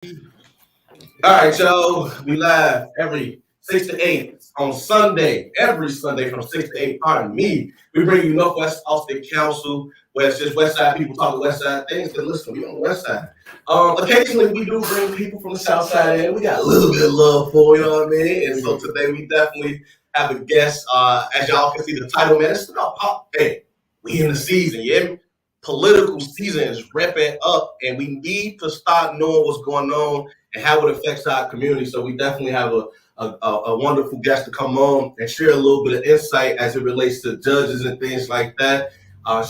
All right, y'all. We live every 6 to 8 on Sunday, every Sunday from 6 to 8. Pardon me. We bring you Northwest Austin Council, where it's just West Side people talking West Side things. Because listen, we on the West Side. Occasionally we do bring people from the South Side in. We got a little bit of love for you know what I mean. And so today we definitely have a guest. As y'all can see the title, man, it's about pop. Hey, we in the season, yeah. Political season is wrapping up, and we need to start knowing what's going on and how it affects our community. So we definitely have a wonderful guest to come on and share a little bit of insight as it relates to judges and things like that.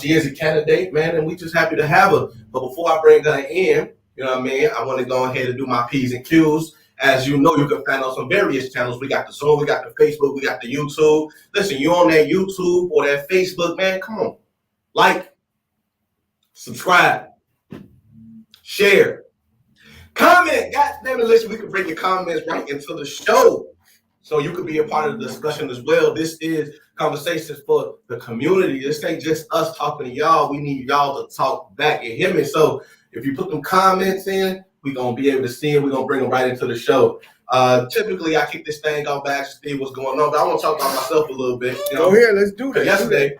She is a candidate, man, and we just happy to have her. But before I bring her in, you know what I mean, I want to go ahead and do my P's and Q's. As you know, you can find us on various channels. We got the Zoom, we got the Facebook, we got the YouTube. Listen, you on that YouTube or that Facebook, man, come on. Like, subscribe, share, comment. God damn it, listen, we can bring your comments right into the show. So you could be a part of the discussion as well. This is conversations for the community. This ain't just us talking to y'all. We need y'all to talk back and hear me. So if you put them comments in, we're going to be able to see it. We're going to bring them right into the show. Typically, I kick this thing off back to see what's going on, but I want to talk about myself a little bit. You know? Go ahead, let's do that. Yesterday,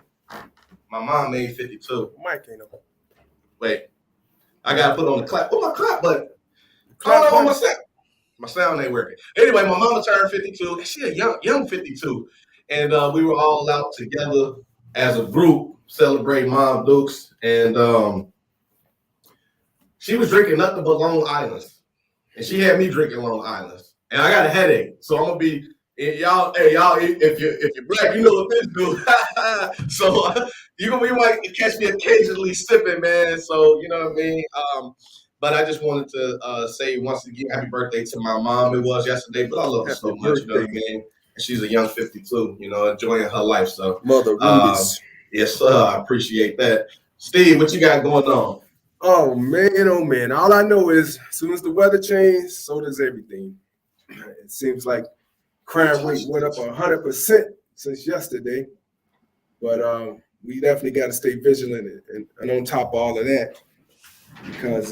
my mom made 52. Mike ain't on. Wait, I got to put on the clap. Oh, my clap button. Oh, my sound ain't working. Anyway, my mama turned 52. She a young 52. And we were all out together as a group celebrating Mom Dukes. And she was drinking nothing but Long Island's. And she had me drinking Long Island's. And I got a headache. So I'm going to be, y'all, if you're black, you know what this do. So you might catch me occasionally sipping, man. So, you know what I mean? But I just wanted to say once again, happy birthday to my mom. It was yesterday, but I love her so much, you know what I mean? And she's a young 52, you know, enjoying her life. So, Mother Rubies. Yes, sir. I appreciate that. Steve, what you got going on? Oh man. All I know is as soon as the weather changed, so does everything. It seems like crime rate went up 100% since yesterday. But we definitely got to stay vigilant and on top of all of that. Because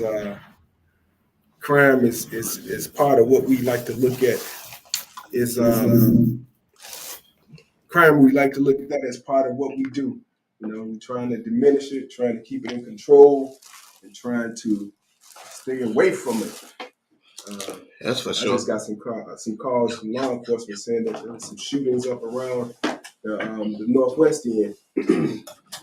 crime is part of what we like to look at. Crime we like to look at that as part of what we do. You know, we're trying to diminish it, trying to keep it in control, and trying to stay away from it. That's for sure. I just got some calls from law enforcement saying that there were some shootings up around the Northwest end.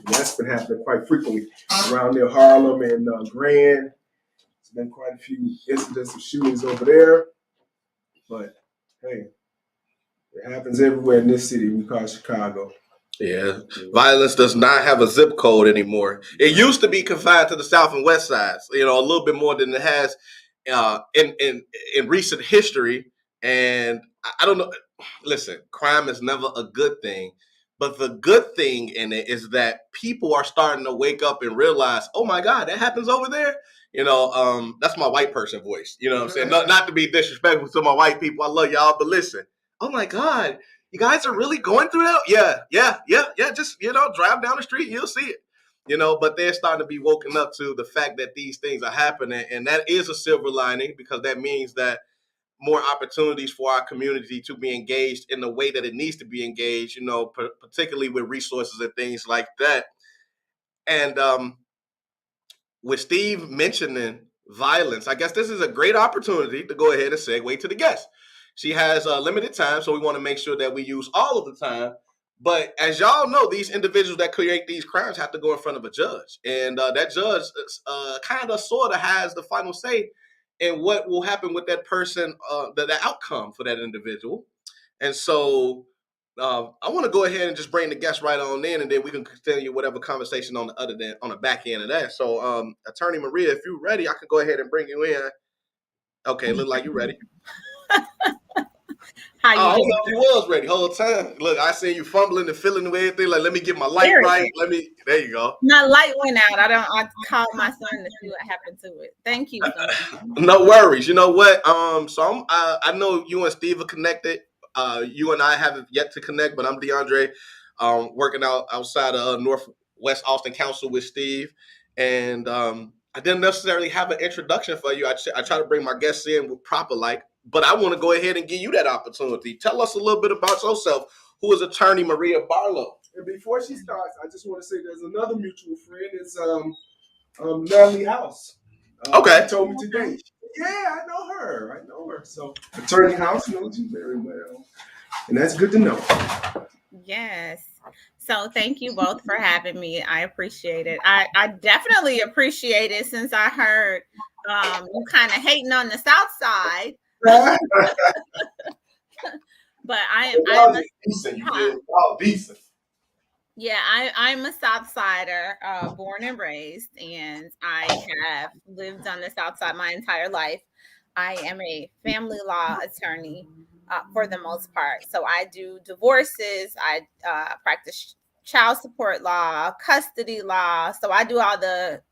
That's been happening quite frequently around near Harlem and Grand. There's been quite a few incidents of shootings over there. But hey, it happens everywhere in this city we call Chicago. Yeah, violence does not have a zip code anymore. It used to be confined to the South and West sides, you know, a little bit more than it has in recent history. And I don't know. Listen, crime is never a good thing. But the good thing in it is that people are starting to wake up and realize, oh my God, that happens over there. You know, that's my white person voice. You know what I'm saying? Not to be disrespectful to my white people. I love y'all, but listen, oh my God, you guys are really going through that? Yeah. Just, you know, drive down the street, you'll see it. You know, but they're starting to be woken up to the fact that these things are happening. And that is a silver lining because that means that more opportunities for our community to be engaged in the way that it needs to be engaged, you know, particularly with resources and things like that. And with Steve mentioning violence, I guess this is a great opportunity to go ahead and segue to the guest. She has limited time, so we want to make sure that we use all of the time. But as y'all know, these individuals that create these crimes have to go in front of a judge. And that judge kind of sort of has the final say in what will happen with that person, the outcome for that individual. And so I want to go ahead and just bring the guest right on in, and then we can continue whatever conversation on the back end of that. So, Attorney Maria, if you're ready, I can go ahead and bring you in. Okay, look like you're ready. How you doing? You was ready the whole time. Look, I see you fumbling and fiddling with everything. Like, let me get my light right. There you go. My light went out. I called my son to see what happened to it. Thank you. No worries. You know what? So I know you and Steve are connected. You and I haven't yet to connect, but I'm DeAndre, working outside of Northwest Austin Council with Steve. And I didn't necessarily have an introduction for you. I try to bring my guests in with proper but I want to go ahead and give you that opportunity. Tell us a little bit about yourself. Who is attorney Maria Barlow? And before she starts, I just want to say there's another mutual friend. It's Natalie House. Okay. She told me today. Yeah, I know her. So Attorney House knows you very well, and that's good to know. Yes. So thank you both for having me. I appreciate it. I definitely appreciate it since I heard you kind of hating on the South Side. But I'm decent. Yeah, I'm a South Sider, born and raised, and I have lived on the South Side my entire life. I am a family law attorney for the most part. So I do divorces, I practice child support law, custody law. So I do all the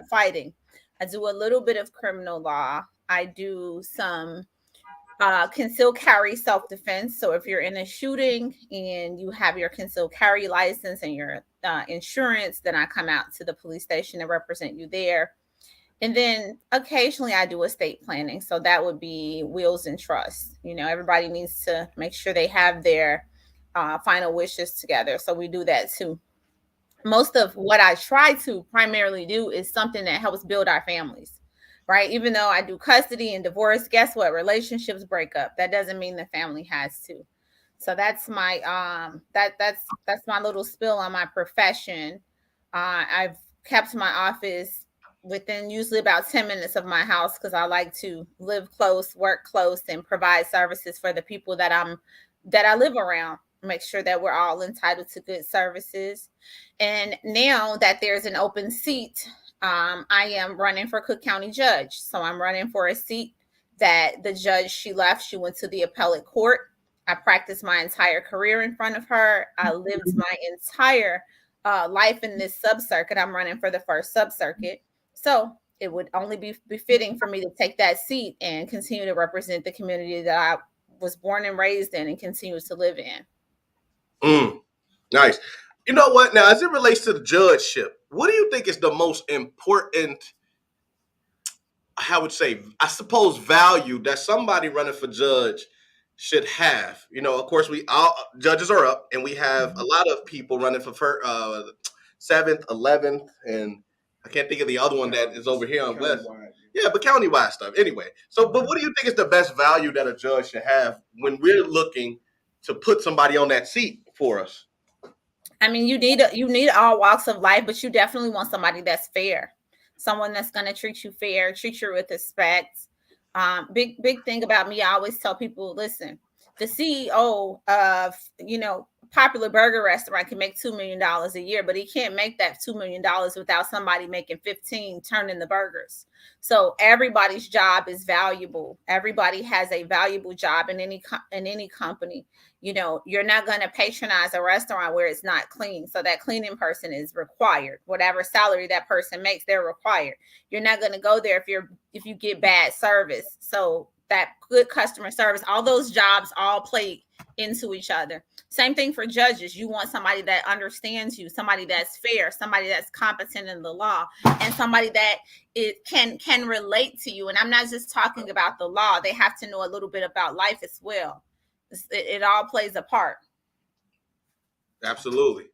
fighting. I do a little bit of criminal law. I do some concealed carry self-defense. So if you're in a shooting and you have your concealed carry license and your insurance, then I come out to the police station and represent you there. And then occasionally I do estate planning. So that would be wills and trusts. Everybody needs to make sure they have their final wishes together. So we do that too. Most of what I try to primarily do is something that helps build our families. Right. Even though I do custody and divorce, guess what? Relationships break up. That doesn't mean the family has to. So that's my that's my little spill on my profession. I've kept my office within usually about 10 minutes of my house because I like to live close, work close, and provide services for the people that I live around. Make sure that we're all entitled to good services. And now that there's an open seat, I am running for Cook County judge. So I'm running for a seat that the judge, she left. She went to the appellate court. I practiced my entire career in front of her. I lived my entire life in this subcircuit. I'm running for the first subcircuit. So it would only be befitting for me to take that seat and continue to represent the community that I was born and raised in and continue to live in. Nice. You know what? Now, as it relates to the judgeship, what do you think is the most important, I would say, I suppose, value that somebody running for judge should have? Of course, we all judges are up, and we have a lot of people running for 7th, 11th, and I can't think of the other one that is over here on West. Yeah, but countywide stuff. Anyway, but what do you think is the best value that a judge should have when we're looking to put somebody on that seat for us? I mean, you need all walks of life, but you definitely want somebody that's fair, someone that's going to treat you fair, treat you with respect. Big thing about me, I always tell people, listen, the CEO of popular burger restaurant can make $2 million a year, but he can't make that $2 million without somebody making 15 turning the burgers. So everybody's job is valuable. Everybody has a valuable job in any company. You're not going to patronize a restaurant where it's not clean. So that cleaning person is required. Whatever salary that person makes, they're required. You're not going to go there if you get bad service. So that good customer service, all those jobs all play into each other. Same thing for judges. You want somebody that understands you, somebody that's fair, somebody that's competent in the law, and somebody that it can relate to you. And I'm not just talking about the law. They have to know a little bit about life as well. It all plays a part. Absolutely.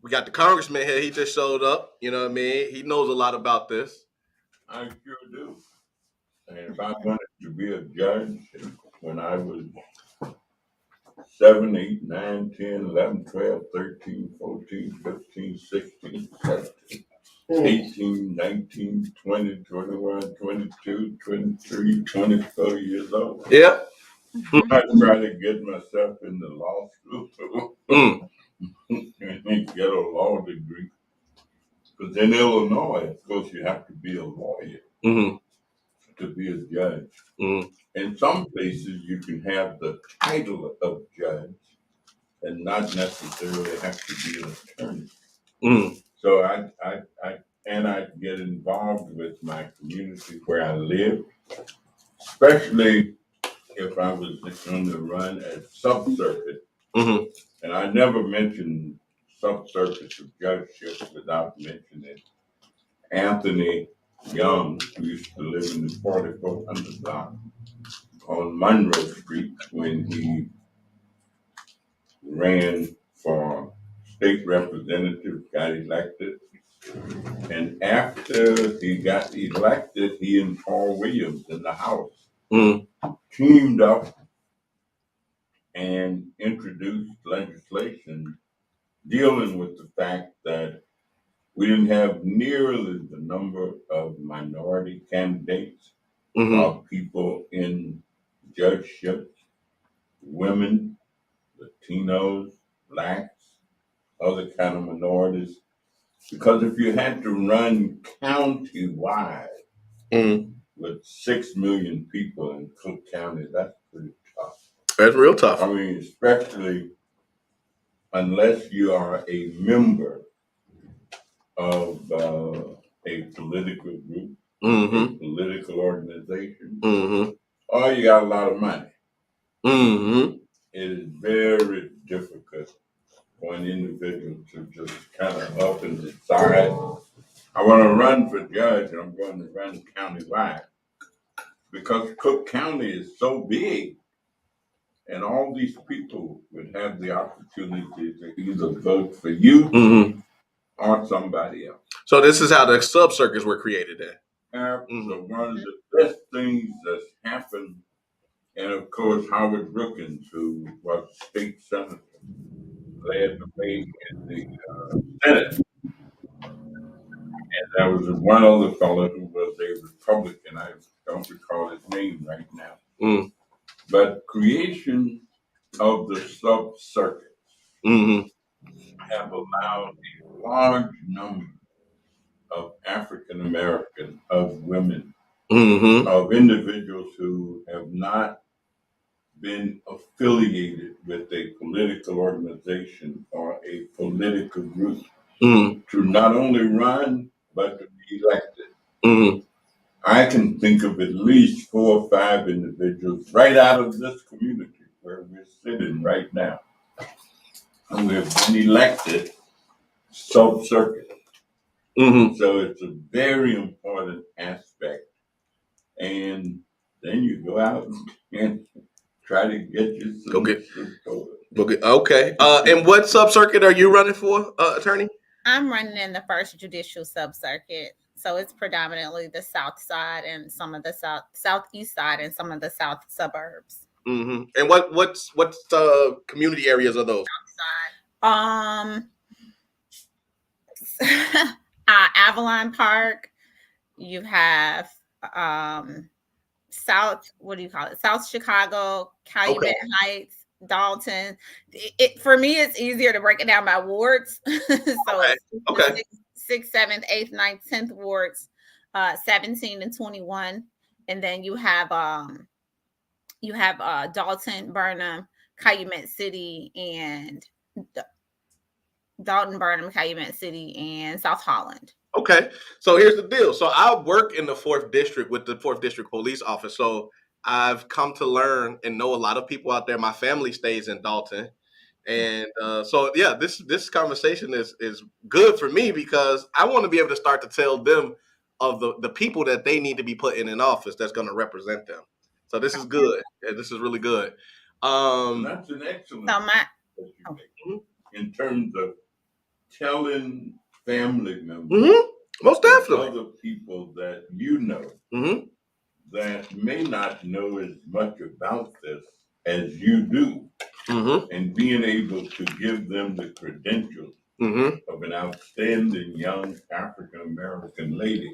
We got the congressman here. He just showed up. You know what I mean? He knows a lot about this. I sure do. And if I wanted to be a judge when I was 7, 8, 9, 10, 11, 12, 13, 14, 15, 16, 17, 18, 19, 20, 21, 22, 23, 24 years old. Yeah. I try to get myself in the law school and get a law degree. Because in Illinois, of course, you have to be a lawyer to be a judge. In some places, you can have the title of judge and not necessarily have to be an attorney. So I get involved with my community where I live, especially if I was on the run at subcircuit. And I never mentioned subcircuit of judgeships without mentioning Anthony Young, who used to live in the 4400 block on Monroe Street when he ran for state representative, got elected. And after he got elected, he and Paul Williams in the House teamed up and introduced legislation dealing with the fact that we didn't have nearly the number of minority candidates or people in judgeships, women, Latinos, blacks, other kind of minorities. Because if you had to run county-wide with 6 million people in Cook County, that's pretty tough. That's real tough. I mean, especially unless you are a member of a political group, a political organization, or you got a lot of money. It is very difficult for an individual to just kind of up and decide, I want to run for judge and I'm going to run countywide. Because Cook County is so big, and all these people would have the opportunity to either vote for you or somebody else. So this is how the subcircuits were created then. So one of the best things that's happened, and of course Howard Brookins, who was state senator, led the way in the Senate. And there was one other fellow who was a Republican. I don't recall his name right now. But creation of the subcircuits have allowed a large number of African American, of women, of individuals who have not been affiliated with a political organization or a political group to not only run, but to be elected. I can think of at least 4 or 5 individuals right out of this community where we're sitting right now. And we have been elected subcircuit. So it's a very important aspect. And then you go out and try to get you some. Okay. And what subcircuit are you running for, attorney? I'm running in the first judicial subcircuit. So it's predominantly the south side and some of the southeast side and some of the south suburbs. And what's community areas are those? Avalon Park. You have South Chicago, Calumet Heights, Dalton. For me, it's easier to break it down by wards. So it's 6th, 7th, 8th, 9th, 10th wards, 17 and 21. And then you have Dalton, Burnham, Calumet City, and South Holland. Okay, so here's the deal. So I work in the 4th district with the 4th district police office. So I've come to learn and know a lot of people out there. My family stays in Dalton. And so, yeah, this conversation is good for me because I want to be able to start to tell them of the people that they need to be put in office that's going to represent them. So this is good. Yeah, this is really good. That's an excellent in terms of telling family members, most definitely, other people that you know that may not know as much about this as you do, and being able to give them the credentials of an outstanding young African American lady.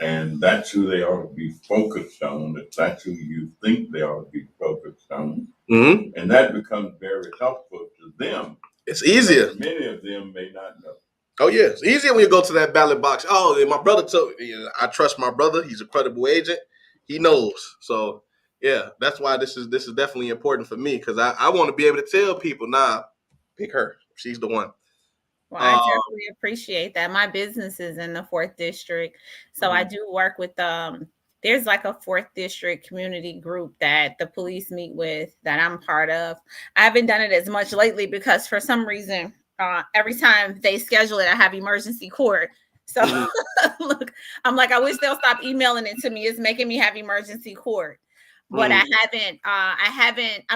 And that's who they ought to be focused on, if that's who you think they ought to be focused on. And that becomes very helpful to them. It's easier. Many of them may not know. Oh, yeah. It's easier when you go to that ballot box. Oh, my brother told me, I trust my brother. He's a credible agent. He knows. So, yeah, that's why this is definitely important for me because I want to be able to tell people, nah, pick her. She's the one. Well, I definitely appreciate that. My business is in the 4th district. So I do work with there's like a 4th district community group that the police meet with that I'm part of. I haven't done it as much lately because for some reason, every time they schedule it, I have emergency court. So look, I'm like, I wish they'll stop emailing it to me. It's making me have emergency court. But I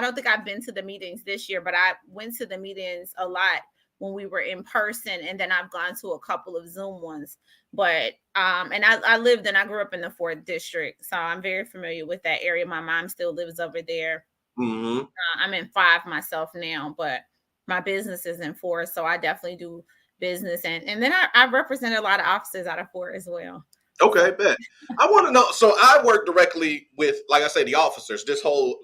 don't think I've been to the meetings this year, but I went to the meetings a lot when we were in person, and then I've gone to a couple of Zoom ones. But and I grew up in the 4th district, so I'm very familiar with that area. My mom still lives over there. Mm-hmm. I'm in 5 myself now, but my business is in 4, so I definitely do business, and then I represent a lot of officers out of 4 as well. Okay, bet. I want to know. So I work directly with, like I say, the officers. This whole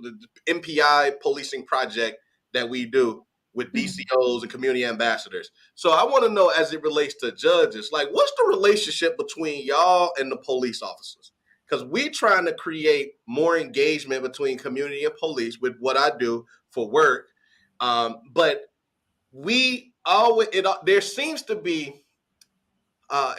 MPI policing project that we do with DCOs and community ambassadors. So I want to know, as it relates to judges, like, what's the relationship between y'all and the police officers? Because we trying to create more engagement between community and police with what I do for work. But we always, there seems to be,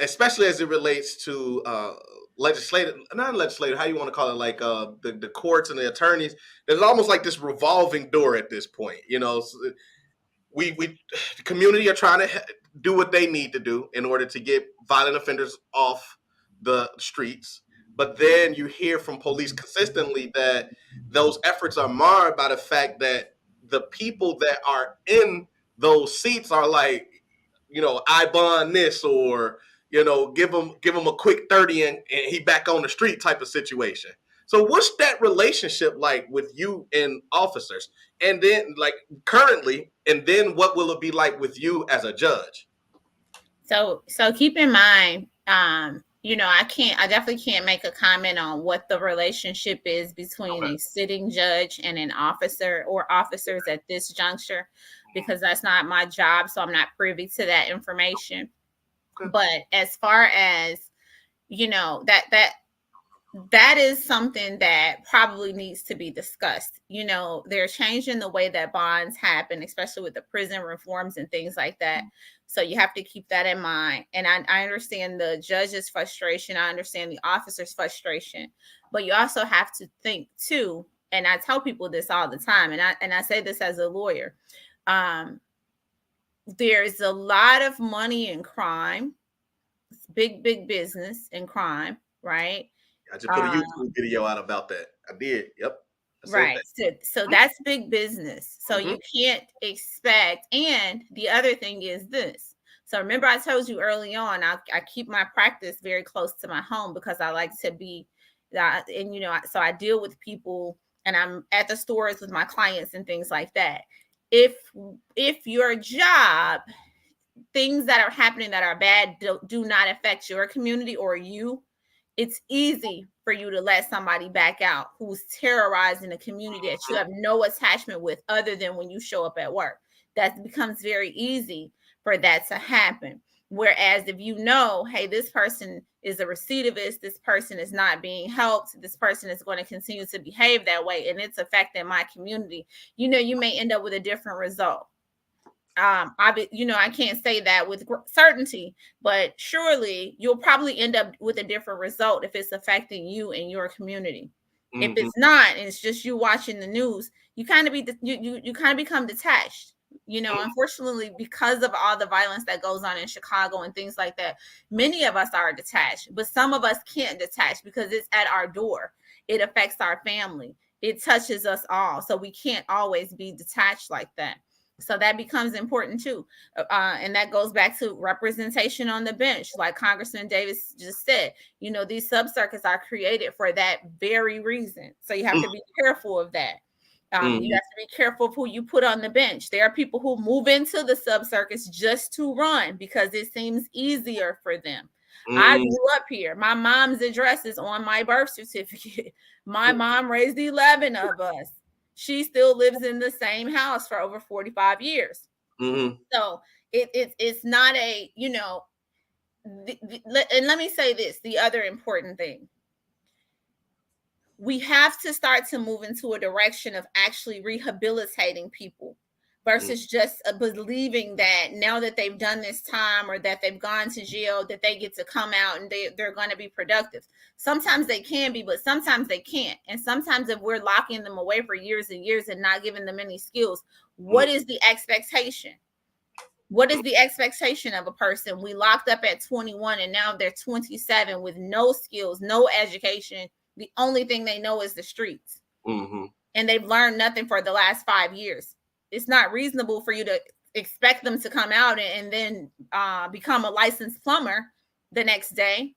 especially as it relates to not legislative, how you want to call it, like the courts and the attorneys. There's almost like this revolving door at this point. We the community are trying to do what they need to do in order to get violent offenders off the streets. But then you hear from police consistently that those efforts are marred by the fact that the people that are in those seats are like, I bond this, or give him a quick 30 and he back on the street type of situation. So what's that relationship like with you and officers? And then, like, currently, and then what will it be like with you as a judge? So keep in mind, I definitely can't make a comment on what the relationship is between a sitting judge and an officer or officers at this juncture, because that's not my job. So I'm not privy to that information. Okay. But as far as, that is something that probably needs to be discussed. They're changing the way that bonds happen, especially with the prison reforms and things like that. So you have to keep that in mind. And I understand the judge's frustration. I understand the officer's frustration. But you also have to think too, and I tell people this all the time, and I say this as a lawyer. There's a lot of money in crime. It's big business in crime, right? I just put a YouTube video out about that. I did. Yep. Right. So that's big business. So you can't expect. And the other thing is this. So remember, I told you early on, I keep my practice very close to my home because I like to be, so I deal with people and I'm at the stores with my clients and things like that. If your job, things that are happening that are bad do not affect your community or you, it's easy for you to let somebody back out who's terrorizing a community that you have no attachment with other than when you show up at work. That becomes very easy for that to happen. Whereas if hey, this person is a recidivist, this person is not being helped, this person is going to continue to behave that way, and it's affecting my community, you may end up with a different result. I can't say that with certainty, but surely you'll probably end up with a different result if it's affecting you and your community. Mm-hmm. If it's not, and it's just you watching the news, you kind of become detached. Unfortunately, because of all the violence that goes on in Chicago and things like that, many of us are detached, but some of us can't detach because it's at our door. It affects our family. It touches us all. So we can't always be detached like that. So that becomes important too. And that goes back to representation on the bench. Like Congressman Davis just said, these subcircuits are created for that very reason. So you have to be careful of that. You have to be careful of who you put on the bench. There are people who move into the subcircuits just to run because it seems easier for them. I grew up here. My mom's address is on my birth certificate. My mom raised 11 of us. She still lives in the same house for over 45 years. So it's not a, and let me say this, the other important thing. We have to start to move into a direction of actually rehabilitating people versus just believing that now that they've done this time or that they've gone to jail, that they get to come out and they're going to be productive. Sometimes they can be, but sometimes they can't. And sometimes if we're locking them away for years and years and not giving them any skills, what is the expectation? What is the expectation of a person? We locked up at 21 and now they're 27 with no skills, no education. The only thing they know is the streets. Mm-hmm. And they've learned nothing for the last 5 years. It's not reasonable for you to expect them to come out and then become a licensed plumber the next day.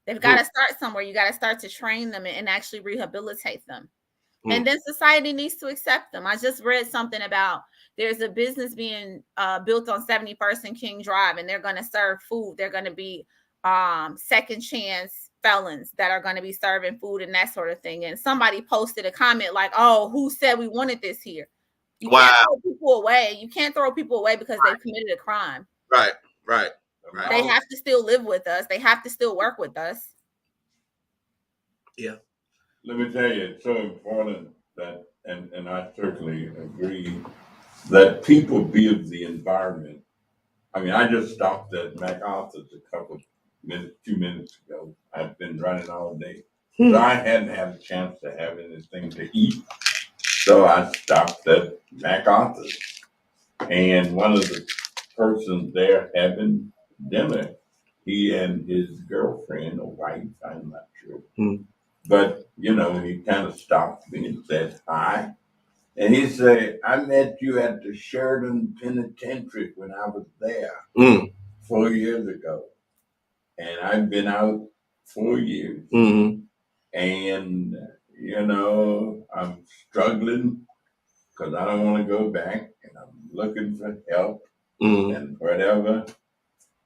They've got to start somewhere. You got to start to train them and actually rehabilitate them. And then society needs to accept them. I just read something about there's a business being built on 71st and King Drive, and they're going to serve food. They're going to be second chance felons that are going to be serving food and that sort of thing. And somebody posted a comment like, "Oh, who said we wanted this here?" You can't throw people away. You can't throw people away because they've committed a crime. Right. They have to still live with us. They have to still work with us. Yeah. Let me tell you, it's so important that, and I certainly agree, that people build the environment. I mean, I just stopped at MacArthur's a few minutes ago. I've been running all day. So I hadn't had a chance to have anything to eat. So I stopped at MacArthur's. And one of the persons there having dinner, he and his girlfriend or wife, I'm not sure. But, you know, he kind of stopped me and said hi. And he said, I met you at the Sheridan Penitentiary when I was there 4 years ago. And I've been out 4 years. And, you know, I'm struggling because I don't want to go back. And I'm looking for help and whatever.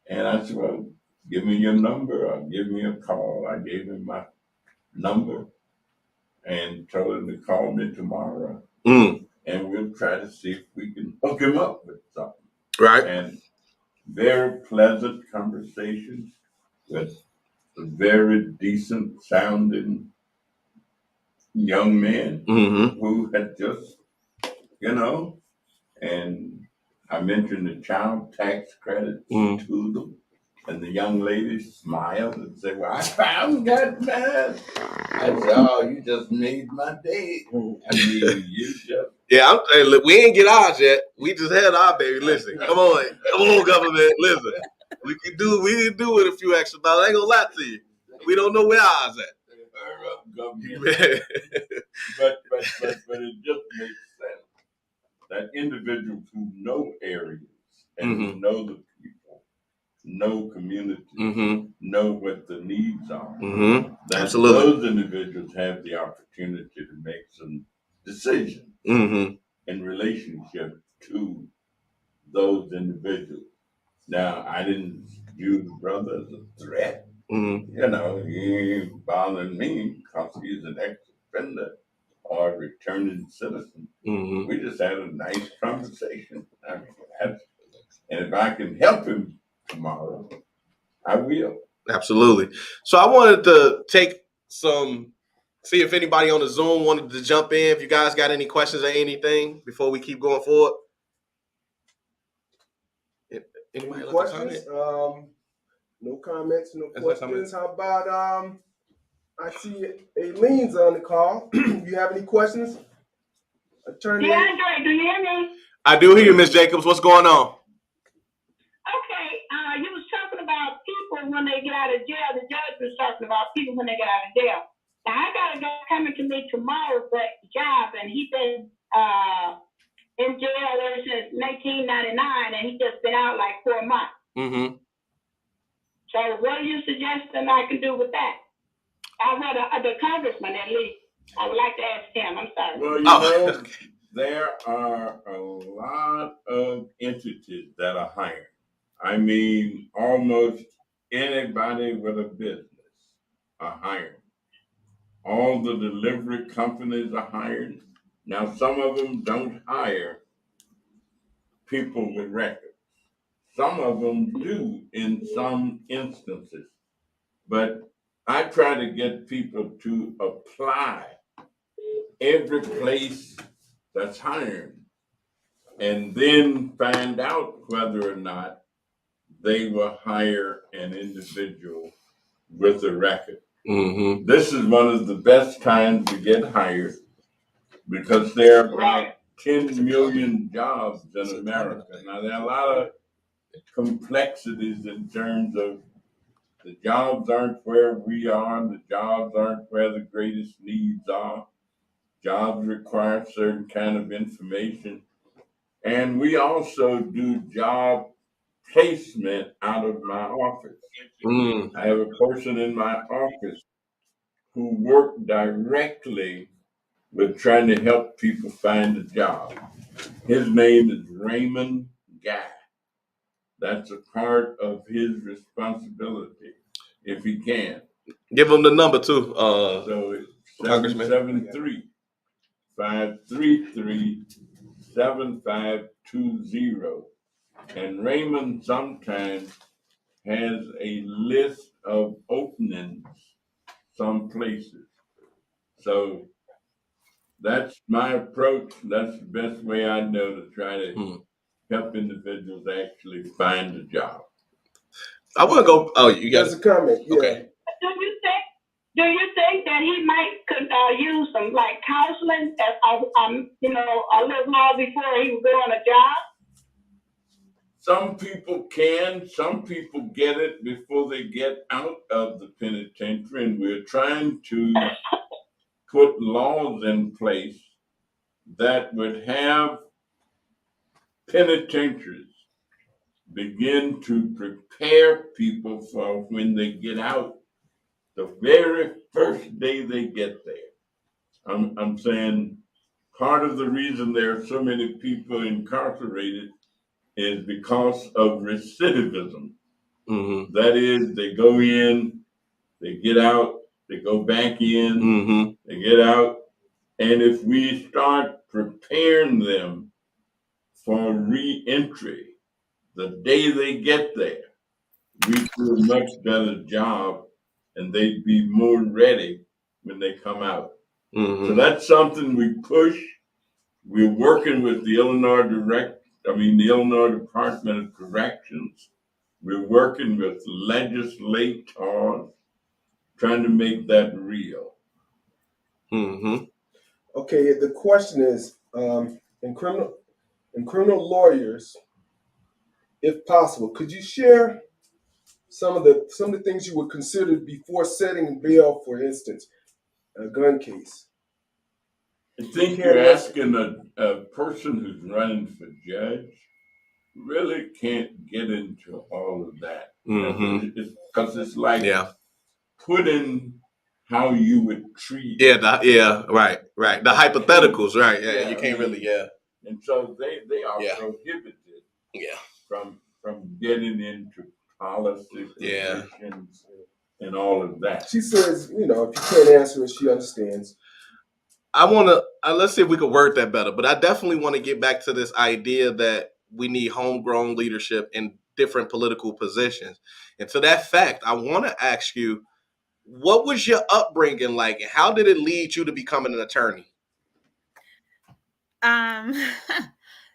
And I said, well, give me your number or give me a call. I gave him my number and told him to call me tomorrow. And we'll try to see if we can hook him up with something. Right. And very pleasant conversation with a very decent sounding young man who had just, you know, and I mentioned the child tax credits to them. And the young lady smiled and said, well, I found that man. I said, oh, you just made my day. I mean, you just. Yeah, look, we ain't get ours yet. We just had our baby. Listen, come on, government. Listen, we can do with a few extra dollars. I ain't gonna lie to you. We don't know where ours at. But it just makes sense that individuals who know areas and who know the people, know communities, know what the needs are. That Absolutely. Those individuals have the opportunity to make some decisions in relationship to those individuals. Now, I didn't view the brother as a threat. You know, he ain't bothering me because he's an ex-offender or a returning citizen. We just had a nice conversation. I mean, and if I can help him tomorrow, I will. Absolutely. So I wanted to see if anybody on the Zoom wanted to jump in. If you guys got any questions or anything before we keep going forward. Any questions? No comments, no questions. How about I see Aileen's on the call. You have any questions? Attorney. DeAndre, do you hear me? I do hear you, Ms. Jacobs. What's going on? Okay, you was talking about people when they get out of jail. The judge was talking about people when they get out of jail. Now, I got a guy coming to me tomorrow for a job, and he's been in jail ever since 1999, and he just been out like 4 months. So what are you suggesting I can do with that? I want the congressman at least. I would like to ask him. I'm sorry. Well, you know, there are a lot of entities that are hiring. I mean, almost anybody with a business are hiring. All the delivery companies are hiring. Now, some of them don't hire people with records. Some of them do in some instances. But I try to get people to apply every place that's hiring and then find out whether or not they will hire an individual with a record. This is one of the best times to get hired because there are about 10 million jobs in America. Now, there are a lot of complexities in terms of the jobs aren't where we are, the jobs aren't where the greatest needs are. Jobs require certain kind of information. And we also do job placement out of my office. I have a person in my office who work directly with trying to help people find a job. His name is Raymond Guy. That's a part of his responsibility, if he can. Give him the number too, So it's Congressman. 773-533-7520. And Raymond sometimes has a list of openings some places. So that's my approach. That's the best way I know to try to help individuals actually find a job. I want to go. Oh, you got There's a comment. Yeah. Okay. Do you think that he might could use some like counseling as a little while before he would go on a job? Some people can. Some people get it before they get out of the penitentiary, and we're trying to put laws in place that would have penitentiaries begin to prepare people for when they get out the very first day they get there. I'm saying part of the reason there are so many people incarcerated is because of recidivism. That is, they go in, they get out, they go back in, they get out. And if we start preparing them for re-entry the day they get there, we do a much better job and they'd be more ready when they come out. So that's something we push. We're working with the Illinois Department of Corrections. We're working with legislators trying to make that real. Okay, the question is, in criminal lawyers, if possible, could you share some of the things you would consider before setting bail, for instance, a gun case? I think you're asking a person who's running for judge really can't get into all of that. Because it's like putting how you would treat. Right. The hypotheticals, right? Yeah, you can't really. And so they are prohibited. From getting into policy positions and all of that. She says, if you can't answer it, she understands. I want to, let's see if we can word that better, but I definitely want to get back to this idea that we need homegrown leadership in different political positions. And to that fact, I want to ask you, what was your upbringing like and how did it lead you to becoming an attorney?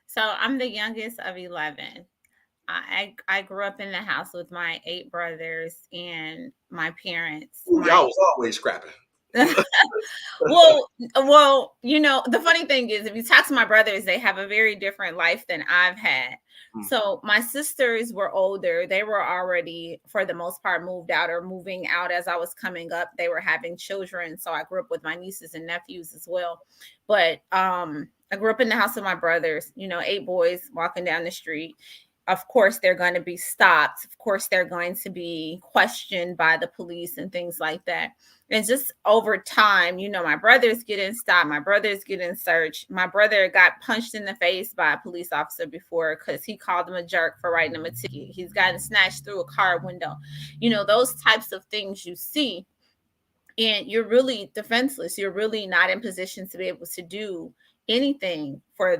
So I'm the youngest of 11. I grew up in the house with my 8 brothers and my parents. Y'all was always scrapping. well, the funny thing is, if you talk to my brothers, they have a very different life than I've had. So my sisters were older. They were already, for the most part, moved out or moving out as I was coming up. They were having children. So I grew up with my nieces and nephews as well. But I grew up in the house with my brothers, 8 boys walking down the street. Of course, they're going to be stopped. Of course, they're going to be questioned by the police and things like that. And just over time, my brothers getting stopped, my brothers getting searched. My brother got punched in the face by a police officer before because he called him a jerk for writing him a ticket. He's gotten snatched through a car window. Those types of things you see. And you're really defenseless. You're really not in position to be able to do anything for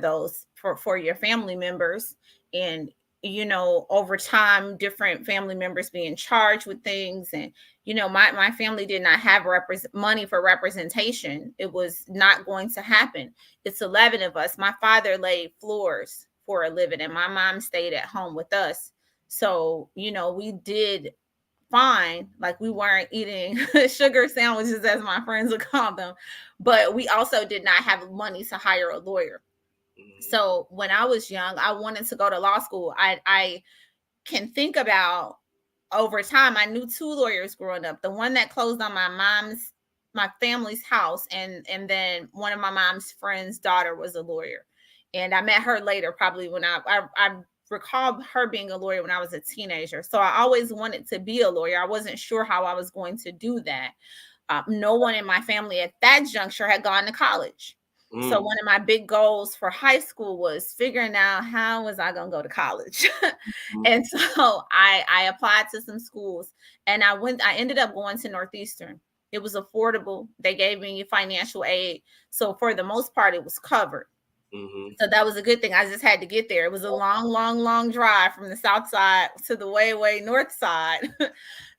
for your family members. And over time, different family members being charged with things. And, my family did not have money for representation. It was not going to happen. It's 11 of us. My father laid floors for a living and my mom stayed at home with us. So, we did fine. Like, we weren't eating sugar sandwiches, as my friends would call them. But we also did not have money to hire a lawyer. So when I was young, I wanted to go to law school. I can think about over time, I knew 2 lawyers growing up. The one that closed on my family's house, and then one of my mom's friend's daughter was a lawyer. And I met her later, probably when I recall her being a lawyer when I was a teenager. So I always wanted to be a lawyer. I wasn't sure how I was going to do that. No one in my family at that juncture had gone to college. So one of my big goals for high school was figuring out how was I going to go to college. And so I applied to some schools, and I ended up going to Northeastern. It was affordable. They gave me financial aid. So for the most part, it was covered. So that was a good thing. I just had to get there. It was a long drive from the south side to the way north side.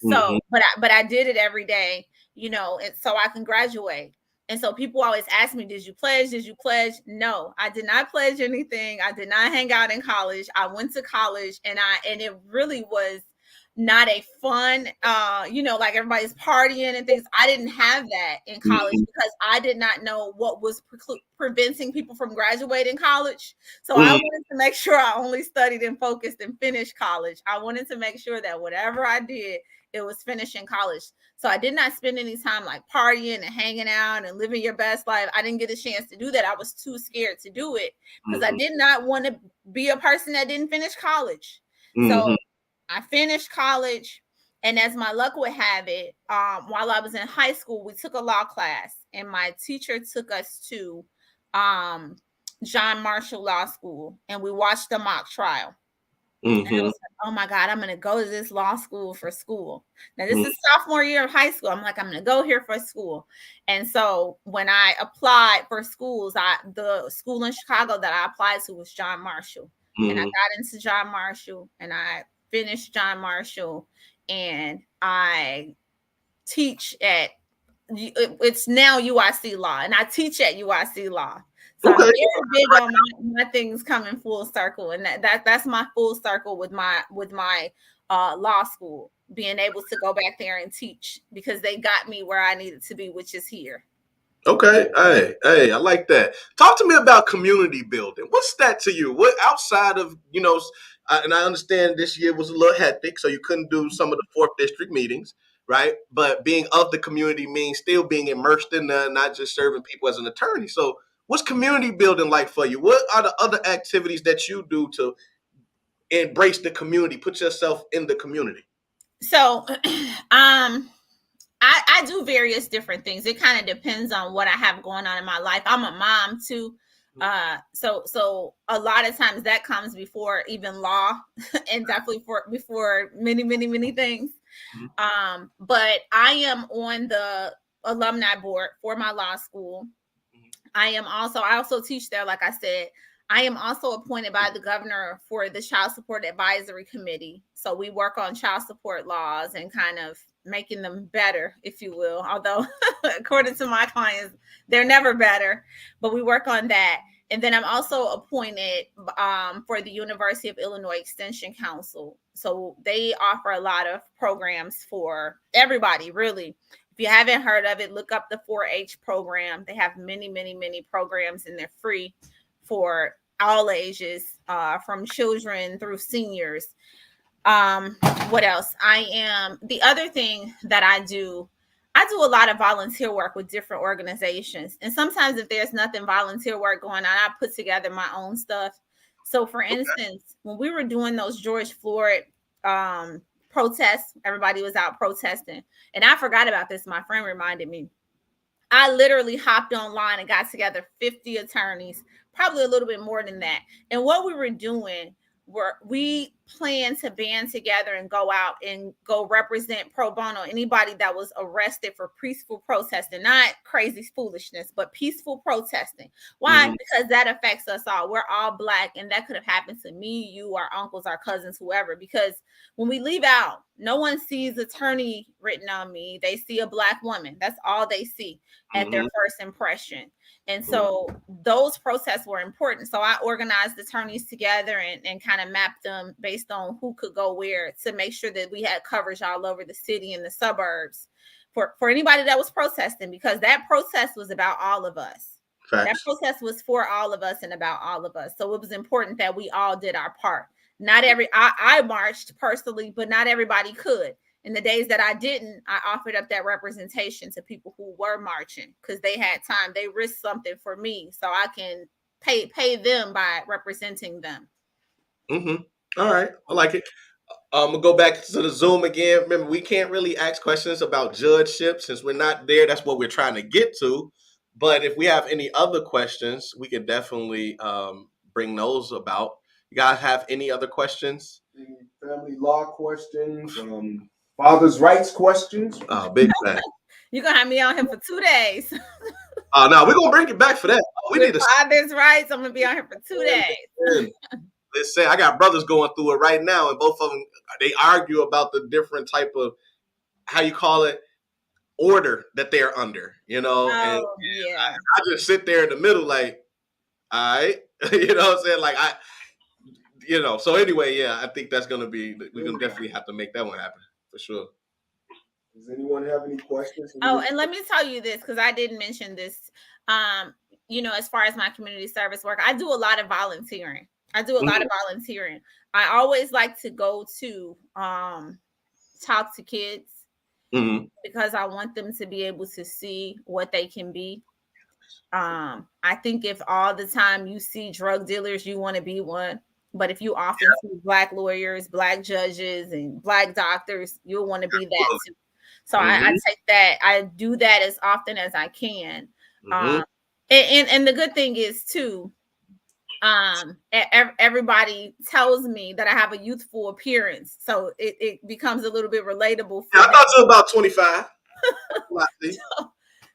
So, but I did it every day, and so I can graduate. And so people always ask me, did you pledge? Did you pledge? No, I did not pledge anything. I did not hang out in college. I went to college, and it really was not a fun, like everybody's partying and things. I didn't have that in college because I did not know what was preventing people from graduating college. So I wanted to make sure I only studied and focused and finished college. I wanted to make sure that whatever I did, it was finishing college. So I did not spend any time like partying and hanging out and living your best life. I didn't get a chance to do that. I was too scared to do it because I did not want to be a person that didn't finish college. So I finished college, and as my luck would have it, while I was in high school, we took a law class, and my teacher took us to John Marshall Law School, and we watched the mock trial. And I was like, oh my God, I'm going to go to this law school for school. Now, this is sophomore year of high school. I'm like, I'm going to go here for school. And so when I applied for schools, the school in Chicago that I applied to was John Marshall. And I got into John Marshall, and I finished John Marshall, and I teach at, it's now UIC Law, and I teach at UIC Law. So I'm very big on my things coming full circle, and that's my full circle with my law school, being able to go back there and teach because they got me where I needed to be, which is here. Okay. Hey, I like that. Talk to me about community building. What's that to you? What outside of, and I understand this year was a little hectic, so you couldn't do some of the 4th district meetings, right? But being of the community means still being immersed in there, not just serving people as an attorney. So what's community building like for you? What are the other activities that you do to embrace the community, put yourself in the community? So, I do various different things. It kind of depends on what I have going on in my life. I'm a mom too. So a lot of times that comes before even law and definitely before many things. But I am on the alumni board for my law school. I also teach there, like I said. I am also appointed by the governor for the Child Support Advisory Committee. So we work on child support laws and kind of making them better, if you will. Although, according to my clients, they're never better, but we work on that. And then I'm also appointed for the University of Illinois Extension Council. So they offer a lot of programs for everybody, really. If you haven't heard of it, look up the 4-H program. They have many programs, and they're free for all ages, from children through seniors. What else? The other thing that I do a lot of volunteer work with different organizations. And sometimes if there's nothing volunteer work going on, I put together my own stuff. So for instance, when we were doing those George Floyd protests, everybody was out protesting. And I forgot about this. My friend reminded me. I literally hopped online and got together 50 attorneys, probably a little bit more than that. And what we were doing, we planned to band together and go out and go represent pro bono anybody that was arrested for peaceful protesting, not crazy foolishness, but peaceful protesting. Why? Because that affects us all. We're all Black, and that could have happened to me, you, our uncles, our cousins, whoever. Because when we leave out, no one sees attorney written on me. They see a Black woman. That's all they see at their first impression. And so those protests were important. So I organized attorneys together and kind of mapped them based on who could go where to make sure that we had coverage all over the city and the suburbs for anybody that was protesting, because that protest was about all of us. Facts. That protest was for all of us and about all of us. So it was important that we all did our part. I marched personally, but not everybody could. In the days that I didn't, I offered up that representation to people who were marching because they had time. They risked something for me, so I can pay them by representing them. All right, I like it. I'm gonna go back to the Zoom again. Remember, we can't really ask questions about judgeship since we're not there. That's what we're trying to get to. But if we have any other questions, we can definitely bring those about. You guys have any other questions? Any family law questions, father's rights questions. Big fact. You're gonna have me on here for 2 days. No, we're gonna bring it back for that. We With need to father's rights. I'm gonna be on here for 2 days. Let's say I got brothers going through it right now, and both of them they argue about the different type of how you call it order that they're under, and Yeah. I just sit there in the middle, like, all right, you know what I'm saying, like So anyway, yeah, I think that's gonna be we're gonna definitely have to make that one happen for sure. Does anyone have any questions? Oh, and let me tell you this because I didn't mention this. As far as my community service work, I do a lot of volunteering. I always like to go to talk to kids because I want them to be able to see what they can be. I think if all the time you see drug dealers, you want to be one. But if you often see Black lawyers, Black judges, and Black doctors, you'll want to be that too. So I take that. I do that as often as I can. And the good thing is too, everybody tells me that I have a youthful appearance, so it becomes a little bit relatable. I thought you were about 25.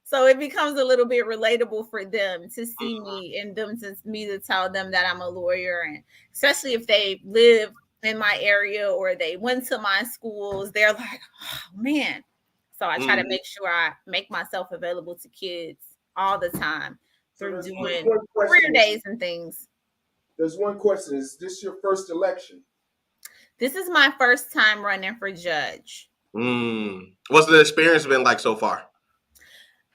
So it becomes a little bit relatable for them to see me and me to tell them that I'm a lawyer, and especially if they live in my area or they went to my schools, they're like, oh, man. So I try to make sure I make myself available to kids all the time through doing career days and things. There's one question. Is this your first election? This is my first time running for judge. What's the experience been like so far?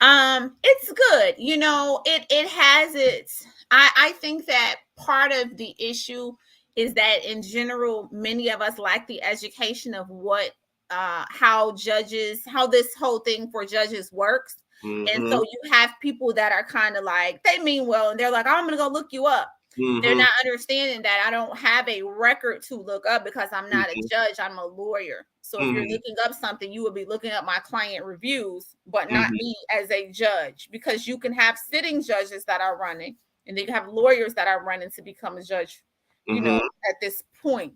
It's good. It has its. I think that part of the issue is that in general, many of us lack the education of how this whole thing for judges works. And so you have people that are kind of like, they mean well, and they're like, oh, I'm going to go look you up. They're not understanding that I don't have a record to look up because I'm not a judge. I'm a lawyer. So if you're looking up something, you would be looking up my client reviews, but not me as a judge, because you can have sitting judges that are running, and then you have lawyers that are running to become a judge, at this point.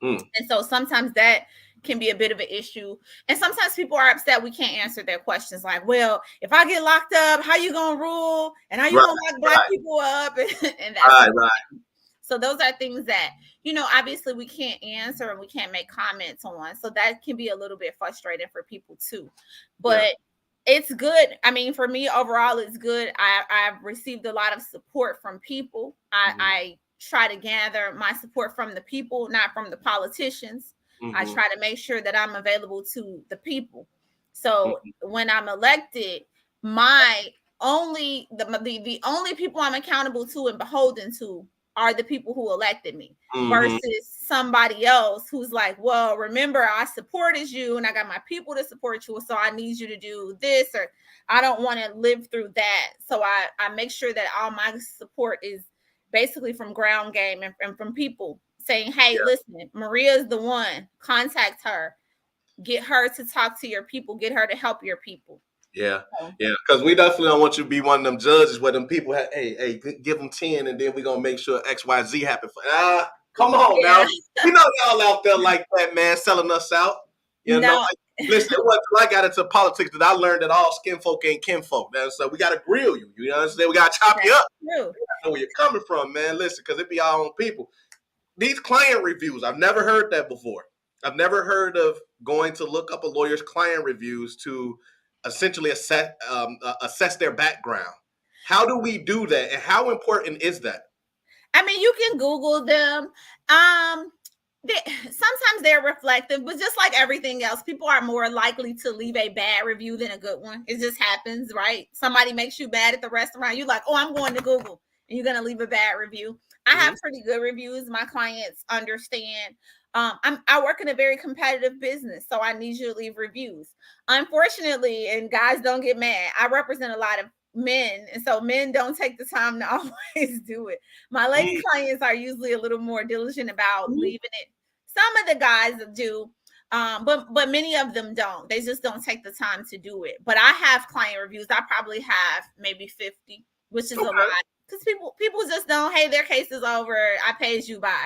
And so sometimes that can be a bit of an issue. And sometimes people are upset we can't answer their questions. Like, well, if I get locked up, how you gonna rule? And how you gonna lock Black people up? And that's right. So those are things that, obviously we can't answer and we can't make comments on. So that can be a little bit frustrating for people too. But it's good. I mean, for me, overall, it's good. I've received a lot of support from people. I try to gather my support from the people, not from the politicians. I try to make sure that I'm available to the people. So when I'm elected, the only people I'm accountable to and beholden to are the people who elected me, versus somebody else who's like, well, remember, I supported you and I got my people to support you, so I need you to do this, or I don't want to live through that. So I make sure that all my support is basically from ground game and from people saying, hey, listen, Maria is the one. Contact her. Get her to talk to your people. Get her to help your people. Yeah, because we definitely don't want you to be one of them judges where them people have, hey, give them 10, and then we're going to make sure XYZ happen. Come on now. We know y'all out there like that, man, selling us out. Listen, it wasn't until I got into politics that I learned that all skin folk ain't kinfolk. So we got to grill you. You know what I'm saying? We got to chop you up. You know where you're coming from, man. Listen, because it be our own people. These client reviews, I've never heard that before. I've never heard of going to look up a lawyer's client reviews to essentially assess their background. How do we do that, and how important is that? I mean, you can Google them. Sometimes they're reflective, but just like everything else, people are more likely to leave a bad review than a good one. It just happens, right? Somebody makes you bad at the restaurant. You're like, oh, I'm going to Google. and you're going to leave a bad review. I have pretty good reviews. My clients understand. I work in a very competitive business, so I need you to leave reviews. Unfortunately, and guys don't get mad, I represent a lot of men, and so men don't take the time to always do it. My lady clients are usually a little more diligent about leaving it. Some of the guys do, but many of them don't. They just don't take the time to do it. But I have client reviews. I probably have maybe 50, which is a lot, because people just don't. Hey, their case is over. I paid you by.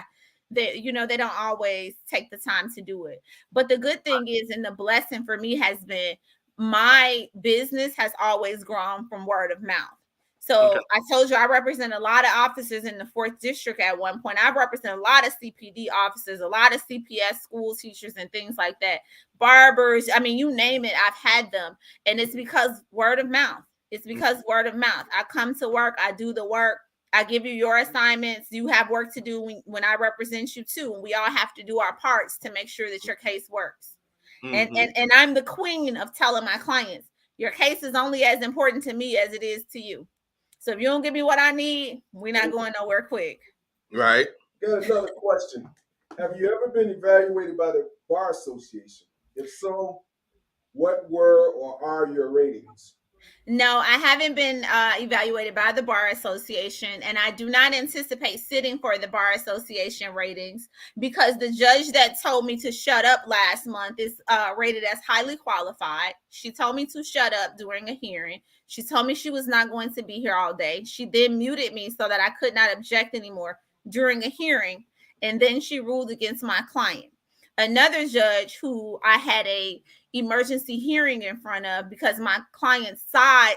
They don't always take the time to do it. But the good thing is, and the blessing for me has been, my business has always grown from word of mouth. So I told you I represent a lot of officers in the 4th district at one point. I represent a lot of CPD officers, a lot of CPS school teachers and things like that. Barbers, I mean, you name it, I've had them. And it's because word of mouth. It's because word of mouth. I come to work, I do the work. I give you your assignments. You have work to do when I represent you too. And we all have to do our parts to make sure that your case works. And I'm the queen of telling my clients, your case is only as important to me as it is to you. So if you don't give me what I need, we're not going nowhere quick. Right. Got another question. Have you ever been evaluated by the Bar Association? If so, what were or are your ratings? No, I haven't been evaluated by the Bar Association, and I do not anticipate sitting for the Bar Association ratings, because the judge that told me to shut up last month is rated as highly qualified. She told me to shut up during a hearing. She told me she was not going to be here all day. She then muted me so that I could not object anymore during a hearing, and then she ruled against my client. Another judge who I had a emergency hearing in front of, because my client's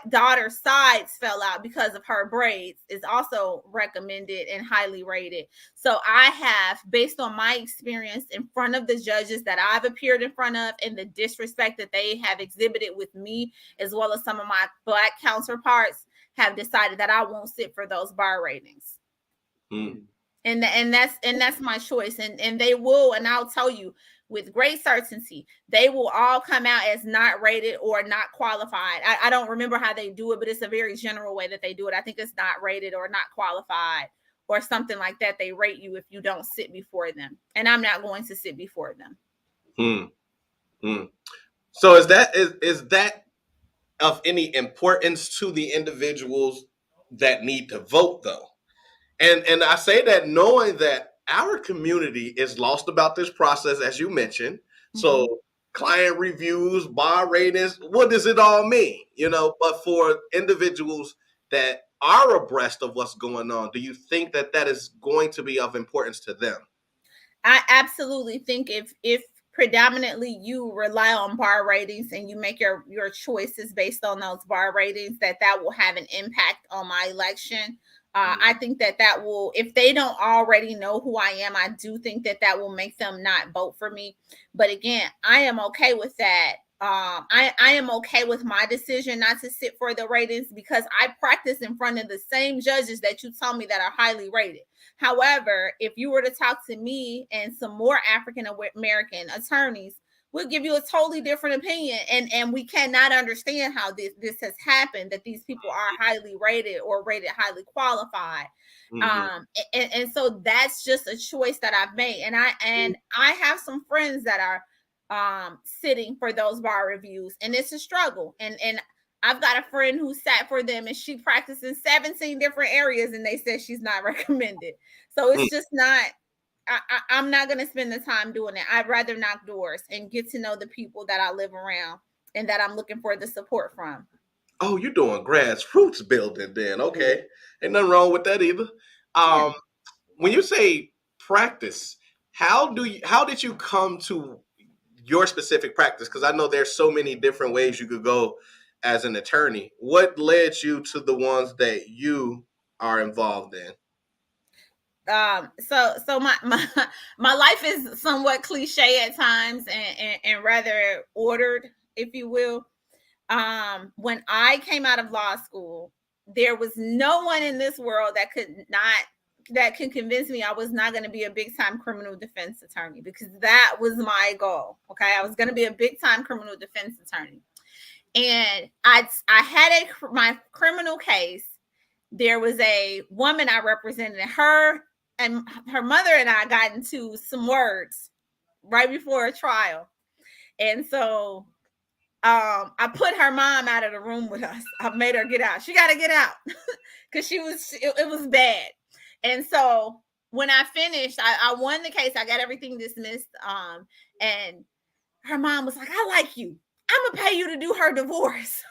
daughter's sides fell out because of her braids, is also recommended and highly rated. So I have, based on my experience in front of the judges that I've appeared in front of and the disrespect that they have exhibited with me, as well as some of my Black counterparts, have decided that I won't sit for those bar ratings. And that's my choice. And they will, and I'll tell you with great certainty, they will all come out as not rated or not qualified. I don't remember how they do it, but it's a very general way that they do it. I think it's not rated or not qualified or something like that. They rate you if you don't sit before them. And I'm not going to sit before them. So is that of any importance to the individuals that need to vote, though? And I say that knowing that our community is lost about this process, as you mentioned. So client reviews, bar ratings, what does it all mean? But for individuals that are abreast of what's going on, do you think that is going to be of importance to them? I absolutely think if predominantly you rely on bar ratings and you make your choices based on those bar ratings, that will have an impact on my election. I think that will, if they don't already know who I am, I do think that will make them not vote for me. But again, I am okay with that. I am okay with my decision not to sit for the ratings, because I practice in front of the same judges that you tell me that are highly rated. However, if you were to talk to me and some more African American attorneys, we'll give you a totally different opinion, and we cannot understand how this has happened, that these people are highly rated or rated highly qualified. And so that's just a choice that I've made, and I have some friends that are sitting for those bar reviews, and it's a struggle, and I've got a friend who sat for them, and she practiced in 17 different areas, and they said she's not recommended. So it's just not, I'm not going to spend the time doing it. I'd rather knock doors and get to know the people that I live around and that I'm looking for the support from. Oh, you're doing grassroots building then. Okay. Ain't nothing wrong with that either. When you say practice, how did you come to your specific practice? Because I know there's so many different ways you could go as an attorney. What led you to the ones that you are involved in? So my life is somewhat cliche at times and rather ordered, if you will. When I came out of law school, there was no one in this world that can convince me I was not going to be a big time criminal defense attorney, because that was my goal. Okay. I was going to be a big time criminal defense attorney. And I had my criminal case, there was a woman I represented. Her and her mother and I got into some words right before a trial. And so I put her mom out of the room with us. I made her get out. She got to get out because it was bad. And so when I finished, I won the case. I got everything dismissed. And her mom was like, I like you. I'm gonna pay you to do her divorce.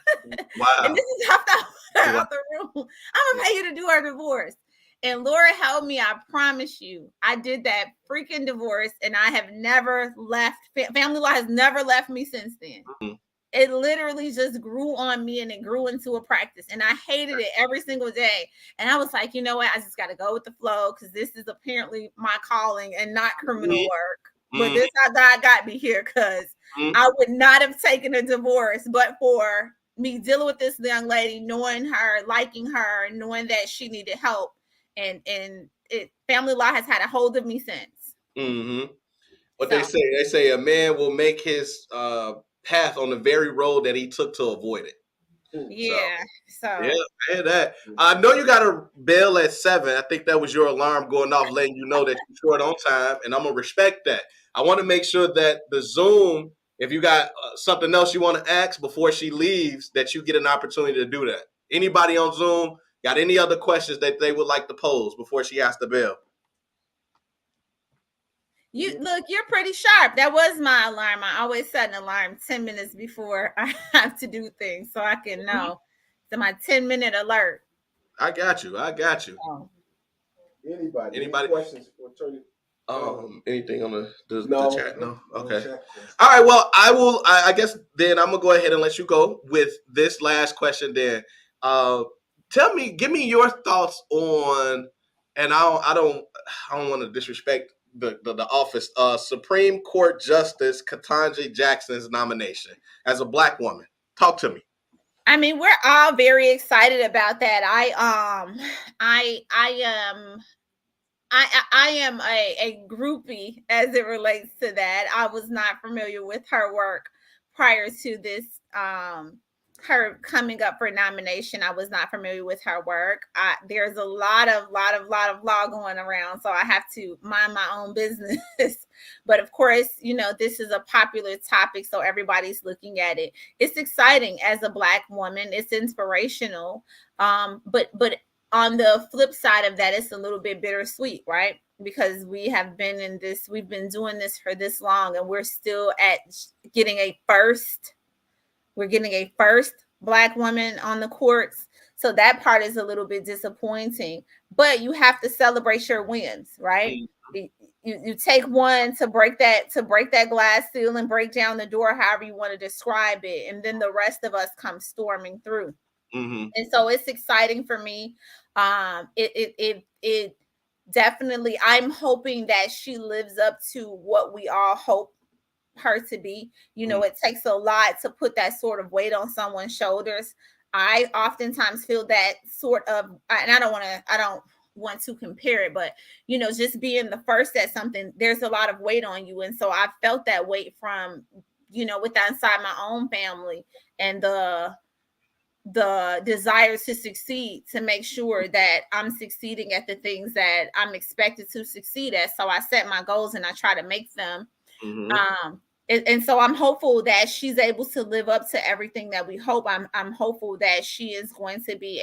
Wow. And this is after I put her out the room. I'm gonna pay you to do her divorce. And Laura helped me. I promise you, I did that freaking divorce, and I have never left. Family law has never left me since then. Mm-hmm. It literally just grew on me, and it grew into a practice, and I hated it every single day. And I was like, you know what? I just got to go with the flow because this is apparently my calling and not criminal work. But this how God got me here, because I would not have taken a divorce but for me dealing with this young lady, knowing her, liking her, knowing that she needed help. And family law has had a hold of me since. Mm-hmm. What they say a man will make his path on the very road that he took to avoid it. Yeah. So yeah, I hear that. I know you got a bell at 7. I think that was your alarm going off, letting you know that you're short on time, and I'm gonna respect that. I want to make sure that the Zoom, if you got something else you want to ask before she leaves, that you get an opportunity to do that. Anybody on Zoom got any other questions that they would like to pose before she asks the bell? You're pretty sharp. That was my alarm. I always set an alarm 10 minutes before I have to do things so I can know. So my 10-minute alert. I got you. Oh. Anybody? Any questions for Attorney? Anything on the chat? No. Okay. No. All right. Well, I guess then I'm gonna go ahead and let you go with this last question. Then, give me your thoughts on, and I don't want to disrespect the office. Supreme Court Justice Ketanji Jackson's nomination as a Black woman. Talk to me. I mean, we're all very excited about that. I am a groupie as it relates to that. I was not familiar with her work prior to this, her coming up for nomination. I was not familiar with her work. There's a lot of law going around, so I have to mind my own business. But of course, this is a popular topic, so everybody's looking at it. It's exciting as a Black woman. It's inspirational. But on the flip side of that, it's a little bit bittersweet, right? Because we've been doing this for this long, and we're still getting a first Black woman on the courts. So that part is a little bit disappointing, but you have to celebrate your wins, right? You take one to break that glass seal and break down the door, however you want to describe it. And then the rest of us come storming through. Mm-hmm. And so it's exciting for me. It definitely, I'm hoping that she lives up to what we all hope her to be. It takes a lot to put that sort of weight on someone's shoulders. I oftentimes feel that sort of, and I don't want to compare it, but just being the first at something, there's a lot of weight on you. And so I felt that weight from, with that inside my own family, and the desire to succeed, to make sure that I'm succeeding at the things that I'm expected to succeed at. So I set my goals and I try to make them. Mm-hmm. And so I'm hopeful that she's able to live up to everything that we hope. I'm hopeful that she is going to be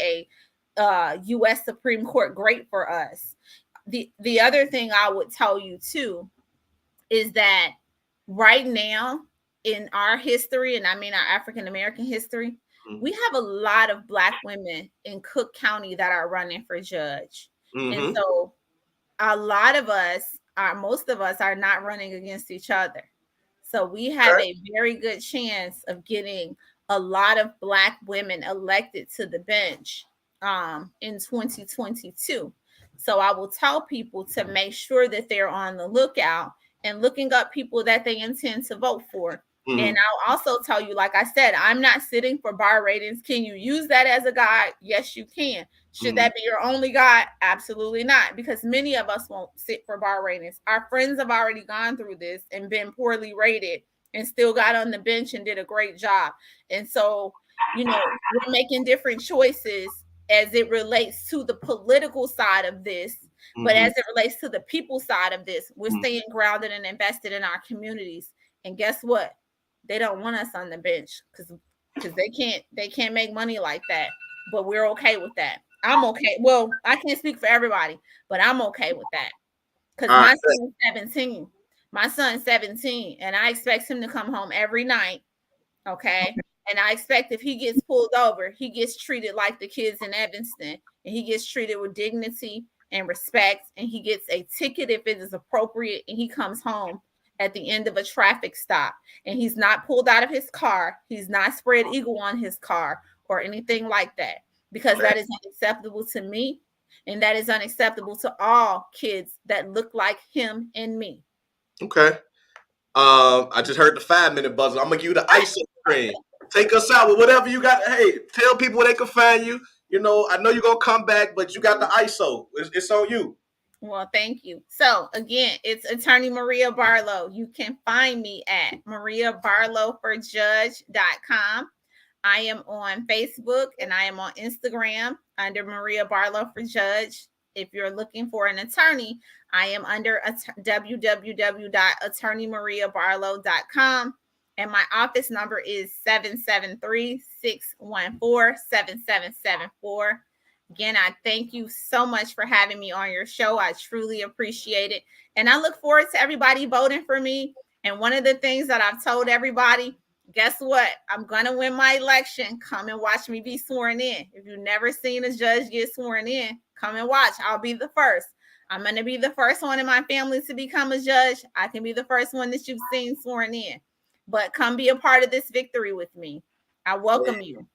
a U.S. Supreme Court great for us. The other thing I would tell you too is that right now in our history, and I mean our African American history, we have a lot of Black women in Cook County that are running for judge. Mm-hmm. And so most of us are not running against each other. So we have a very good chance of getting a lot of Black women elected to the bench in 2022. So I will tell people to make sure that they're on the lookout and looking up people that they intend to vote for. Mm-hmm. And I'll also tell you, like I said, I'm not sitting for bar ratings. Can you use that as a guide? Yes, you can. Should that be your only guide? Absolutely not, because many of us won't sit for bar ratings. Our friends have already gone through this and been poorly rated and still got on the bench and did a great job. And so, we're making different choices. as it relates to the political side of this, but as it relates to the people side of this, we're staying grounded and invested in our communities. And guess what? They don't want us on the bench because they can't make money like that. But we're okay with that. I'm okay. Well, I can't speak for everybody, but I'm okay with that. Because my son is 17. My son's 17, and I expect him to come home every night. Okay. And I expect if he gets pulled over, he gets treated like the kids in Evanston, and he gets treated with dignity and respect, and he gets a ticket if it is appropriate, and he comes home at the end of a traffic stop, and he's not pulled out of his car, he's not spread eagle on his car or anything like that, because that is unacceptable to me, and that is unacceptable to all kids that look like him and me. Okay. I just heard the 5-minute buzzer. I'm gonna give you the ISO screen. Take us out with whatever you got. Hey, tell people where they can find you. You know, I know you're gonna come back, but you got the ISO. It's on you. Well, thank you. So again, it's Attorney Maria Barlow. You can find me at mariabarlowforjudge.com. I am on Facebook and I am on Instagram under Maria Barlow for Judge. If you're looking for an attorney, I am under www.attorneymariabarlow.com. And my office number is 773-614-7774. Again, I thank you so much for having me on your show. I truly appreciate it. And I look forward to everybody voting for me. And one of the things that I've told everybody, guess what? I'm going to win my election. Come and watch me be sworn in. If you've never seen a judge get sworn in, come and watch. I'll be the first. I'm going to be the first one in my family to become a judge. I can be the first one that you've seen sworn in. But come be a part of this victory with me. I welcome you.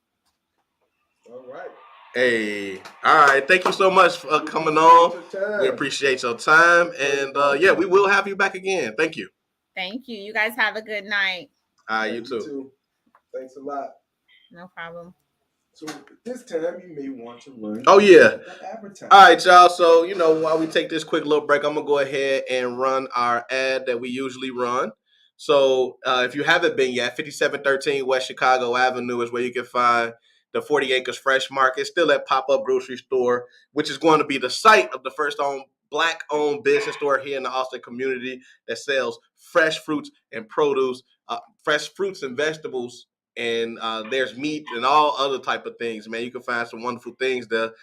All right. Hey, all right. Thank you so much for coming on. We appreciate your time. And yeah, we will have you back again. Thank you. Thank you. You guys have a good night. You too. Thanks a lot. No problem. So this time you may want to run. Oh, yeah. Advertising. All right, y'all. So, you know, while we take this quick little break, I'm going to go ahead and run our ad that we usually run. So if you haven't been yet, 5713 West Chicago Avenue is where you can find the 40 Acres Fresh Market, still at pop-up grocery store, which is going to be the site of the first Black-owned business store here in the Austin community that sells fresh fruits and produce, fresh fruits and vegetables, and there's meat and all other type of things, man. You can find some wonderful things there.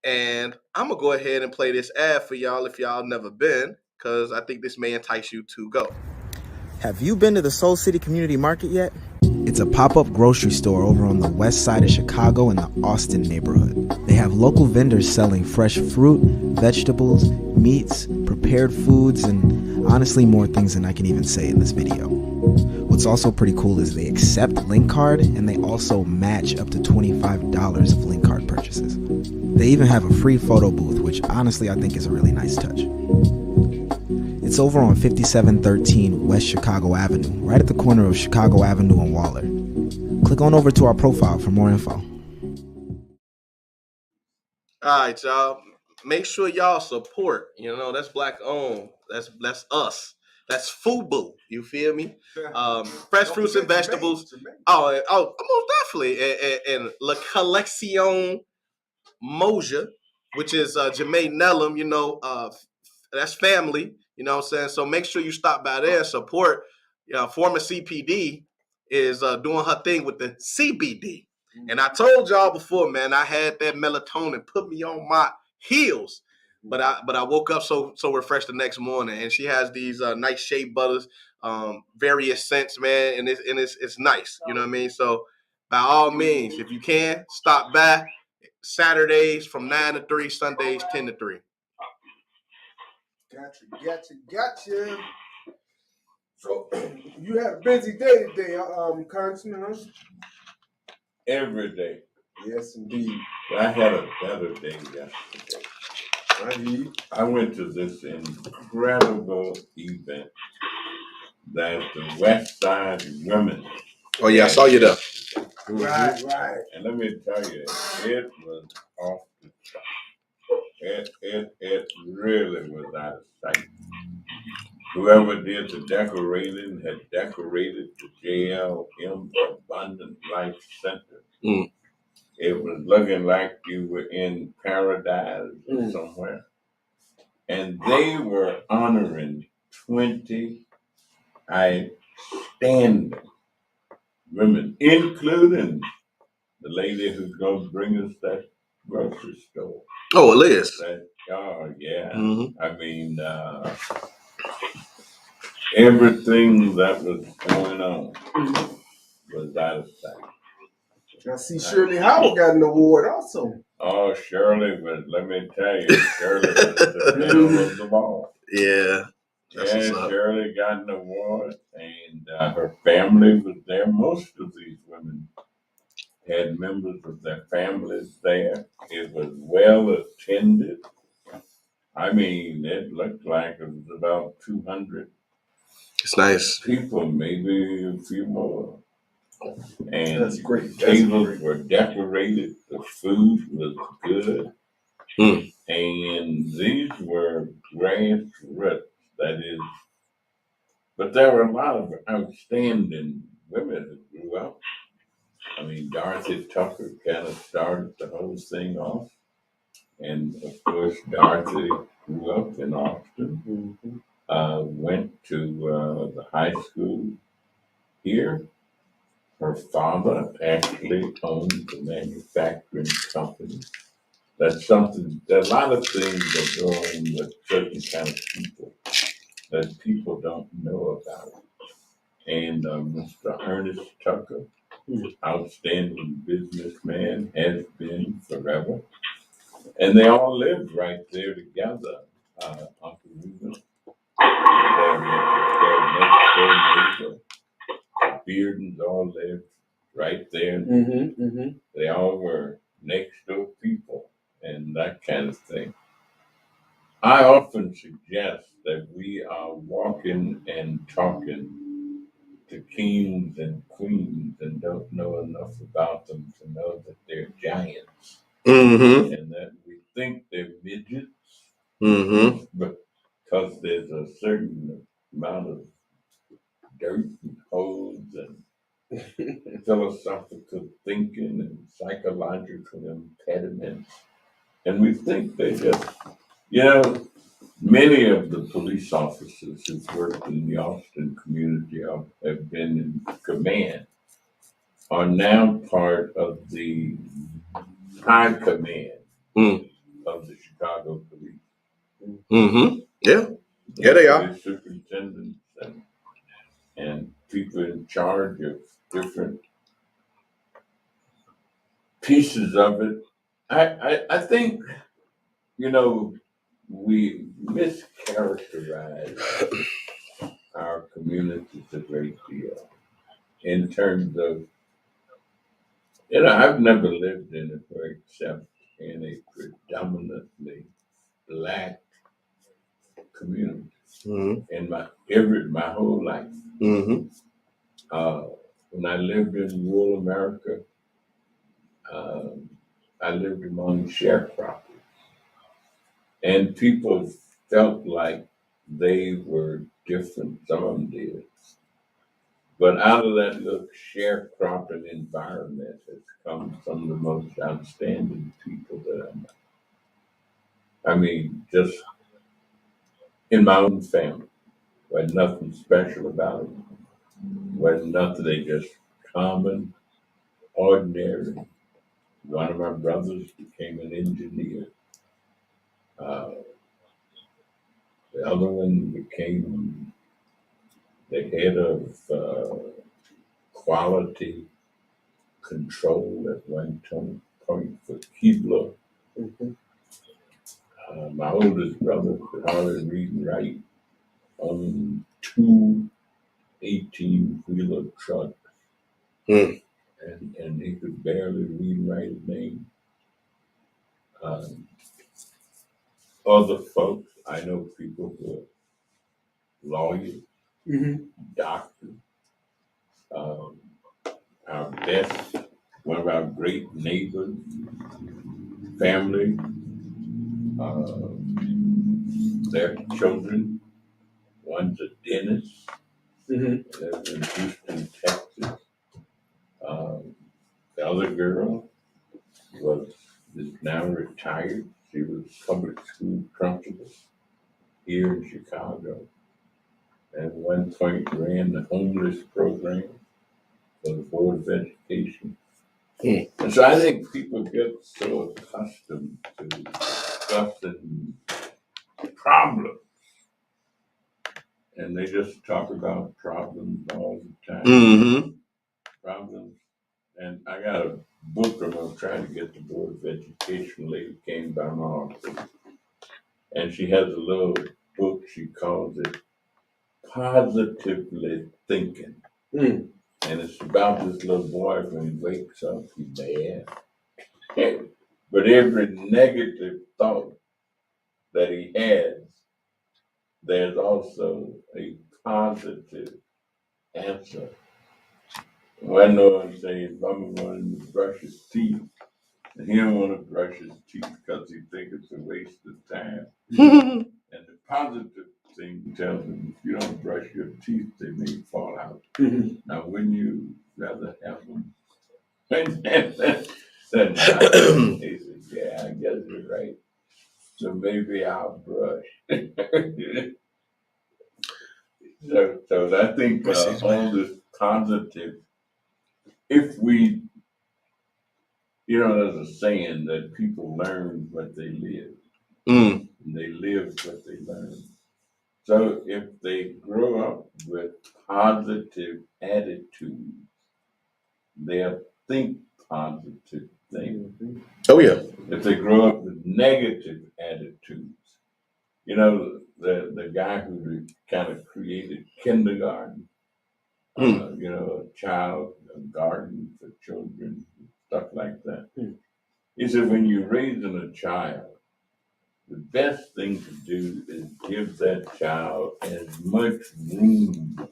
And I'm going to go ahead and play this ad for y'all if y'all never been, because I think this may entice you to go. Have you been to the Soul City Community Market yet? It's a pop-up grocery store over on the west side of Chicago in the Austin neighborhood. They have local vendors selling fresh fruit, vegetables, meats, prepared foods, and honestly more things than I can even say in this video. What's also pretty cool is they accept Link Card, and they also match up to $25 of Link Card purchases. They even have a free photo booth, which honestly I think is a really nice touch. It's over on 5713 West Chicago Avenue, right at the corner of Chicago Avenue and Waller. Click on over to our profile for more info. All right, y'all. Make sure y'all support. You know, that's Black owned. That's us. That's FUBU. You feel me? Fresh fruits and vegetables. Oh, most definitely. And La Collection Moja, which is Jermaine Nellum, you know, that's family, you know what I'm saying? So make sure you stop by there and support. Former CPD is doing her thing with the CBD. And I told y'all before, man, I had that melatonin put me on my heels. But I woke up so refreshed the next morning, and she has these nice shea butters, various scents, man, and it's nice. You know what I mean? So by all means, if you can, stop by. Saturdays from 9 to 3, Sundays 10 to 3. Gotcha. So you had a busy day today, Congressman. Every day. Yes, indeed. I had a better day yesterday. I went to this incredible event that the West Side Women. Oh yeah, I saw you there. Right. And let me tell you, it was off the chart. It really was out of sight. Whoever did the decorating had decorated the JLM Abundant Life Center It was looking like you were in paradise or somewhere. And they were honoring 20 outstanding women, including the lady who's going to bring us that grocery store. Oh, Liz. Oh, yeah. Mm-hmm. I mean, everything that was going on was out of sight. I see Shirley Howard got an award also. Oh, Shirley, but let me tell you, Shirley was the belle of the ball. Yeah. Yeah, Shirley got an award, and her family was there. Most of these women had members of their families there. It was well attended. I mean, it looked like it was about 200. It's nice. People, maybe a few more. And that's great. Tables were decorated. The food was good. And these were grassroots, that is. But there were a lot of outstanding women who grew up. I mean, Dorothy Tucker kind of started the whole thing off. And of course, Dorothy grew up in Austin, went to the high school here. Her father actually owned the manufacturing company. That's something, there are a lot of things that go on with certain kind of people that people don't know about. And Mr. Ernest Tucker, outstanding businessman, has been forever. And they all lived right there together. Uncle Reuben, their next door neighbor, the Beardens all lived right there. They all were next door people and that kind of thing. I often suggest that we are walking and talking to kings and queens and don't know enough about them to know that they're giants. And that we think they're midgets. But because there's a certain amount of dirt and holes and philosophical thinking and psychological impediments. And we think they just, many of the police officers who've worked in the Austin community have been in command, are now part of the high command of the Chicago police. Yeah. Yeah, they are. Superintendents and people in charge of different pieces of it. I think, we mischaracterize our communities a great deal in terms of, I've never lived in it except in a predominantly black community in my whole life. When I lived in rural America, I lived among sharecroppers. And people felt like they were different. Some of them did. But out of that little sharecropping environment has come some of the most outstanding people that I know. I mean, just in my own family, was nothing special about it. Was nothing, they just common, ordinary. One of my brothers became an engineer. The other one became the head of quality control at one point for Keebler. My oldest brother could hardly read and write, owned 2 18-wheeler trucks. And he could barely read and write his name. Other folks, I know people who are lawyers, doctors. Our best, one of our great neighbors, family, their children. One's a dentist, lives in Houston, Texas. The other girl is now retired. She was public school principal here in Chicago. At one point ran the homeless program for the Board of Education. And so I think people get so accustomed to discussing problems, and they just talk about problems all the time. Mm-hmm. Problems. And I got a book I'm going to try to get the Board of Education lady came by my office. And she has a little book, she calls it Positively Thinking. Mm. And it's about this little boy when he wakes up, he's bad. But every negative thought that he has, there's also a positive answer. One one say Mama wanted to brush his teeth, and he don't want to brush his teeth because he thinks it's a waste of time. And the positive thing tells him if you don't brush your teeth, they may fall out. Mm-hmm. Now, wouldn't you rather have them? Then he said, "Yeah, I guess you're right. So maybe I'll brush." So I think all this positive. If we, there's a saying that people learn what they live, and they live what they learn. So if they grow up with positive attitudes, they'll think positive things. Oh yeah. If they grow up with negative attitudes, the guy who kind of created kindergarten, a child, a garden for children, stuff like that. He said when you're raising a child, the best thing to do is give that child as much room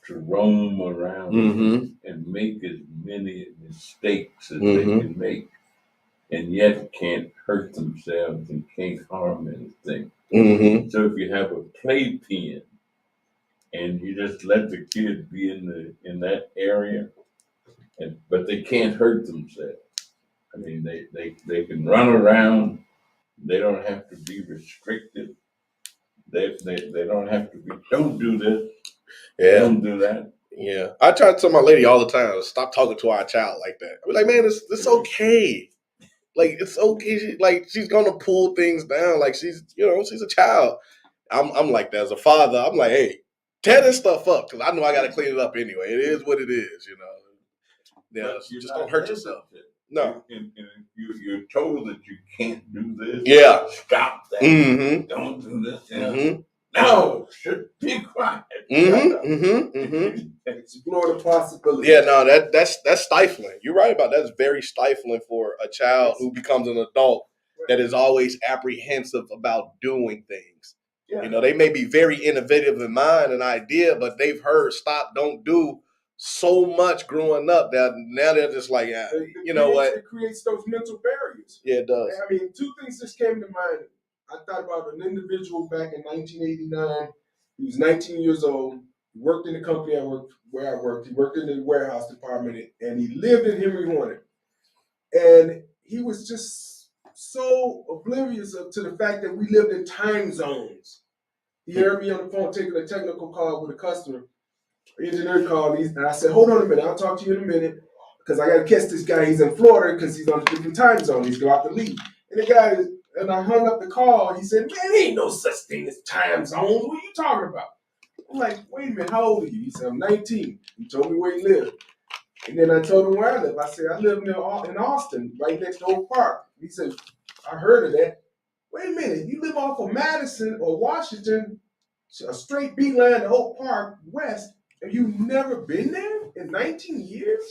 to roam around and make as many mistakes as they can make, and yet can't hurt themselves and can't harm anything. So if you have a playpen and you just let the kids be in that area, but they can't hurt themselves. I mean, they can run around. They don't have to be restricted. They don't have to be. Don't do this. Yeah. Don't do that. Yeah. I try to tell my lady all the time, stop talking to our child like that. I'm like, man, it's okay. Like, it's okay. She's gonna pull things down. Like she's a child. I'm like that as a father. I'm like, hey, tear this stuff up because I know I got to clean it up anyway. It is what it is, Yeah, just don't hurt yourself. No. And you're told that you can't do this. Yeah. Stop that. Don't do this. No, should be quiet. Explore the possibilities. Yeah, no, that's stifling. You're right about that. That's very stifling for a child who becomes an adult that is always apprehensive about doing things. Yeah. They may be very innovative in mind and idea, but they've heard stop, don't do so much growing up that now they're just like, what? It creates those mental barriers. Yeah, it does. I mean, two things just came to mind. I thought about an individual back in 1989. He was 19 years old. He worked in the company where I worked. He worked in the warehouse department, and he lived in Henry Hornet. And he was just so oblivious to the fact that we lived in time zones. He heard me on the phone taking a technical call with a customer. The engineer called, and I said, hold on a minute, I'll talk to you in a minute, because I got to catch this guy. He's in Florida because he's on a different time zone. He's about to leave. And the guy, and I hung up the call. He said, man, there ain't no such thing as time zones. What are you talking about? I'm like, wait a minute, how old are you? He said, I'm 19. He told me where he lived. And then I told him where I live. I said, I live in Austin, right next to Oak Park. He said, I heard of that. Wait a minute, you live off of Madison or Washington, a straight beat line to Oak Park West, and you've never been there in 19 years?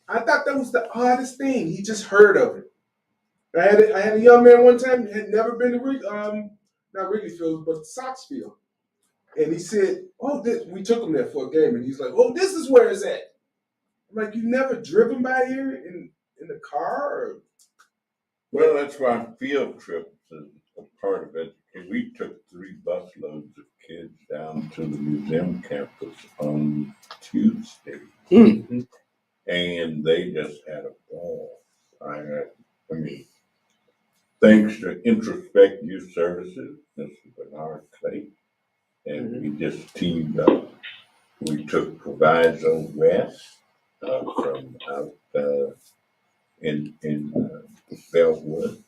I thought that was the oddest thing. He just heard of it. I had a young man one time who had never been to not Wrigley Field, but Sox Field. And he said, we took him there for a game, and he's like, this is where it's at. I'm like, you never driven by here in the car? Or? Well, that's why field trips is a part of it. We took 3 busloads of kids down to the museum campus on Tuesday, and they just had a ball. I mean, thanks to Introspect Youth Services, Mr. Bernard Clay, and we just teamed up. We took Proviso West from out in Bellwood.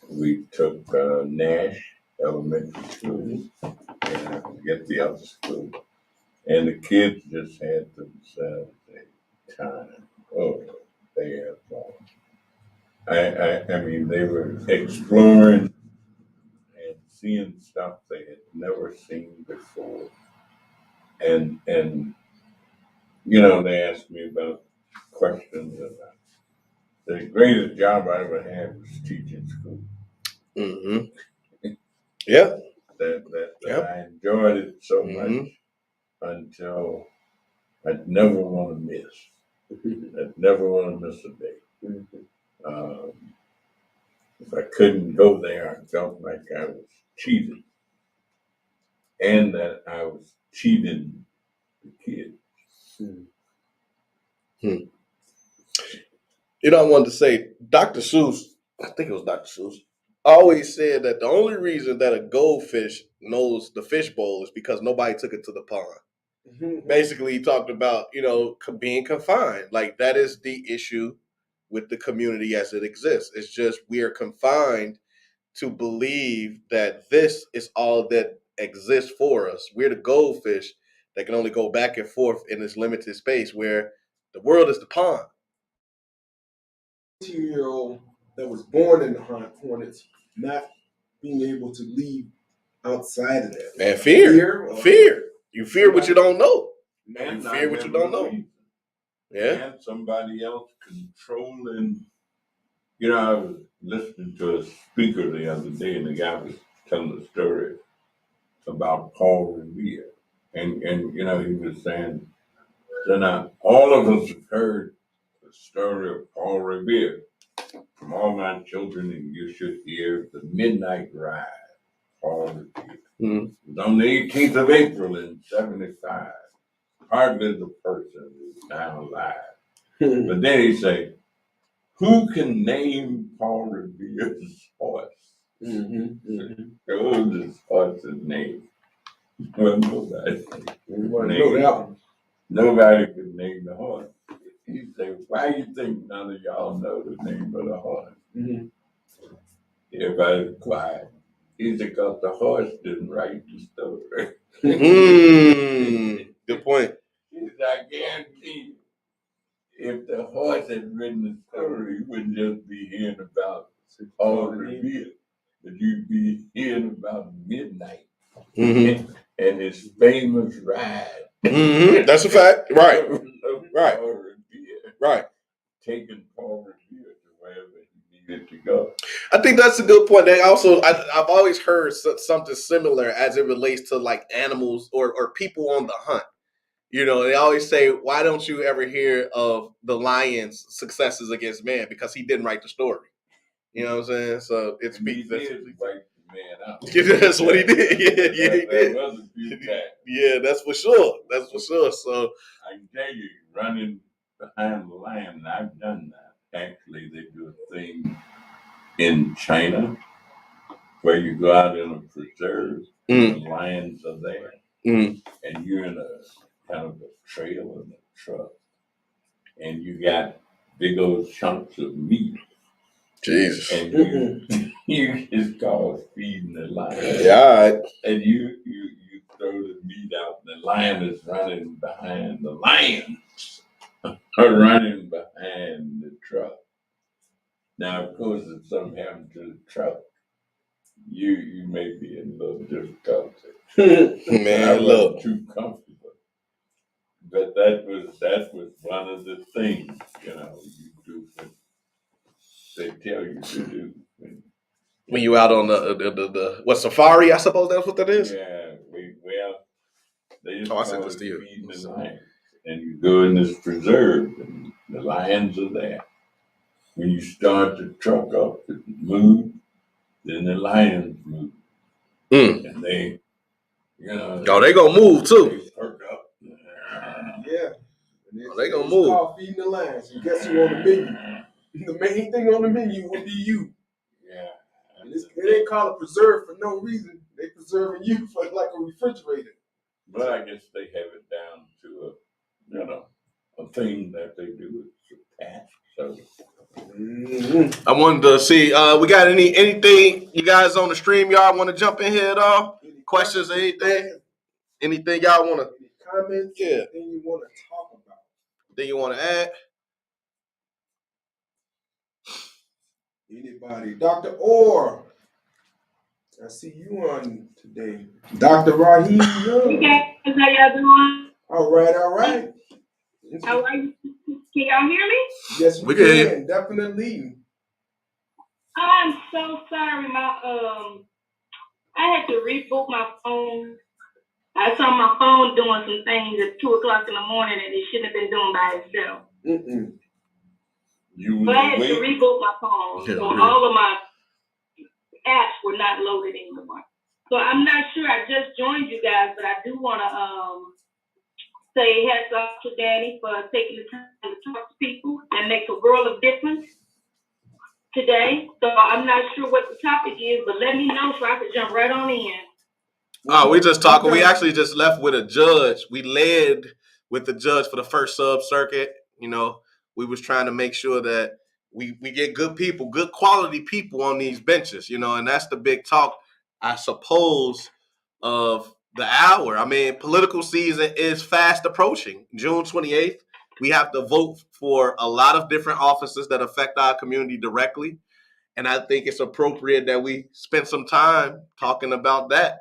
We took Nash Elementary School, and I forget the other school. And the kids just had themselves a time. Oh, they had fun. I mean, they were exploring and seeing stuff they had never seen before. And you know, they asked me about questions about the greatest job I ever had was teaching school. Mm-hmm. Yeah. That I enjoyed it so much until I'd never want to miss. I'd never want to miss a day. If I couldn't go there, I felt like I was cheating, and that I was cheating the kids. You know, I wanted to say, Dr. Seuss, I think it was Dr. Seuss, always said that the only reason that a goldfish knows the fishbowl is because nobody took it to the pond. Basically, he talked about, you know, being confined. Like, that is the issue with the community as it exists. It's just we are confined to believe that this is all that exists for us. We're the goldfish that can only go back and forth in this limited space where the world is the pond. 18-year-old that was born in the Hornets not being able to leave outside of that. And fear. You fear what you don't know. And you fear what you don't know. Yeah. And somebody else controlling. You know, I was listening to a speaker the other day, and the guy was telling a story about Paul Revere. And you know, he was saying, so now all of us have heard the story of Paul Revere. From all my children, and you should hear the Midnight Ride, Paul Revere. It was on the 18th of April in 75. Hardly the person who's now alive. But then he said, who can name Paul Revere's horse? What was his horse's name? Well, nobody. Nobody could name the horse. He said, why do you think none of y'all know the name of the horse? Everybody was quiet. He said, because the horse didn't write the story. Good point. He said, I guarantee you, if the horse had written the story, you wouldn't just be hearing about Paul Revere, but you'd be hearing about Midnight and his famous ride. That's a fact. Right. Right. Paul Revere. Right. Taking Paul Revere to wherever he needed to go. I think that's a good point. They also, I've always heard something similar as it relates to like animals or people on the hunt. You know, they always say, why don't you ever hear of the lion's successes against man? Because he didn't write the story. You know what I'm saying? So it's He did write the man out. That's what he did. Yeah, he did. Was a few times. Yeah, that's for sure. That's for sure. So I can tell you, running behind the lion, and I've done that. Actually, they do a thing in China where you go out in a preserve, and the lions are there, and you're in a kind of a trail in a truck, and you got big old chunks of meat. Jesus. And you just call feeding the lion. Yeah, all right. And you throw the meat out, and the lion is running behind. The lions are running behind the truck. Now, of course, if something happened to the truck, you may be in a little difficulty. Man, I look. wasn't too comfortable. But that was one of the things, you know, you do what they tell you to do. When you out on the what, safari, I suppose that's what that is? Yeah, they just I sent this to you. Feeding the lions. And you go in this preserve, and the lions are there. When you start the truck up to move, then the lions move. And they, you know. Oh, they gonna move too. They perk up. Yeah. They gonna move. Called feeding the lions. And guess who on the menu? The main thing on the menu will be you. Yeah. They ain't called a preserve for no reason. They preserving you for like a refrigerator. But I guess they have it down to a thing that they do with cash. So Mm-hmm. I wanted to see. We got anything you guys on the stream y'all want to jump in here at all? Questions or anything? Anything y'all want to? Any comments? Yeah. Anything you want to talk about? Anything you want to add? Anybody? Dr. Orr. I see you on today. Dr. Raheem Hey Young. guys, how y'all doing? All right. How are you? Can y'all hear me? Yes, we can hear can. Definitely. I'm so sorry. I had to reboot my phone. I saw my phone doing some things at 2:00 in the morning that it shouldn't have been doing by itself. Mm-mm. But I had to reboot my phone, so all of my apps were not loaded anymore. So I'm not sure. I just joined you guys, but I do want to say hats off to Danny for taking the time to talk to people. That makes a world of difference today. So I'm not sure what the topic is, but let me know so I can jump right on in. Oh, we just talking. We actually just left with a judge. We led with the judge for the first subcircuit. You know, we was trying to make sure that we get good people, good quality people on these benches. You know, and that's the big talk, I suppose, of the hour. I mean, political season is fast approaching. June 28th, we have to vote for a lot of different offices that affect our community directly. And I think it's appropriate that we spend some time talking about that.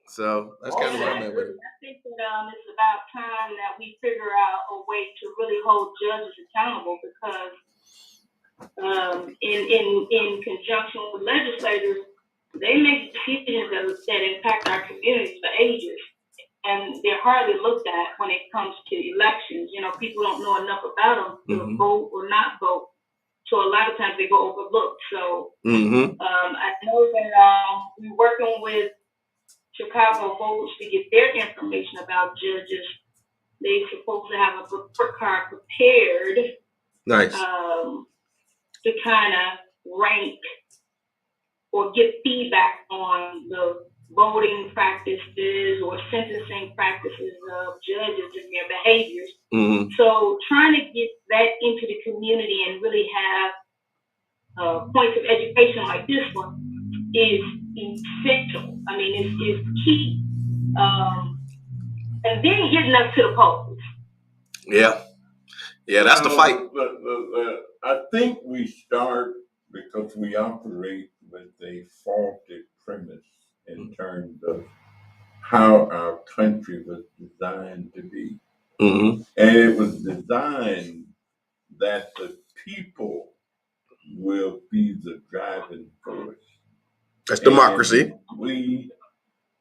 So that's kind of where I'm at with it. I think that it's about time that we figure out a way to really hold judges accountable because in conjunction with legislators, they make decisions that impact our communities for ages. And they're hardly looked at when it comes to elections. You know, people don't know enough about them to vote or not vote. So a lot of times they go overlooked. So I know that we're working with Chicago Voters to get their information about judges. They're supposed to have a report card prepared. Nice. To kind of rank or get feedback on the voting practices or sentencing practices of judges and their behaviors. So trying to get that into the community and really have points of education like this one is essential. I mean, it's key. And then getting up to the polls. Yeah, that's the fight. I think we start because we operate with a faulty premise in terms of how our country was designed to be. And it was designed that the people will be the driving force. That's democracy. And we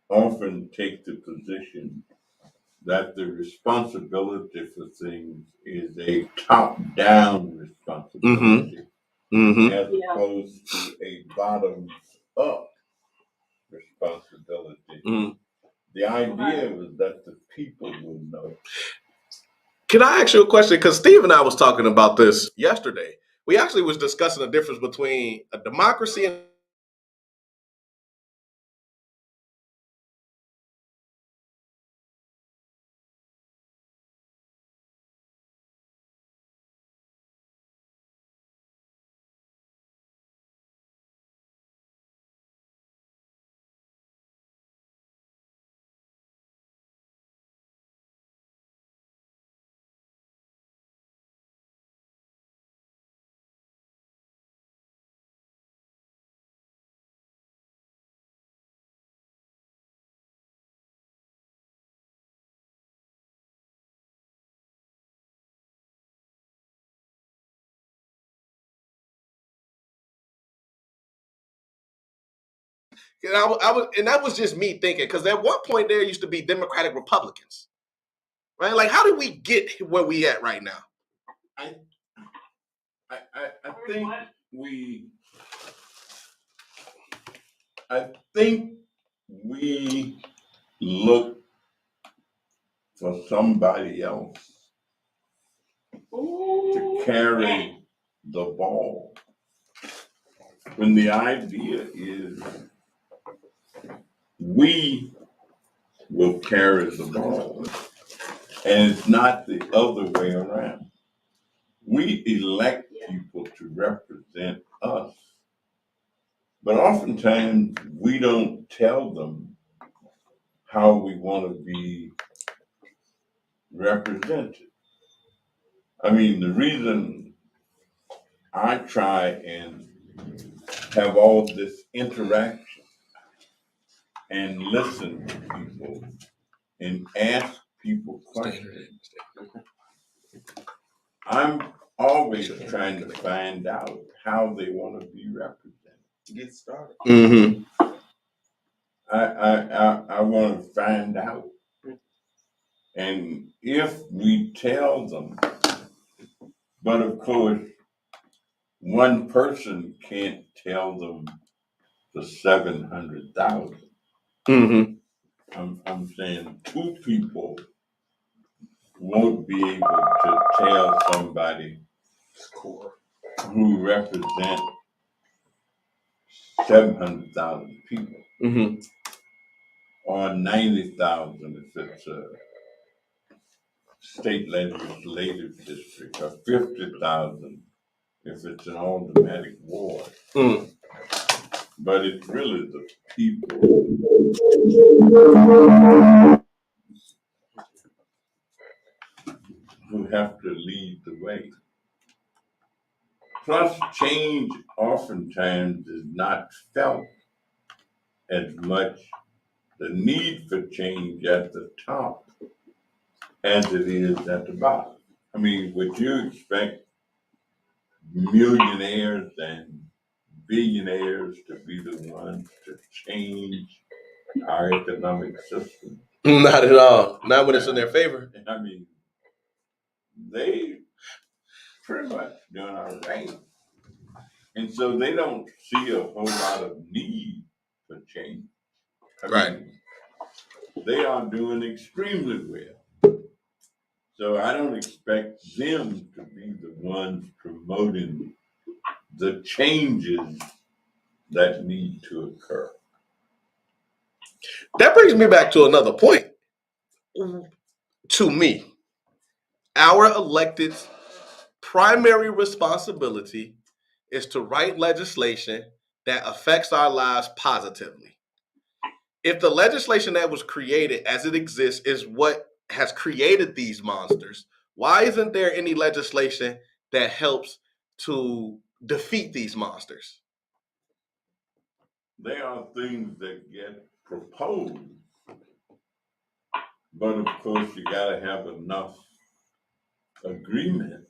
often take the position that the responsibility for things is a top-down responsibility as opposed to a bottoms-up responsibility. The idea was that the people would know. Can I ask you a question? Because Steve and I was talking about this yesterday. We actually was discussing the difference between a democracy and and that was just me thinking, because at one point there used to be Democratic Republicans, right? Like, how did we get where we at right now? I think we look for somebody else to carry the ball. When the idea is we will carry the ball, and it's not the other way around. We elect people to represent us, but oftentimes we don't tell them how we want to be represented. I mean, the reason I try and have all this interaction and listen to people and ask people questions, I'm always trying to find out how they want to be represented. Get started. Mm-hmm. I want to find out. And if we tell them, but of course, one person can't tell them the 700,000. Mm-hmm. I'm saying two people won't be able to tell somebody who represent 700,000 people, Mm-hmm. or 90,000 if it's a state legislative district, or 50,000 if it's an automatic ward. Mm. But it's really the people who have to lead the way. Plus, change oftentimes is not felt as much, the need for change at the top as it is at the bottom. I mean, would you expect millionaires and billionaires to be the ones to change our economic system? Not at all. Not when it's in their favor. I mean, they pretty much doing all right. And so they don't see a whole lot of need for change. I mean, they are doing extremely well. So I don't expect them to be the ones promoting the changes that need to occur. That brings me back to another point. To me, our elected's primary responsibility is to write legislation that affects our lives positively. If the legislation that was created as it exists is what has created these monsters, why isn't there any legislation that helps to defeat these monsters? There are things that get proposed, but of course you gotta have enough agreement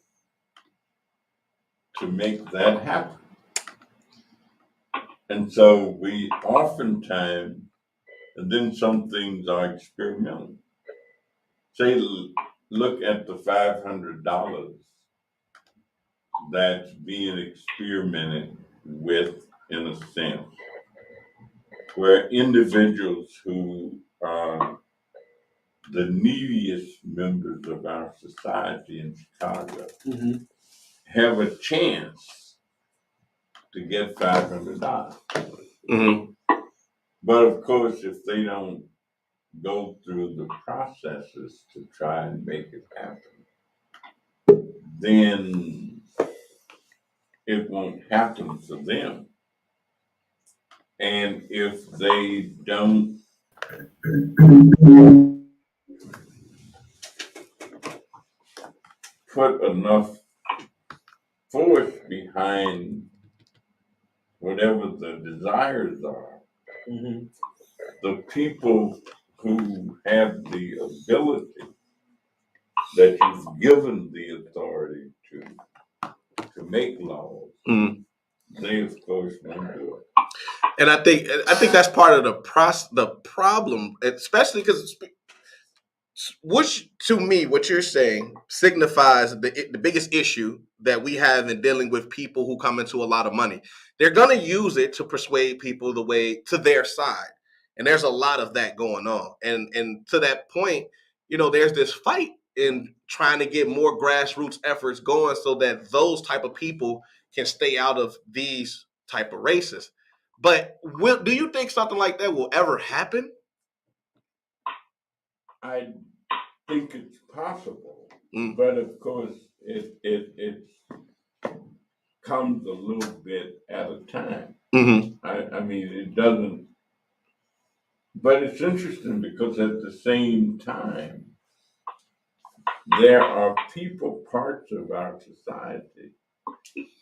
to make that happen. And so we oftentimes, and then some things are experimental. Say, look at the $500 that's being experimented with, in a sense, where individuals who are the neediest members of our society in Chicago have a chance to get $500. Mm-hmm. But of course, if they don't go through the processes to try and make it happen, then it won't happen for them. And if they don't put enough force behind whatever the desires are, the people who have the ability that you've given the authority to make laws, they of course won't do it. And I think that's part of the problem, especially because, which to me, what you're saying signifies the biggest issue that we have in dealing with people who come into a lot of money. They're going to use it to persuade people the way to their side, and there's a lot of that going on. And to that point, there's this fight in trying to get more grassroots efforts going so that those type of people can stay out of these type of races. But do you think something like that will ever happen? I think it's possible, but of course it comes a little bit at a time. I mean, it doesn't, but it's interesting because at the same time, there are parts of our society,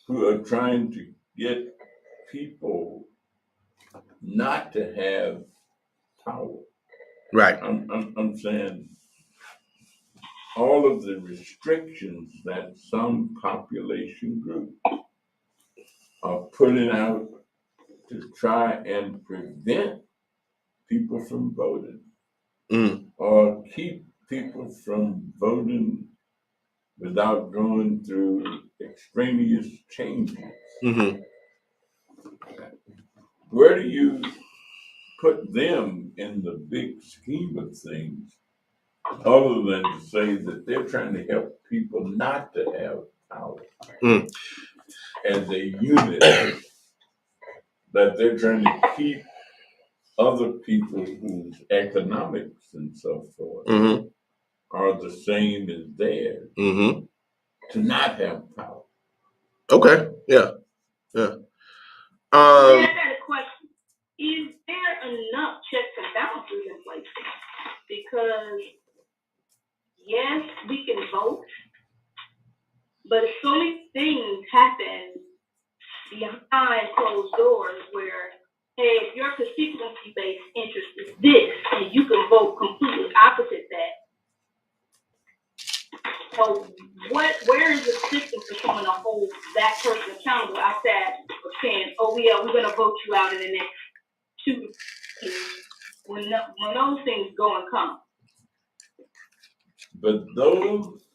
who are trying to get people not to have power. Right. I'm saying all of the restrictions that some population groups are putting out to try and prevent people from voting or keep people from voting without going through extraneous changes. Where do you put them in the big scheme of things, other than to say that they're trying to help people not to have power as a unit, that they're trying to keep other people whose economics and so forth are the same as theirs to not have power? Okay. Yeah. I got a question. Is there enough checks and balances in place? Because yes, we can vote, but so many things happen behind closed doors where, hey, if your constituency-based interest is this, and you can vote completely opposite that. So where is the system for someone to hold that person accountable outside of saying, oh yeah, we're gonna vote you out in the next 2 years when those things go and come? But those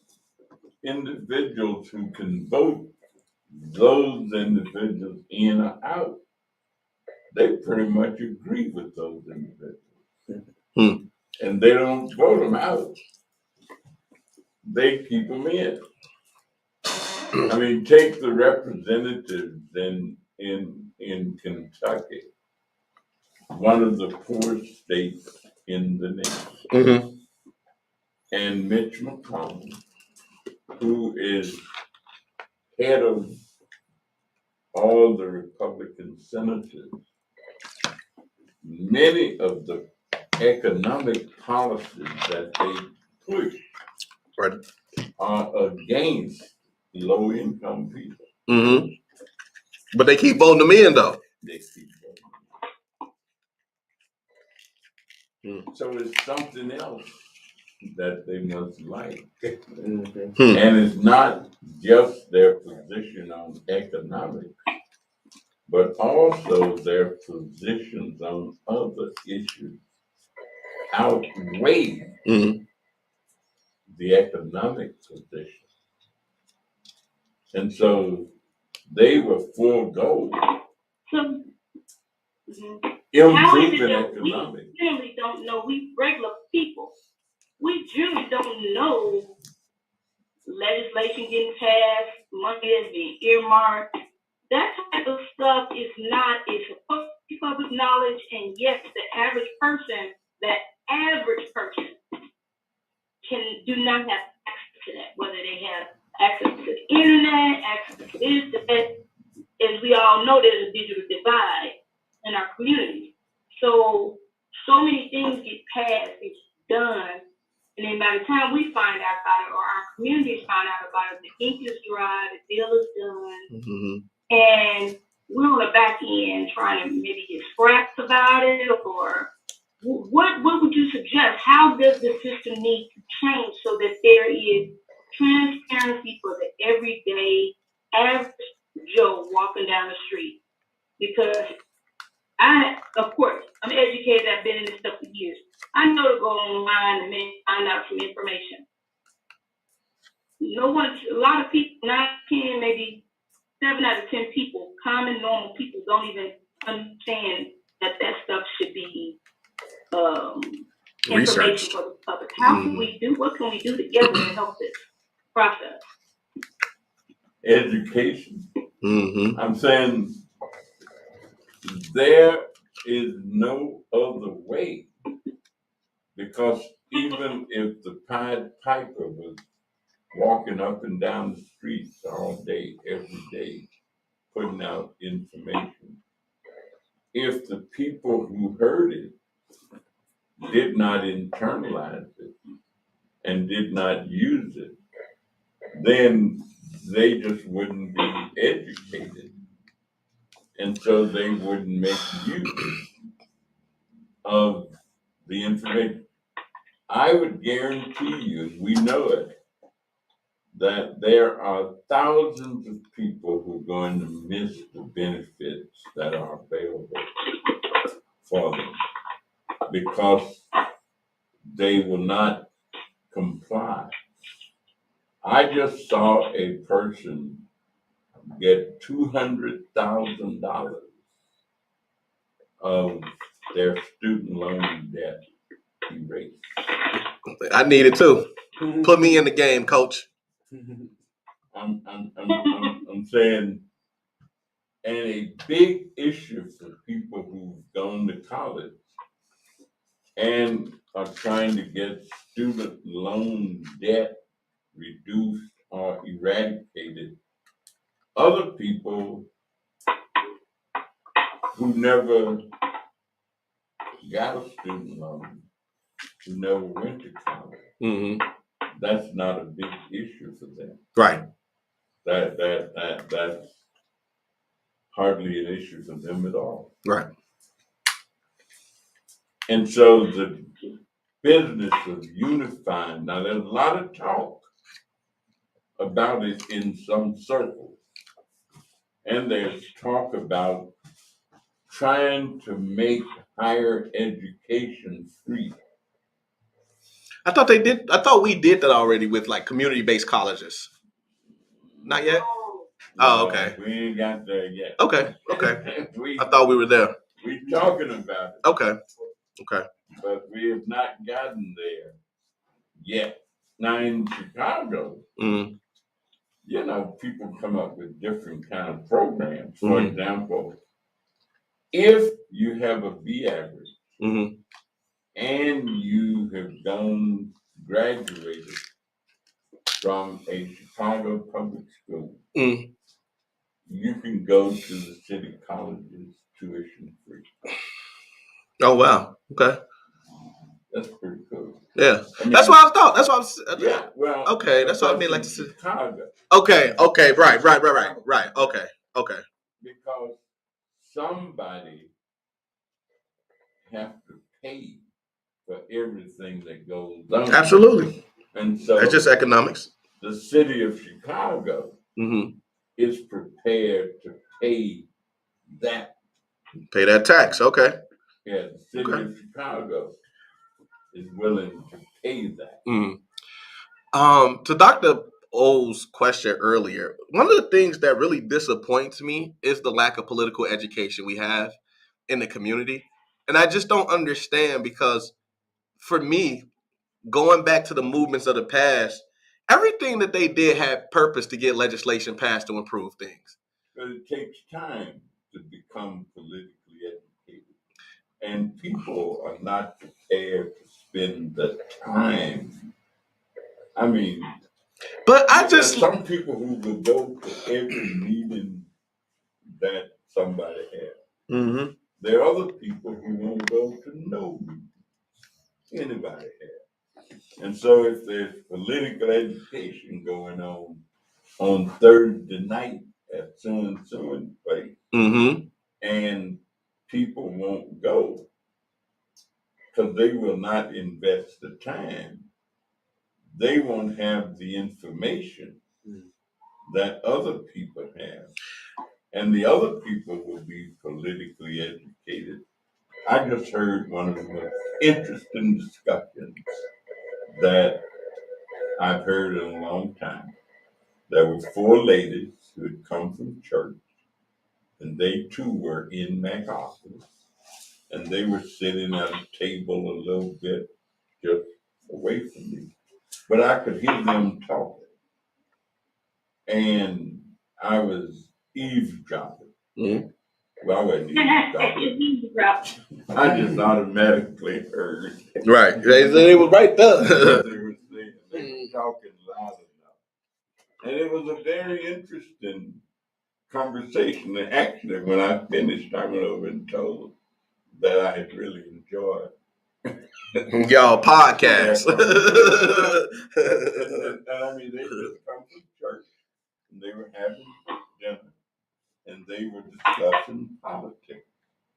individuals who can vote those individuals in or out, they pretty much agree with those individuals. And they don't vote them out. They keep them in. I mean, take the representatives in Kentucky, one of the poor states in the nation, and Mitch McConnell, who is head of all the Republican senators. Many of the economic policies that they push are against low-income people. But they keep voting them in, though. They keep voting. So it's something else that they must like. And it's not just their position on economics, but also their positions on other issues outweigh the economic position. And so they will forego improving economics. We generally don't know, we regular people, we generally don't know legislation getting passed, money is being earmarked. That type of stuff is supposed to be public knowledge, and yes, the average person do not have access to that, whether they have access to the internet, access to this, to that. As we all know, there's a digital divide in our community. So many things get passed, it's done, and then by the time we find out about it, or our communities find out about it, the ink is dry, the deal is done, and we're on the back end trying to maybe get scraps about it, or what would you suggest? How does the system need to change so that there is transparency for the everyday average Joe walking down the street? Because of course, I'm educated, I've been in this stuff for years. I know to go online and maybe find out some information. A lot of people, 9, 10, maybe 7 out of 10 people, common, normal people, don't even understand that stuff should be information for the public. How can we do? What can we do together to help this process? Education. I'm saying there is no other way, because even if the Pied Piper was walking up and down the streets all day, every day, putting out information, if the people who heard it did not internalize it and did not use it, then they just wouldn't be educated. And so they wouldn't make use of the information. I would guarantee you, and we know it, that there are thousands of people who are going to miss the benefits that are available for them because they will not comply. I just saw a person get $200,000 of their student loan debt erased. I need it too. Put me in the game, coach. I'm saying, and a big issue for people who've gone to college and are trying to get student loan debt reduced or eradicated. Other people who never got a student loan, who never went to college, that's not a big issue for them. Right. That's hardly an issue for them at all. Right. And so the business of unifying, now there's a lot of talk about it in some circles. And there's talk about trying to make higher education free. I thought they did. I thought we did that already with like community-based colleges. Not yet. Oh, okay. We ain't got there yet. Okay. I thought we were there. We're talking about it. Okay. But we have not gotten there yet. Now in Chicago, you know, people come up with different kind of programs. For example, if you have a B average and you have graduated from a Chicago public school, you can go to the city colleges tuition free. Oh wow. Okay. That's pretty cool. Yeah. I mean, that's what I thought. That's what I was. Yeah. Well. Okay. That's what I mean. Like Chicago. Okay. Right. Okay. Because somebody has to pay for everything that goes on. Absolutely. And so it's just economics. The city of Chicago is prepared to pay that. Pay that tax. Okay. Yeah, the city of Chicago is willing to pay that. To Dr. O's question earlier, one of the things that really disappoints me is the lack of political education we have in the community. And I just don't understand, because for me, going back to the movements of the past, everything that they did had purpose to get legislation passed to improve things. But it takes time to become politically educated. And people are not prepared to spend the time. I mean, but some people who will go to every meeting that somebody has. There are other people who won't go to no meeting anybody has. And so if there's political education going on Thursday night at so and place, and people won't go because they will not invest the time, they won't have the information that other people have, and the other people will be politically educated. I just heard one of the most interesting discussions that I've heard in a long time. There were 4 ladies who had come from church, and they too were in my office, and they were sitting at a table a little bit just away from me. But I could hear them talking. And I was eavesdropping. Mm-hmm. Well, I wasn't eavesdropping. I just automatically heard. Right. They was right there. They were saying, they were talking loud enough. And it was a very interesting conversation. And actually, when I finished, I went over and told them that I had really enjoyed Y'all podcast. and I mean, they just come to church and they were having dinner and they were discussing politics.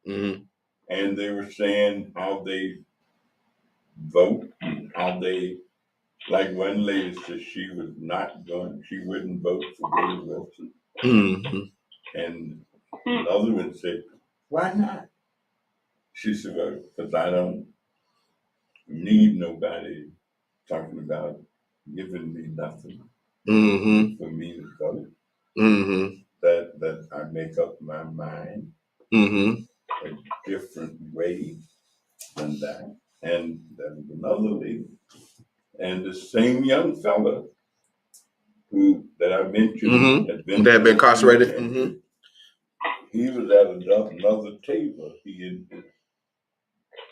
Mm-hmm. And they were saying how they vote, how they, like one lady said she was not going, she wouldn't vote for Bill Wilson. Mm-hmm. And another one said, why not? She said, well, because I don't need nobody talking about giving me nothing Mm-hmm. for me to vote. Mm-hmm. That I make up my mind Mm-hmm. a different way than that. And there was another lady. And the same young fella that I mentioned had been incarcerated. Mm-hmm. He was at another table, he and his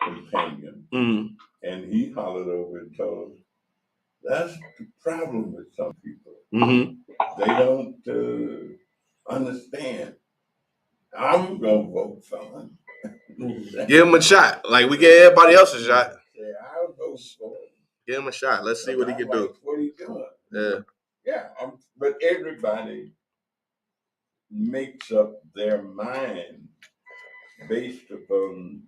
companion. Mm-hmm. And he hollered over and told us, that's the problem with some people. Mm-hmm. They don't understand. I'm going to vote for him. Give him a shot. Like we gave everybody else a shot. Yeah, I'll vote for him. Give him a shot. Let's see what he can do. What he doing? Yeah. Yeah, but everybody makes up their mind based upon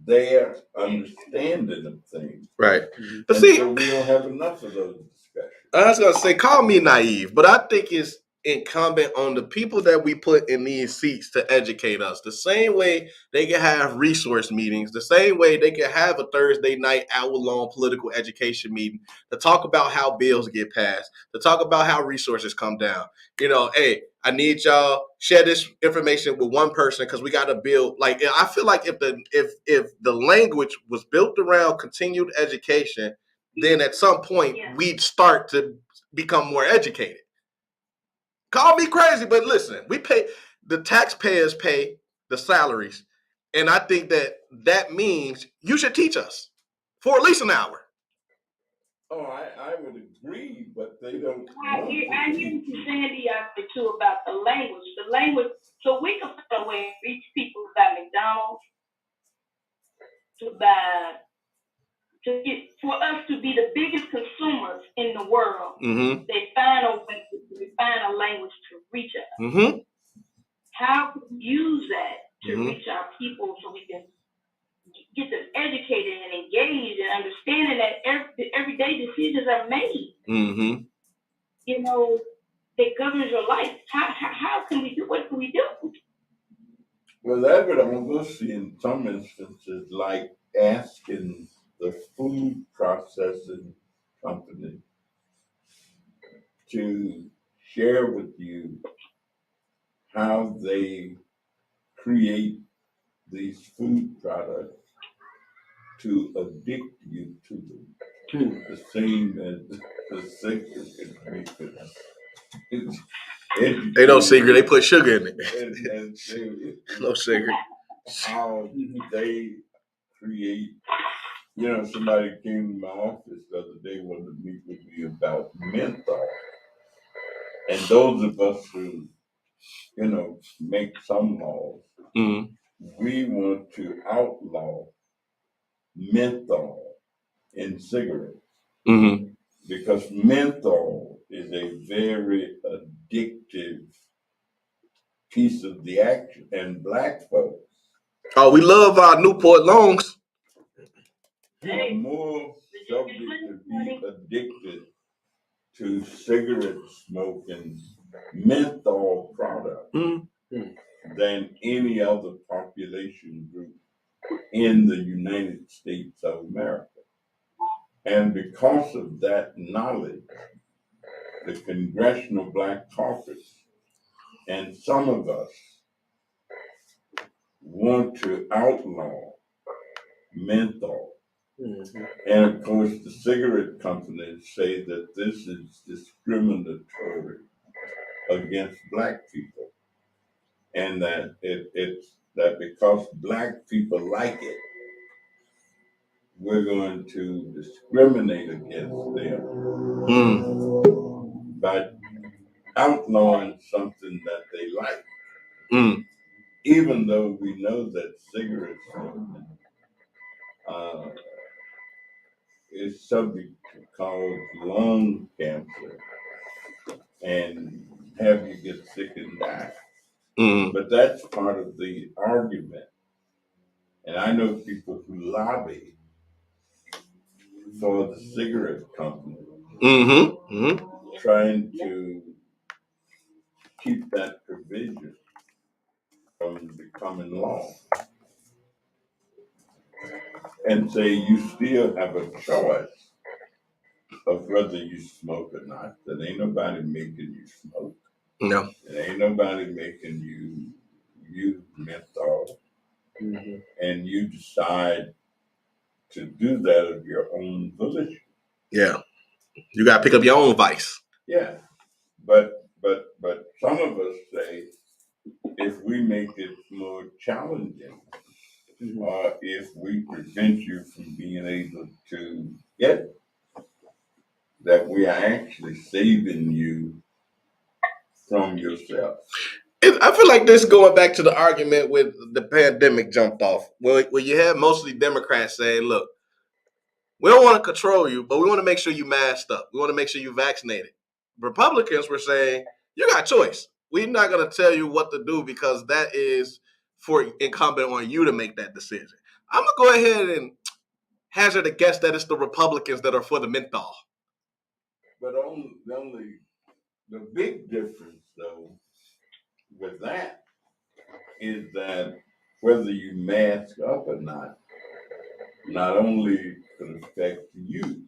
their understanding of things. Right. But and see, so we don't have enough of those discussions. I was gonna say, call me naive, but I think it's incumbent on the people that we put in these seats to educate us. The same way they can have resource meetings, the same way they can have a Thursday night hour-long political education meeting to talk about how bills get passed, to talk about how resources come down. You know, hey, I need y'all share this information with one person because we got to build. Like, I feel like if the language was built around continued education, then at some point we'd start to become more educated. Call me crazy, but listen, the taxpayers pay the salaries. And I think that means you should teach us for at least an hour. Oh, I would agree, but they don't. I hear what you're saying, Deontay, too, about the language. The language, so we can find a way to reach people about McDonald's, for us to be the biggest consumers in the world. Mm-hmm. They find a way to find a language to reach us. Mm-hmm. How can we use that to Mm-hmm. reach our people so we can get them educated and engaged and understanding that everyday decisions are made. Mm-hmm. You know, that governs your life. How can we do what can we do? Well, that would almost, in some instances, like asking the food processing company to share with you how they create these food products to addict you to them. The same as the cigarette. They don't secret, they put sugar in it. And No secret. how they create, somebody came to my office the other day, wanted to meet with me about menthol. And those of us who, make some laws, Mm-hmm. we want to outlaw menthol in cigarettes. Mm-hmm. Because menthol is a very addictive piece of the action. And black folks Oh, we love our Newport Longs. are more subject to be addicted to cigarette smoke and menthol products than any other population group in the United States of America. And because of that knowledge, the Congressional Black Caucus and some of us want to outlaw menthol. Mm-hmm. And of course, the cigarette companies say that this is discriminatory against black people, and that it's that because black people like it, we're going to discriminate against them by outlawing something that they like, even though we know that cigarette smoking is subject to cause lung cancer and have you get sick and die. But that's part of the argument. And I know people who lobby for the cigarette company, trying to keep that provision from becoming law, and say you still have a choice of whether you smoke or not. That ain't nobody making you smoke. No. It ain't nobody making you use menthol. And you decide to do that of your own volition. Yeah. You got to pick up your own vice. Yeah. But some of us say if we make it more challenging, or if we prevent you from being able to get it, that we are actually saving you from yourself. I feel like this going back to the argument with the pandemic jumped off, where you have mostly Democrats saying, look, we don't want to control you, but we want to make sure you masked up. We want to make sure you vaccinated. Republicans were saying, you got a choice. We're not going to tell you what to do because that is incumbent on you to make that decision. I'm going to go ahead and hazard a guess that it's the Republicans that are for the menthol. But the big difference, though, with that is that whether you mask up or not only could affect you,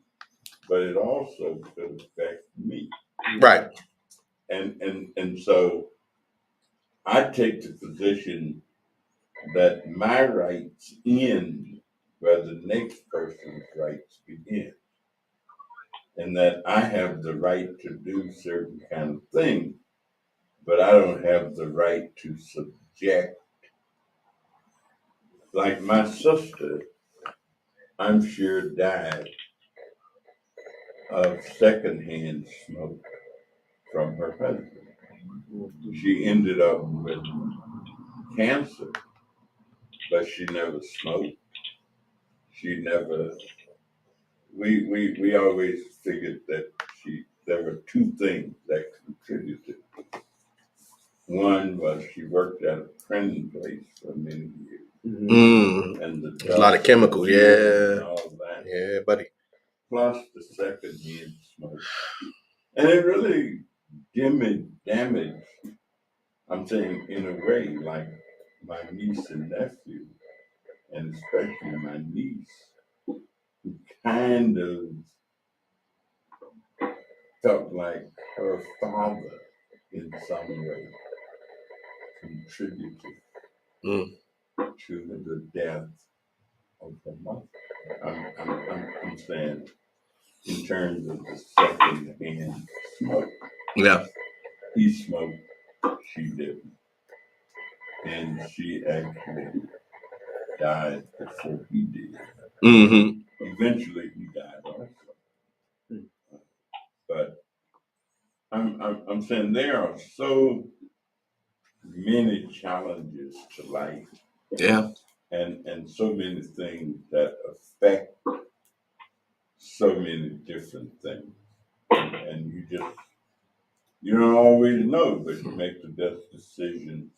but it also could affect me. Right. And so I take the position that my rights end where the next person's rights begin. And that I have the right to do certain kind of things, but I don't have the right to subject. Like my sister, I'm sure died of secondhand smoke from her husband. She ended up with cancer, but she never smoked. She never. We always figured that there were two things that contributed. One was she worked at a printing place for many years. And a lot of chemicals, yeah. And all that. Yeah, buddy. Plus the secondhand smoke. And it really damaged, I'm saying in a way, like my niece and nephew, and especially my niece, who kind of felt like her father in some way contributed to the death of her mother. I'm saying in terms of the second-hand smoke. Yeah. He smoked, she didn't. And she actually died before he did. Eventually he died also. But I'm saying there are so many challenges to life. Yeah. And so many things that affect so many different things. And you don't always know, but you make the best decisions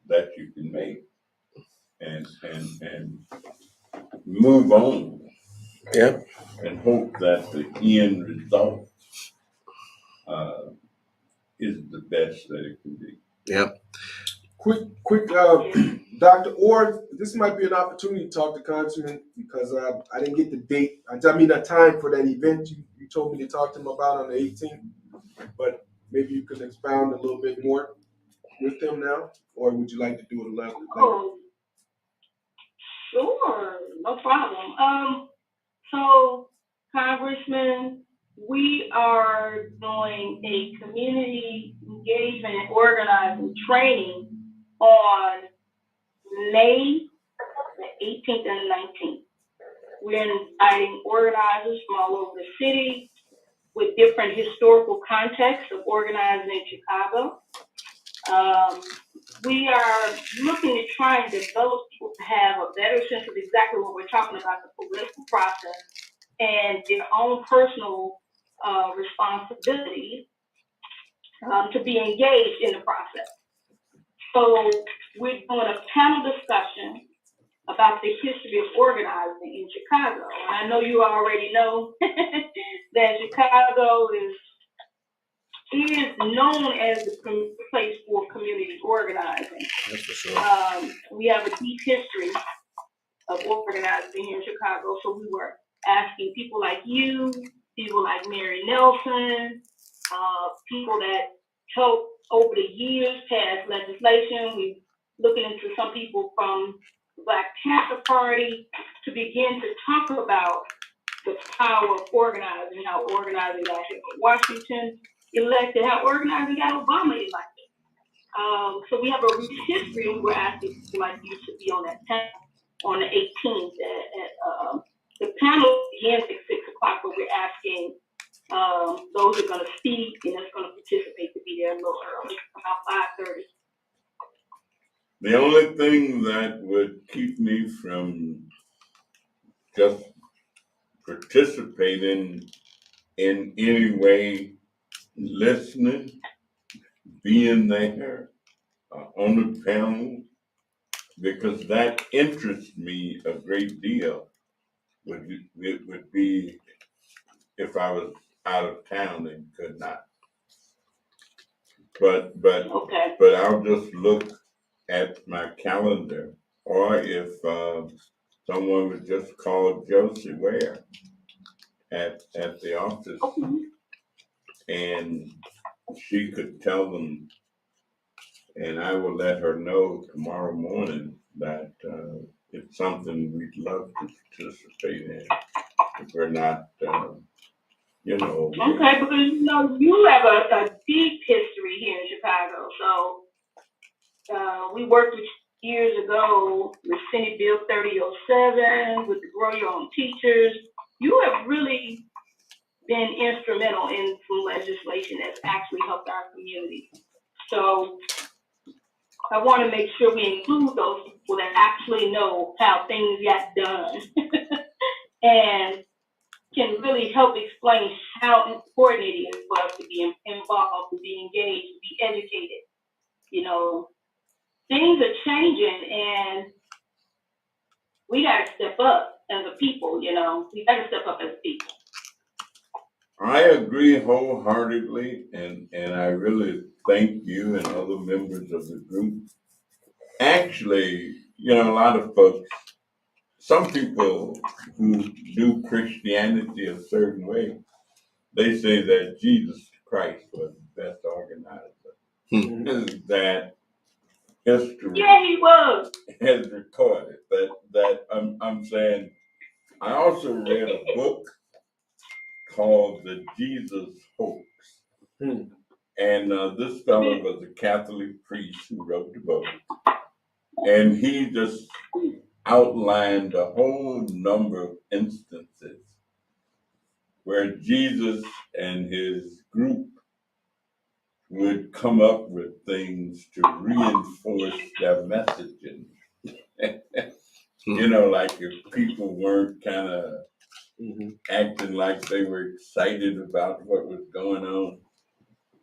that you can make and move on. Yeah. And hope that the end result is the best that it can be. Yeah. Quick, Dr. Orr, this might be an opportunity to talk to Congressman because I didn't get the date. I mean, the time for that event you told me to talk to him about on the 18th, but maybe you could expound a little bit more with him now, or would you like to do it later? Oh, sure, no problem. So, Congressman, we are doing a community engagement and organizing training on May the 18th and 19th. We're inviting organizers from all over the city with different historical contexts of organizing in Chicago. We are looking to try and develop people to have a better sense of exactly what we're talking about, the political process, and their own personal responsibility to be engaged in the process. So we're doing a panel discussion about the history of organizing in Chicago. And I know you already know that Chicago is known as the place for community organizing. That's for sure. We have a deep history of organizing here in Chicago, so we were asking people like you, people like Mary Nelson, people that helped over the years pass legislation. We're looking into some people from the Black Panther Party to begin to talk about the power of organizing, how organizing got Washington elected, how organizing got Obama elected. So we have a rich history, and we're asking people like you to be on that panel on the 18th. The panel begins at 6 o'clock, but we're asking those who are going to speak and that's going to participate to be there a little early, about 5:30. The only thing that would keep me from just participating in any way, listening, being there on the panel, because that interests me a great deal, would be if I was out of town and could not. But Okay. I'll just look at my calendar, or if someone would just call Josie Ware at the office, and she could tell them, and I will let her know tomorrow morning that it's something we'd love to participate in. If we're not, Okay, because you have a deep history here in Chicago. So we worked with years ago with Senate Bill 3007, with the Grow Your Own Teachers. You have really been instrumental in some legislation that's actually helped our community. So I want to make sure we include those people that actually know how things got done and can really help explain how important it is for us to be involved, to be engaged, to be educated. Things are changing and we got to step up as a people, we got to step up as people. I agree wholeheartedly, and I really thank you and other members of the group. Actually, a lot of folks, some people who do Christianity a certain way, they say that Jesus Christ was the best organizer. That history he was. has recorded. That I'm saying. I also read a book called The Jesus Hoax. And this fellow was a Catholic priest who wrote the book. And he just outlined a whole number of instances where Jesus and his group would come up with things to reinforce their messaging. Like if people weren't kind of acting like they were excited about what was going on,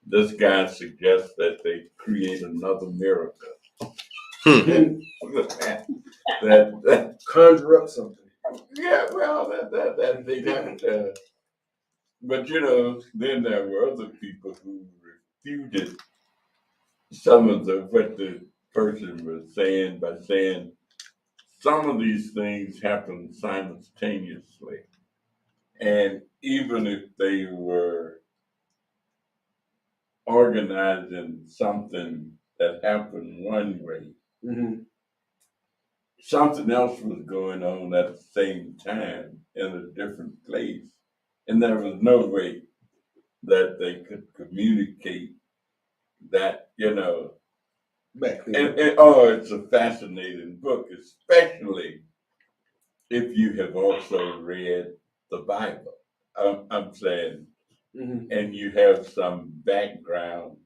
this guy suggests that they create another miracle. that conjure up something. Yeah, well, that they got. But then there were other people who refuted some of what the person was saying by saying some of these things happen simultaneously, and even if they were organizing something that happened one way, something else was going on at the same time in a different place, and there was no way that they could communicate that, Back then. And oh, it's a fascinating book, especially if you have also read the Bible. I'm saying, and you have some background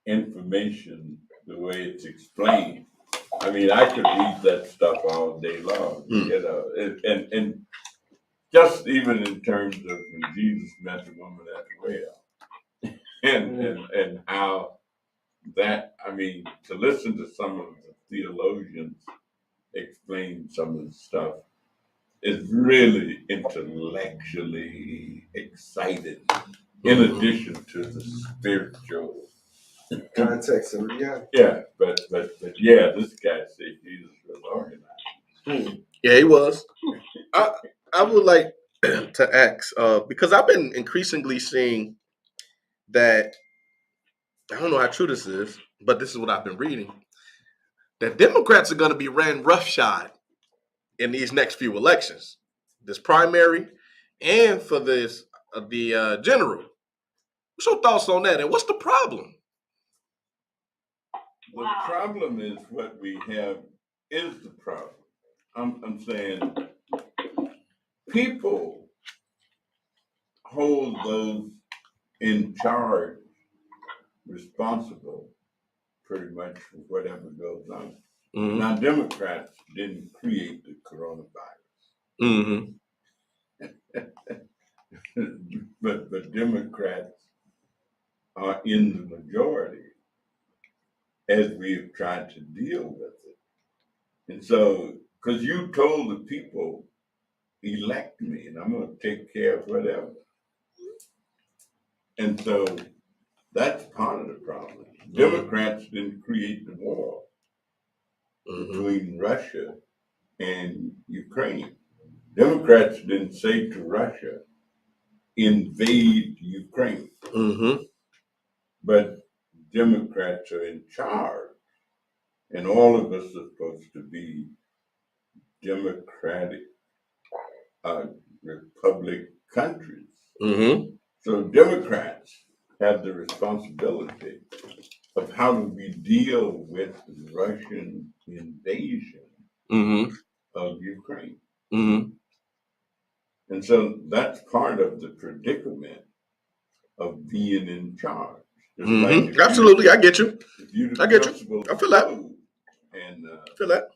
information the way it's explained. I mean, I could read that stuff all day long, and just even in terms of when Jesus met the woman at the well, and how that, I mean, to listen to some of the theologians explain some of the stuff is really intellectually exciting, in addition to the spiritual Context and reality. Yeah, but yeah, this guy said Jesus was organized. Yeah, he was. I would like to ask because I've been increasingly seeing that I don't know how true this is, but this is what I've been reading. That Democrats are going to be ran roughshod in these next few elections, this primary, and for this the general. What's your thoughts on that? And what's the problem? The problem is what we have is the problem. I'm saying people hold those in charge responsible pretty much for whatever goes on. Mm-hmm. Now, Democrats didn't create the coronavirus. Mm-hmm. but Democrats are in the majority as we've tried to deal with it. And so, because you told the people, elect me and I'm going to take care of whatever. And so that's part of the problem. Democrats didn't create the war between Russia and Ukraine. Democrats didn't say to Russia, invade Ukraine. But Democrats are in charge, and all of us are supposed to be democratic republic countries. So Democrats have the responsibility of how do we deal with the Russian invasion of Ukraine. And so that's part of the predicament of being in charge. Like Absolutely, I get you. I get you. I feel that. And I feel that.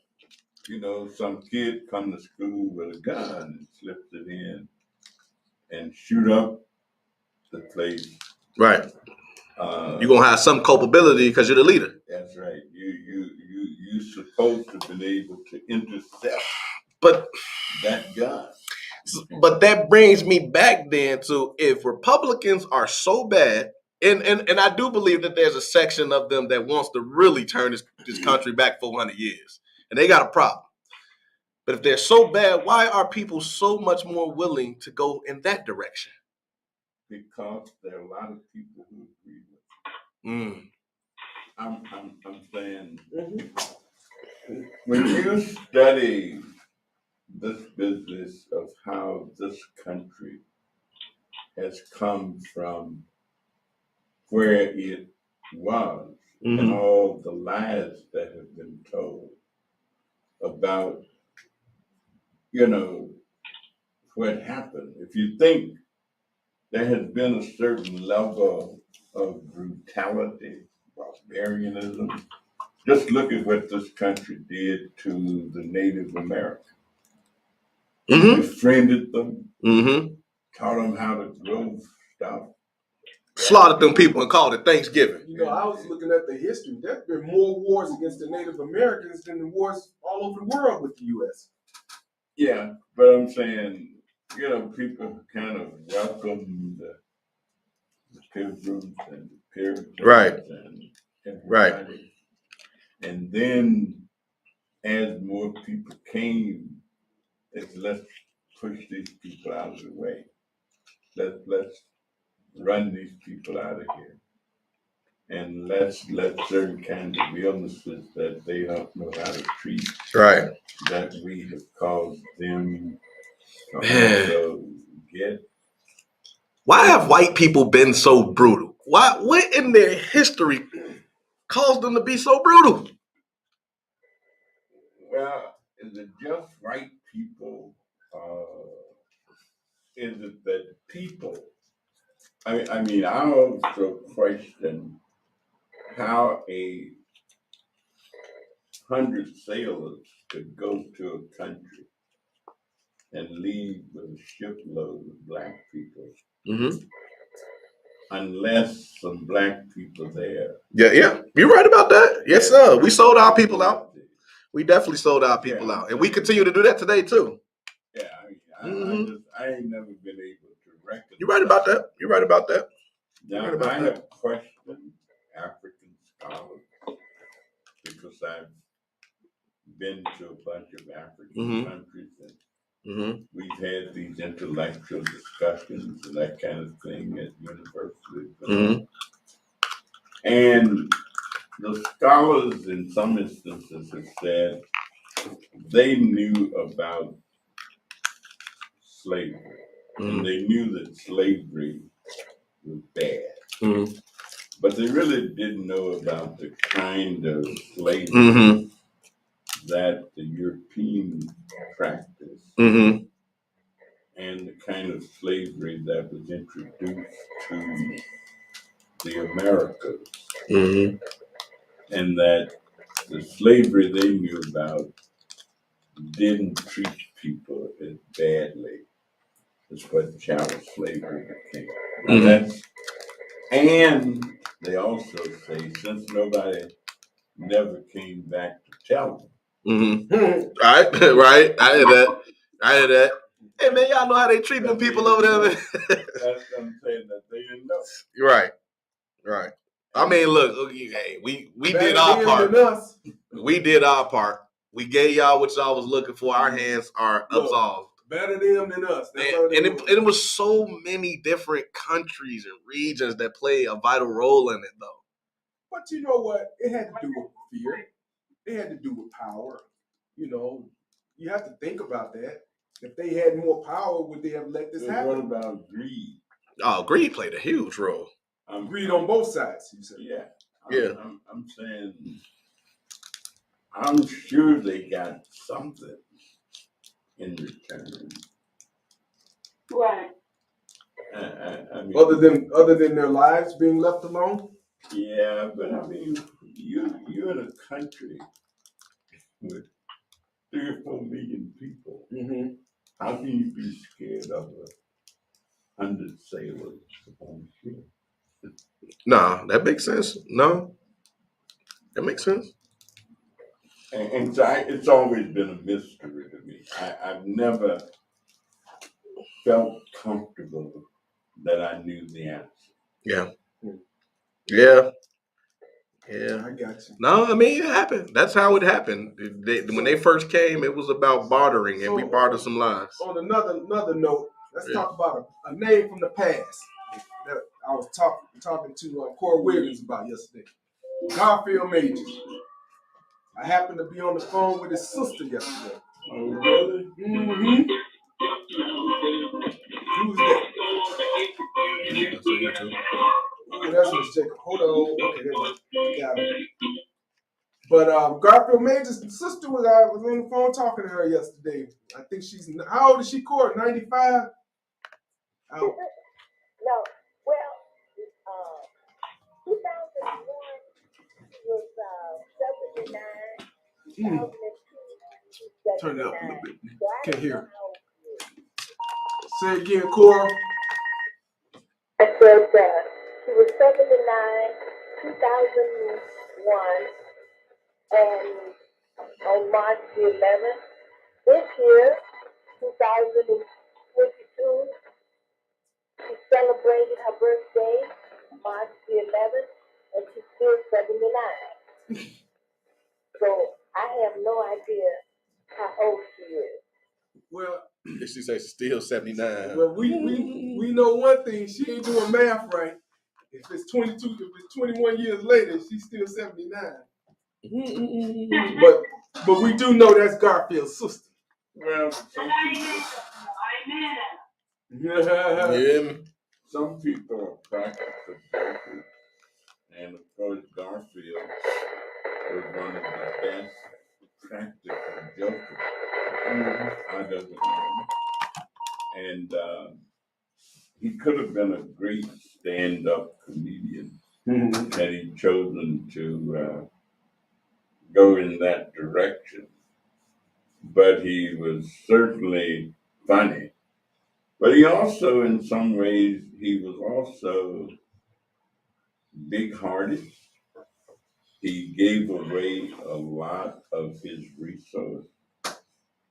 Some kid come to school with a gun and slips it in and shoot up the place. Right. You're gonna have some culpability because you're the leader. That's right. You supposed to have been able to intercept that gun. But that brings me back then to if Republicans are so bad, and I do believe that there's a section of them that wants to really turn this country back 400 years, and they got a problem. But if they're so bad, why are people so much more willing to go in that direction? Because there are a lot of people who agree with you. I'm saying when you study this business of how this country has come from where it was and all the lies that have been told about, what happened. If you think there has been a certain level of brutality, barbarianism, just look at what this country did to the Native Americans. Befriended them, taught them how to grow stuff. Slaughtered them people and called it Thanksgiving. I was looking at the history. There's been more wars against the Native Americans than the wars all over the world with the U.S. Yeah, but I'm saying, people kind of welcome the Pilgrims and the Puritans and everybody. And then as more people came, let's push these people out of the way. Let's run these people out of here. and let's let certain kinds of illnesses that they don't know how to treat, Right. that we have caused them to Man. also get. Why have white people been so brutal? What in their history caused them to be so brutal? Well, is it just white people? Is it that people? I mean, I also question how 100 sailors could go to a country and leave with a shipload of black people, Mm-hmm. unless some black people there. Yeah. You're right about that. Yes, sir. We sold our people out. We definitely sold our people out. And we continue to do that today, too. Yeah, I mean, I ain't never been able to reconcile. You're right about that. You're right about that. Now, I have questioned African scholars because I've been to a bunch of African countries, and we've had these intellectual discussions and that kind of thing at universities. And the scholars in some instances have said they knew about slavery, and they knew that slavery was bad. But they really didn't know about the kind of slavery that the Europeans practiced, and the kind of slavery that was introduced to the Americas, and that the slavery they knew about didn't treat people as badly as what chattel slavery became. Now and they also say, since nobody never came back to tell them. Right. I hear that. Hey, man, y'all know how they treat them people over there, man. That's them saying that they didn't know. Right. I mean, look, hey, we did our part. We did our part. We gave y'all what y'all was looking for. Our hands are absolved. Better them than us. And it was so many different countries and regions that play a vital role in it, though. But you know what? It had to do with fear. It had to do with power. You know, you have to think about that. If they had more power, would they have let this happen? What about greed? Oh, greed played a huge role. Greed on both sides, you said. Yeah. I'm saying, I'm sure they got something in return. Right. I mean, other than their lives being left alone. Yeah, but I mean, you're in a country with 3 or 4 million people. How can you be scared of 100 sailors on ship? Nah, that makes sense. No, that makes sense. And so it's always been a mystery to me. I've never felt comfortable that I knew the answer. Yeah. I got you. No, I mean, it happened. That's how it happened. When they first came, it was about bartering, and we bartered some lives. On another note, let's talk about a name from the past that I was talking to Corey Williams about yesterday. Garfield Majors. I happened to be on the phone with his sister yesterday. Oh, really? Who's that? Oh, that's Miss Jacob. Hold on. Okay, there we go. Got him. But Garfield Major's sister was on the phone talking to her yesterday. I think how old is she, Corey? 95? No. Well, 2001 was 79. 2002. Turn it up a little bit. Can't hear. Say it again, Cora. I said she was 79, 2001, and on March the 11th, this year, 2022, she celebrated her birthday, March the 11th, and she's still 79. So I have no idea how old she is. Well, she says she's still 79. Well, we know one thing: she ain't doing math right. If it's 22, if it's 21 years later, she's still 79. But we do know that's Garfield's sister. Well, Yeah. some people are practical jokers, and of course Garfield was one of the best practical jokers I've ever known. And he could have been a great stand-up comedian had he chosen to go in that direction. But he was certainly funny. But he also, in some ways, he was also big-hearted. He gave away a lot of his resources.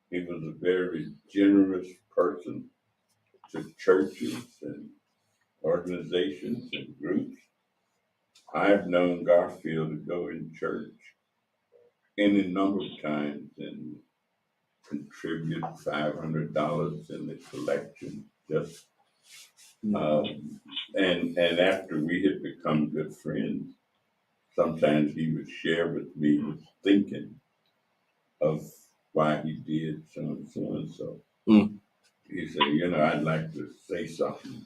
He was a very generous person to churches and organizations and groups. I've known Garfield to go in church any number of times and contribute $500 in the collection. Just and after we had become good friends, sometimes he would share with me his thinking of why he did so and so and so. He said, I'd like to say something.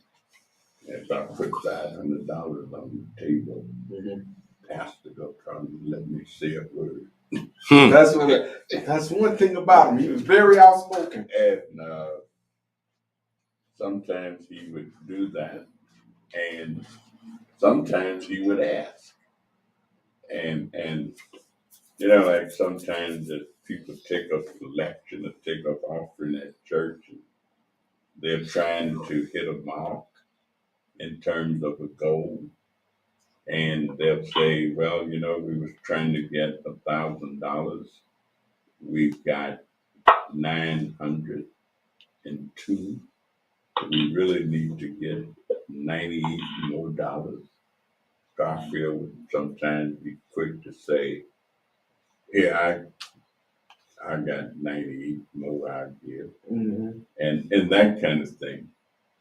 If I put $500 on the table, pastor will come and let me say a word. That's one thing about him. He was very outspoken. And sometimes he would do that, and sometimes he would ask. And like sometimes that people take up collection or take up offering at church, and they're trying to hit a mark in terms of a goal. And they'll say, well, we was trying to get $1,000. We've got 902. We really need to get 98 more dollars. Garfield would sometimes be quick to say, "Here, I got 98 more I give," and that kind of thing.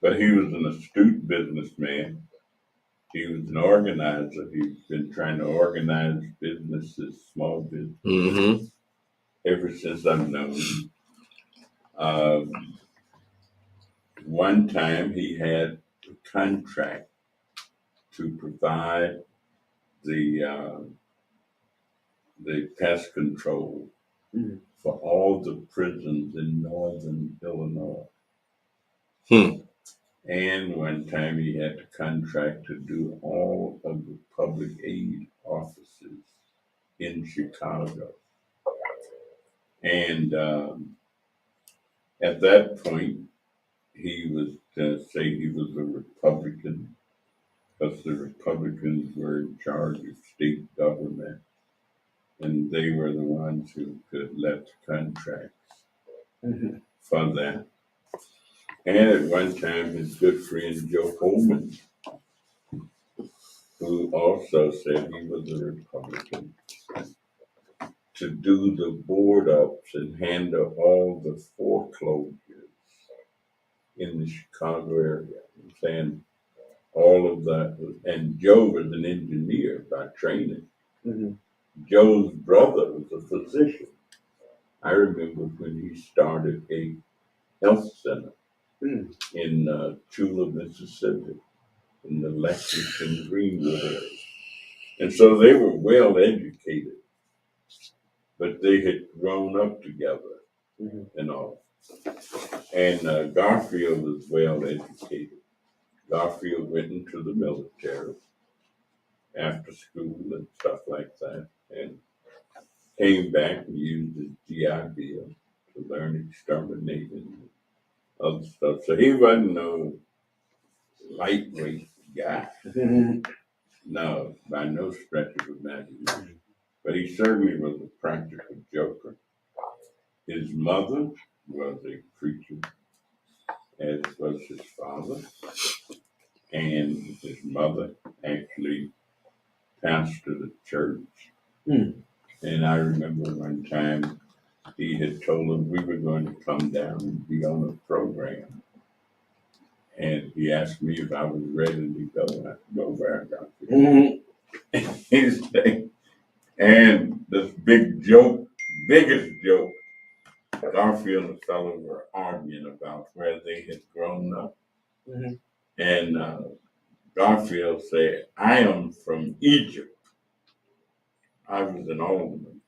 But he was an astute businessman. He was an organizer. He's been trying to organize businesses, small businesses, ever since I've known him. One time he had a contract to provide the pest control for all the prisons in northern Illinois. And one time he had a contract to do all of the public aid offices in Chicago. And at that point, he was to say he was a Republican, because the Republicans were in charge of state government, and they were the ones who could let the contracts for that. And at one time, his good friend Joe Coleman, who also said he was a Republican, to do the board ups and handle all the foreclosures in the Chicago area. I'm saying all of that. And Joe was an engineer by training. Joe's brother was a physician. I remember when he started a health center in Chula, Mississippi, in the Lexington Greenwood area. And so they were well educated, but they had grown up together and all. And Garfield was well educated. Garfield went into the military after school and stuff like that, and came back and used his GI Bill to learn exterminating and other stuff. So he wasn't no lightweight guy. No, by no stretch of imagination. But he certainly was a practical joker. His mother was a preacher, as was his father. And his mother actually pastored a church. And I remember one time he had told him we were going to come down and be on a program. And he asked me if I was ready to go. I said, go where Garfield. He said, and this biggest joke, Garfield and the fellow were arguing about where they had grown up. And Garfield said, I am from Egypt. I was an alderman.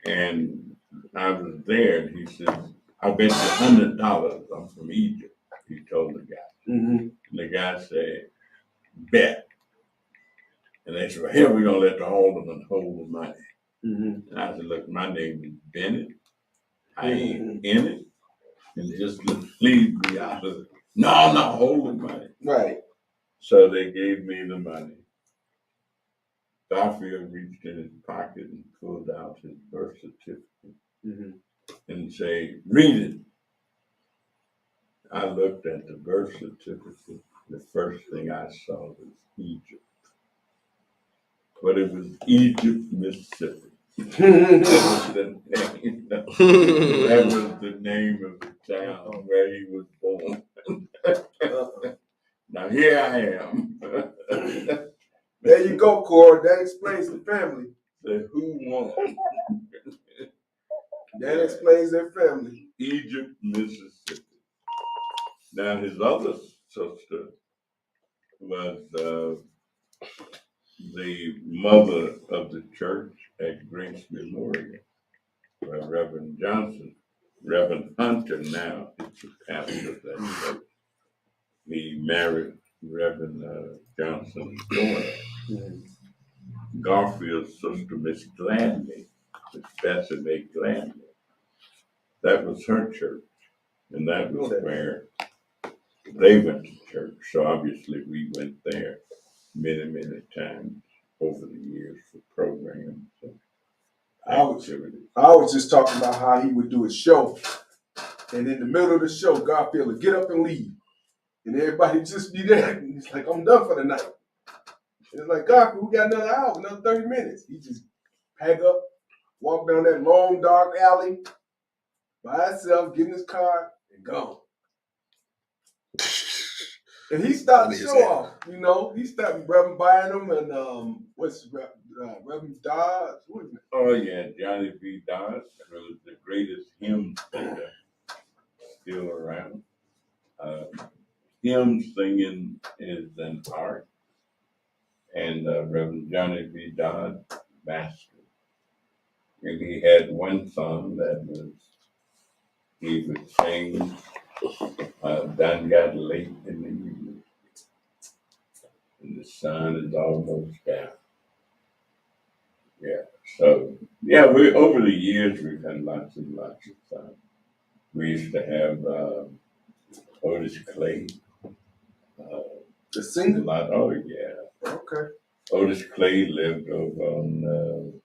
And I was there, and he said, I bet you $100 I'm from Egypt, he told the guy. And the guy said, bet. And they said, well, here we're going to let the alderman hold the money. And I said, look, my name is Bennett. I ain't in it. And just leave me out of it. No, hold the money. Right. So they gave me the money. Garfield reached in his pocket and pulled out his birth certificate and said, read it. I looked at the birth certificate. The first thing I saw was Egypt. But it was Egypt, Mississippi. That was the name of the town where he was born. Now here I am. There you go, Cord. That explains the family. The who won? That explains their family. Egypt, Mississippi. Now his other sister was the mother of the church at Grace Memorial, where Reverend Johnson, Reverend Hunter now is the pastor of that church. He married Reverend Johnson's daughter. Garfield's sister, Miss Gladney, Miss Bessie Mae Gladney. That was her church, and that was where they went to church. So obviously we went there many times over the years for programs and activities. I was just talking about how he would do a show, and in the middle of the show, Garfield would get up and leave, and everybody just be there. And he's like, I'm done for the night. And it's like, Garfield, we got another hour, another 30 minutes. He just pack up, walk down that long, dark alley by himself, get in his car, and go. And he started the show off, you know. He started Reverend Bynum and Reverend Dodge. What is it? Oh yeah, Johnny B. Dodge was the greatest hymn singer still around. Hymn singing is an art, and Reverend Johnny B. Dodge mastered. And he had one song that was, he would sing, Done got late in the evening, and the sun is almost down. Yeah, so, yeah, we over the years, we've had lots of fun. We used to have Otis Clay. The singer? Oh, yeah. Okay. Otis Clay lived over on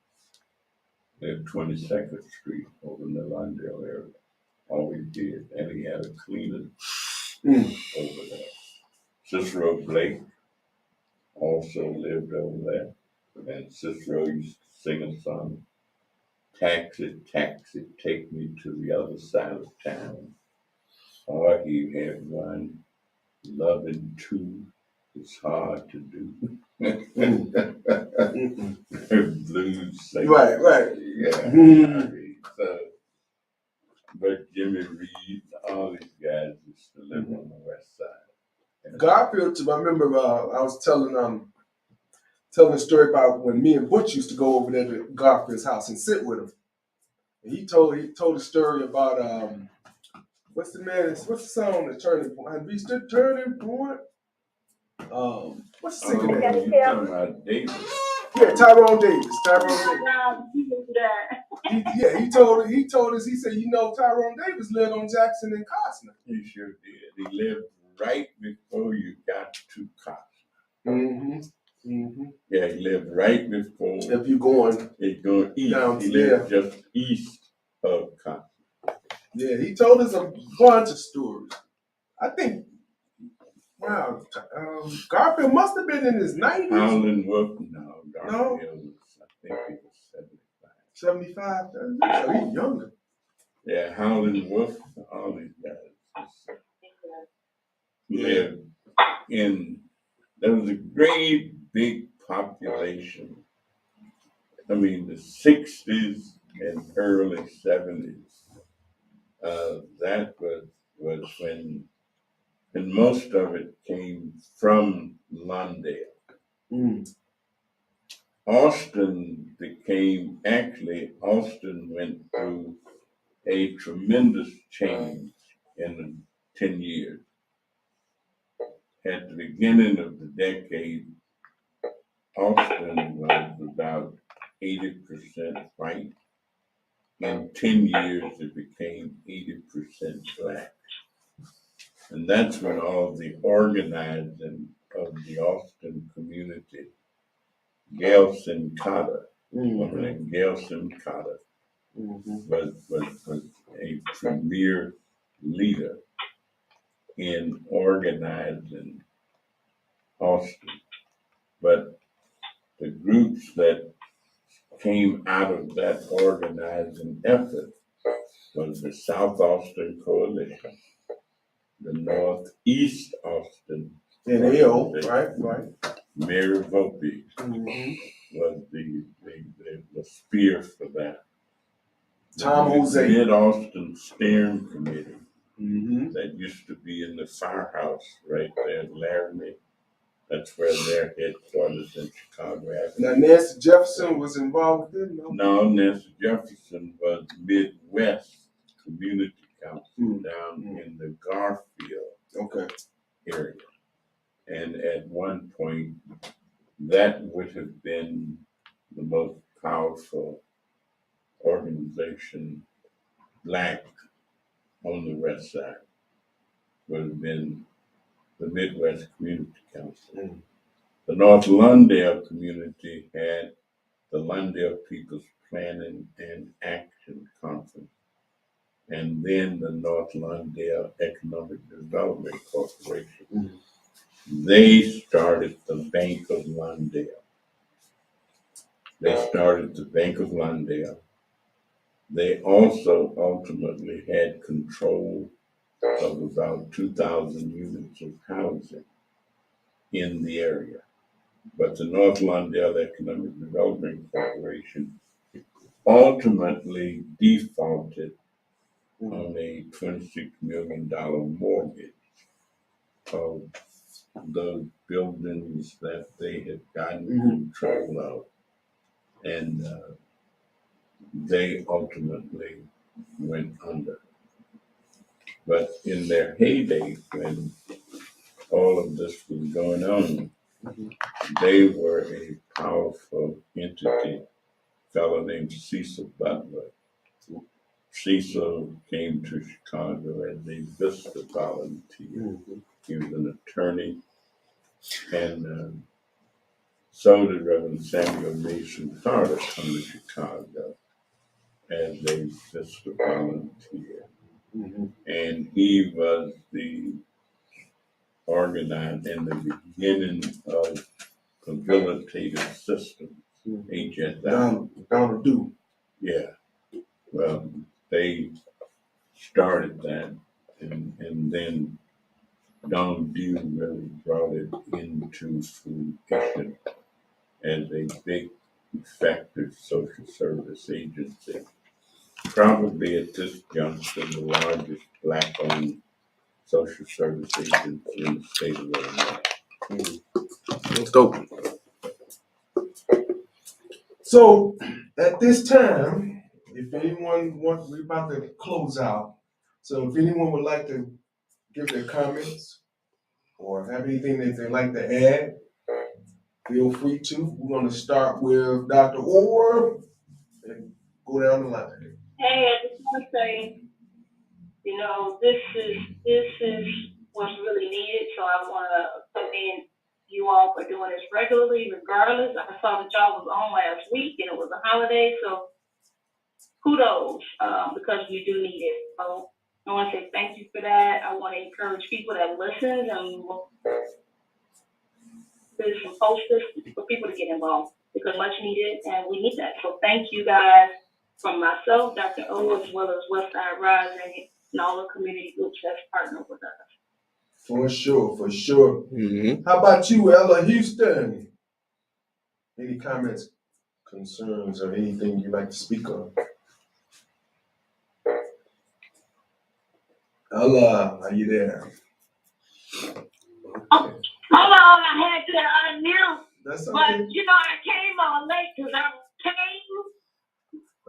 22nd Street over in the Lawndale area. Always did. And he had a cleaner over there. Cicero Blake also lived over there. And Cicero used to sing a song, Taxi, taxi, take me to the other side of town. Or he had one, Loving two, it's hard to do. Blues singer. Right. Yeah. So, but Jimmy Reed, all these guys used to live on the west side. Garfield, I remember I was telling a story about when me and Butch used to go over there to Garfield's house and sit with him. And he told a story about what's the song, The Turning Point? I reached the turning point. What's the singer name? You're talking about Davis. Yeah, Tyrone Davis. He told us, he said, you know, Tyrone Davis lived on Jackson and Costner. He sure did. He lived right before you got to Costner. Yeah, he lived right before. If you're going east, down, he lived just east of Costner. Yeah, he told us a bunch of stories. I think, wow, Garfield must have been in his 90s. Howlin' Wolf, no, Garfield was, I think he was 75. 75? So he's younger. Yeah, Howlin' Wolf, all these guys. lived in, there was a great big population. I mean, the 60s and early 70s. That was when, and most of it came from Lawndale. Austin went through a tremendous change in 10 years. At the beginning of the decade, Austin was about 80% white. In 10 years, it became 80% black. And that's when all the organizing of the Austin community, Gelson Cotter, woman named Gelson Cotter, was a premier leader in organizing Austin. But the groups that came out of that organizing effort was the South Austin Coalition, the Northeast Austin NAO, right. Mary Volpe was the spear for that. Tom Jose. Mid-Austin Steering Committee that used to be in the firehouse right there in Laramie. That's where their headquarters in Chicago Avenue. Now, Nancy Jefferson was involved with it? No, Nancy Jefferson was Midwest Community Council down in the Garfield area. And at one point, that would have been the most powerful organization, black, on the West Side, would have been the Midwest Community Council. The North Lawndale community had the Lawndale People's Planning and Action Conference, and then the North Lawndale Economic Development Corporation. They started the Bank of Lawndale. They also ultimately had control of about 2,000 units of housing in the area. But the North Lawndale Economic Development Corporation ultimately defaulted on a $26 million mortgage of those buildings that they had gotten control of. And they ultimately went under. But in their heyday, when all of this was going on, they were a powerful entity. A fellow named Cecil Butler. Cecil came to Chicago as a Vista volunteer. He was an attorney, and so did Reverend Samuel Mason Carter come to Chicago as a Vista volunteer. And he was the organizer in the beginning of rehabilitative systems, HSI. Donald Dew. Yeah. Well, they started that, and then Don Dew really brought it into fruition as a big, effective social service agency. Probably at this juncture, the largest black-owned social service agency in the state of Illinois. Let's go. So at this time, if anyone wants, we're about to close out. So if anyone would like to give their comments or have anything that they'd like to add, feel free to. We're going to start with Dr. Orr and go down the line. Hey, I just want to say, this is what's really needed. So I want to commend you all for doing this regularly, regardless. I saw that y'all was on last week and it was a holiday, so kudos, because we do need it. So I want to say thank you for that. I want to encourage people that listen and there's some posters for people to get involved because much needed and we need that. So thank you guys from myself, Dr. O, as well as Westside Rising and all the community groups that's partnered with us. For sure, for sure. Mm-hmm. How about you, Ella Houston? Any comments, concerns, or anything you'd like to speak on? Ella, are you there? Oh, hold on, I had to unmute. That's But, okay. I came on late because I came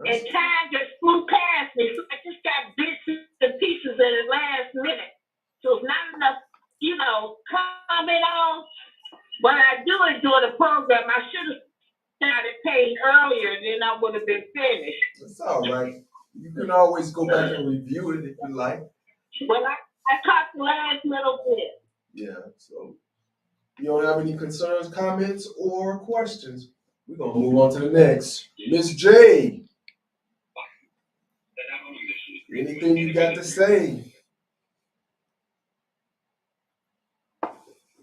and time just flew past me. So I just got bits and pieces at the last minute. So it's not enough, comment on. But I do enjoy the program. I should have started paying earlier, then I would have been finished. That's all right. You can always go back and review it if you like. Well, I caught the last little bit. Yeah, so you don't have any concerns, comments, or questions. We're gonna move on to the next. Miss J. Anything you got to say?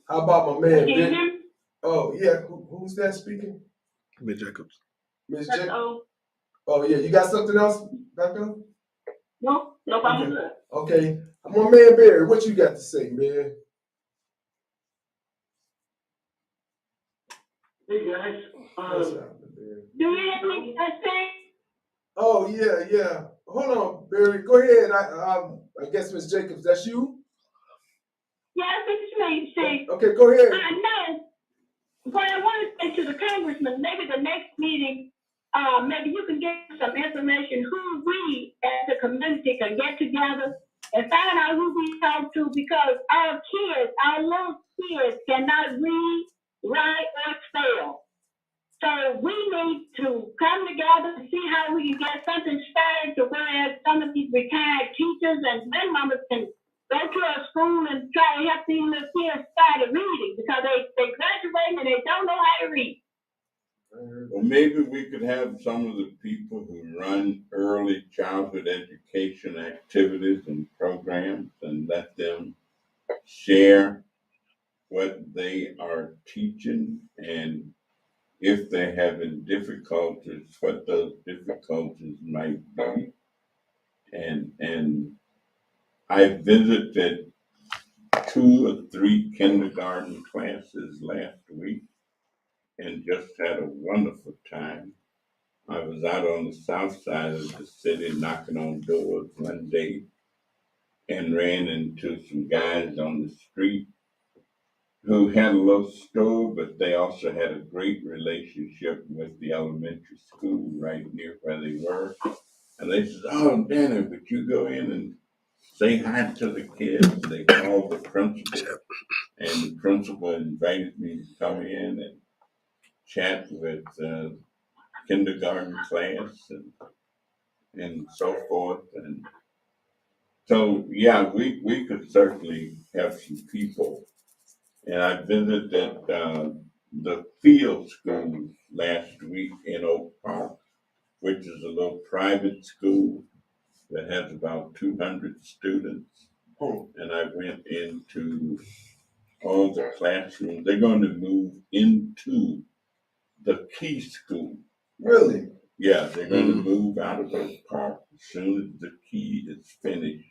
How about my man, Ben? Oh, yeah, who's that speaking? Miss Jacobs. Miss J. Oh, yeah, you got something else back there? No, I'm good. Okay, my man Barry, what you got to say, man? Hey guys, What's happening, Barry? do you have anything to say? Oh, yeah. Hold on, Barry. Go ahead. I guess Miss Jacobs, that's you? Yes, it's me. See, Okay, go ahead. I know. But I want to say to the congressman, maybe the next meeting, maybe you can get some information who we as a community can get together and find out who we talk to, because our little kids cannot read, write, or spell. So we need to come together and see how we can get something started to where some of these retired teachers and grandmothers can go to a school and try to help these little kids start reading, because they graduate and they don't know how to read. Well, maybe we could have some of the people who run early childhood education activities and programs and let them share what they are teaching, and if they're having difficulties, what those difficulties might be. And I visited 2 or 3 kindergarten classes last week and just had a wonderful time. I was out on the south side of the city knocking on doors one day and ran into some guys on the street who had a little store, but they also had a great relationship with the elementary school right near where they were. And they said, "Oh, Danny, would you go in and say hi to the kids?" They called the principal, and the principal invited me to come in and chat with kindergarten class and so forth. And so, yeah, we could certainly have some people. And I visited the field school last week in Oak Park, which is a little private school that has about 200 students. And I went into all the classrooms. They're going to move into the Key School. Really? Yeah, they're going to move out of Oak Park as soon as the Key is finished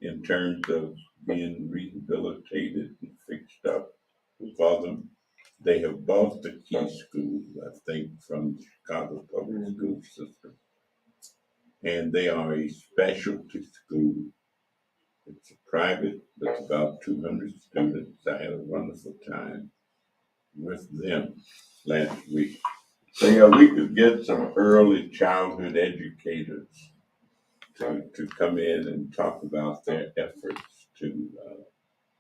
in terms of being rehabilitated and fixed up for them. They have bought the Key School, I think, from the Chicago Public School System. And they are a specialty school. It's a private, with about 200 students. I had a wonderful time with them last week. So yeah, we could get some early childhood educators to come in and talk about their efforts to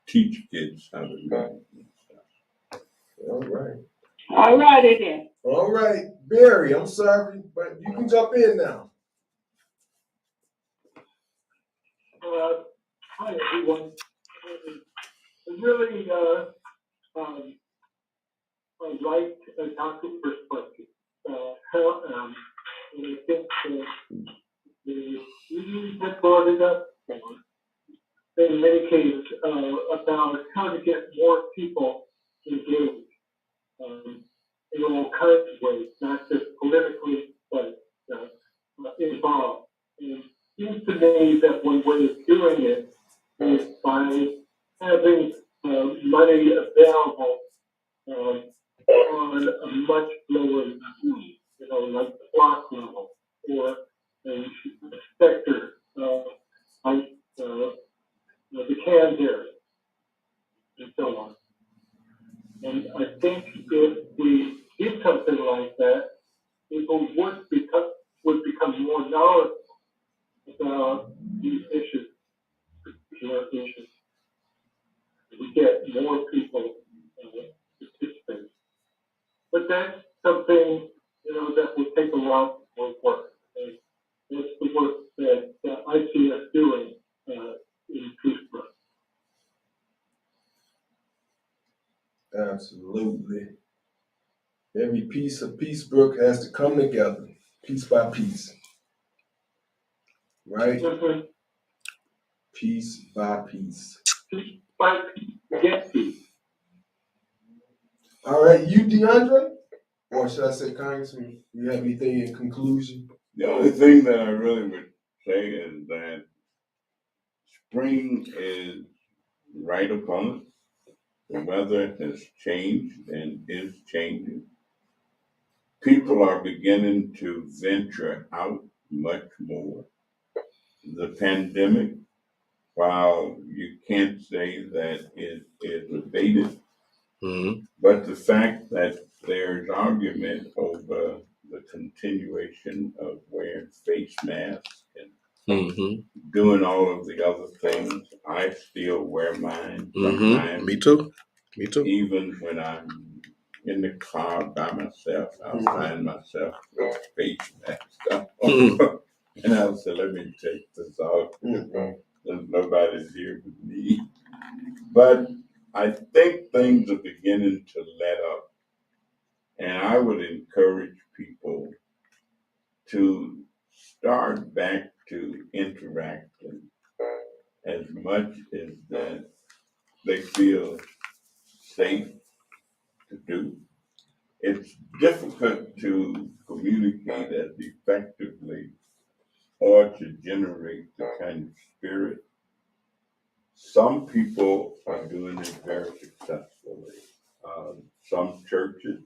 teach kids how to read and stuff. All right. All righty then. All right, Barry, I'm sorry, but you can jump in now. Hi everyone. I really liked Dr. perspective. And I think you had brought it up in many cases about how to get more people engaged in all kinds of ways, not just politically, but involved. And it seems to me that one way of doing it is by having money available on a much lower level, like the block level or a sector like the Cairns area and so on. And I think if we did something like that, people would become more knowledgeable about these issues, particular issues. We get more people participate. But that's something, that will take a lot of work. And that's the work that I see us doing in Peacebrook. Absolutely. Every piece of Peacebrook has to come together, piece by piece. Right? Mm-hmm. Piece by piece. Piece by piece, get piece. All right, you, DeAndre? Or should I say, Congressman, you have anything in conclusion? The only thing that I really would say is that spring is right upon us. The weather has changed and is changing. People are beginning to venture out much more. The pandemic, while you can't say that it is abated, but the fact that there's argument over the continuation of wearing face masks and doing all of the other things, I still wear mine sometimes. Me too. Even when I'm in the car by myself, I'll find myself with face mask on. And I'll say, let me take this off. There's nobody's here with me. But I think things are beginning to let up. And I would encourage people to start back to interacting as much as that they feel safe to do. It's difficult to communicate as effectively or to generate the kind of spirit. Some people are doing it very successfully. Some churches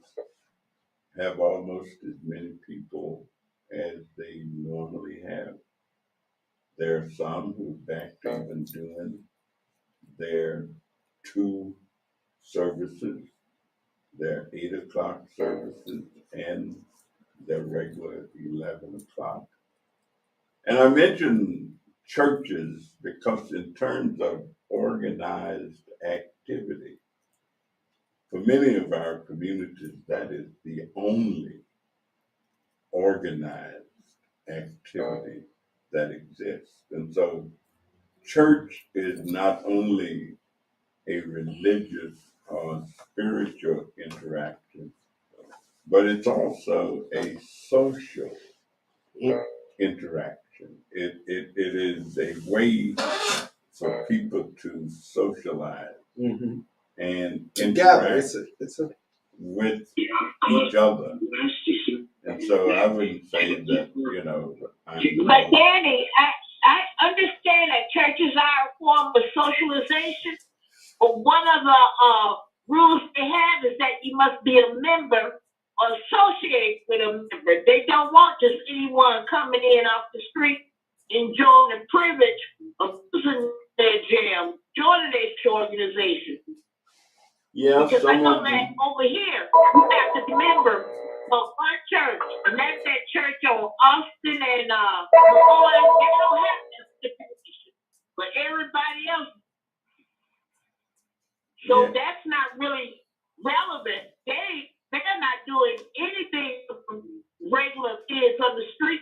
have almost as many people as they normally have. There are some who are back to even doing their 2 services, their 8 o'clock services, and their regular 11 o'clock. And I mentioned churches because in terms of organized activity, for many of our communities, that is the only organized activity that exists. And so church is not only a religious or spiritual interaction, but it's also a social interaction. It is a way for people to socialize and interact with each other. And so I wouldn't say that, But Danny, I understand that churches are a form of socialization, but one of the rules they have is that you must be a member or associate with a member. They don't want just anyone coming in off the street enjoying the privilege of using their jail, joining their organization. Yeah, because I know that over here, you have to be a member of our church, and that's that church on Austin and McCoy. They don't have this stipulation, but everybody else. So that's not really relevant. They're not doing anything from regular kids on the street.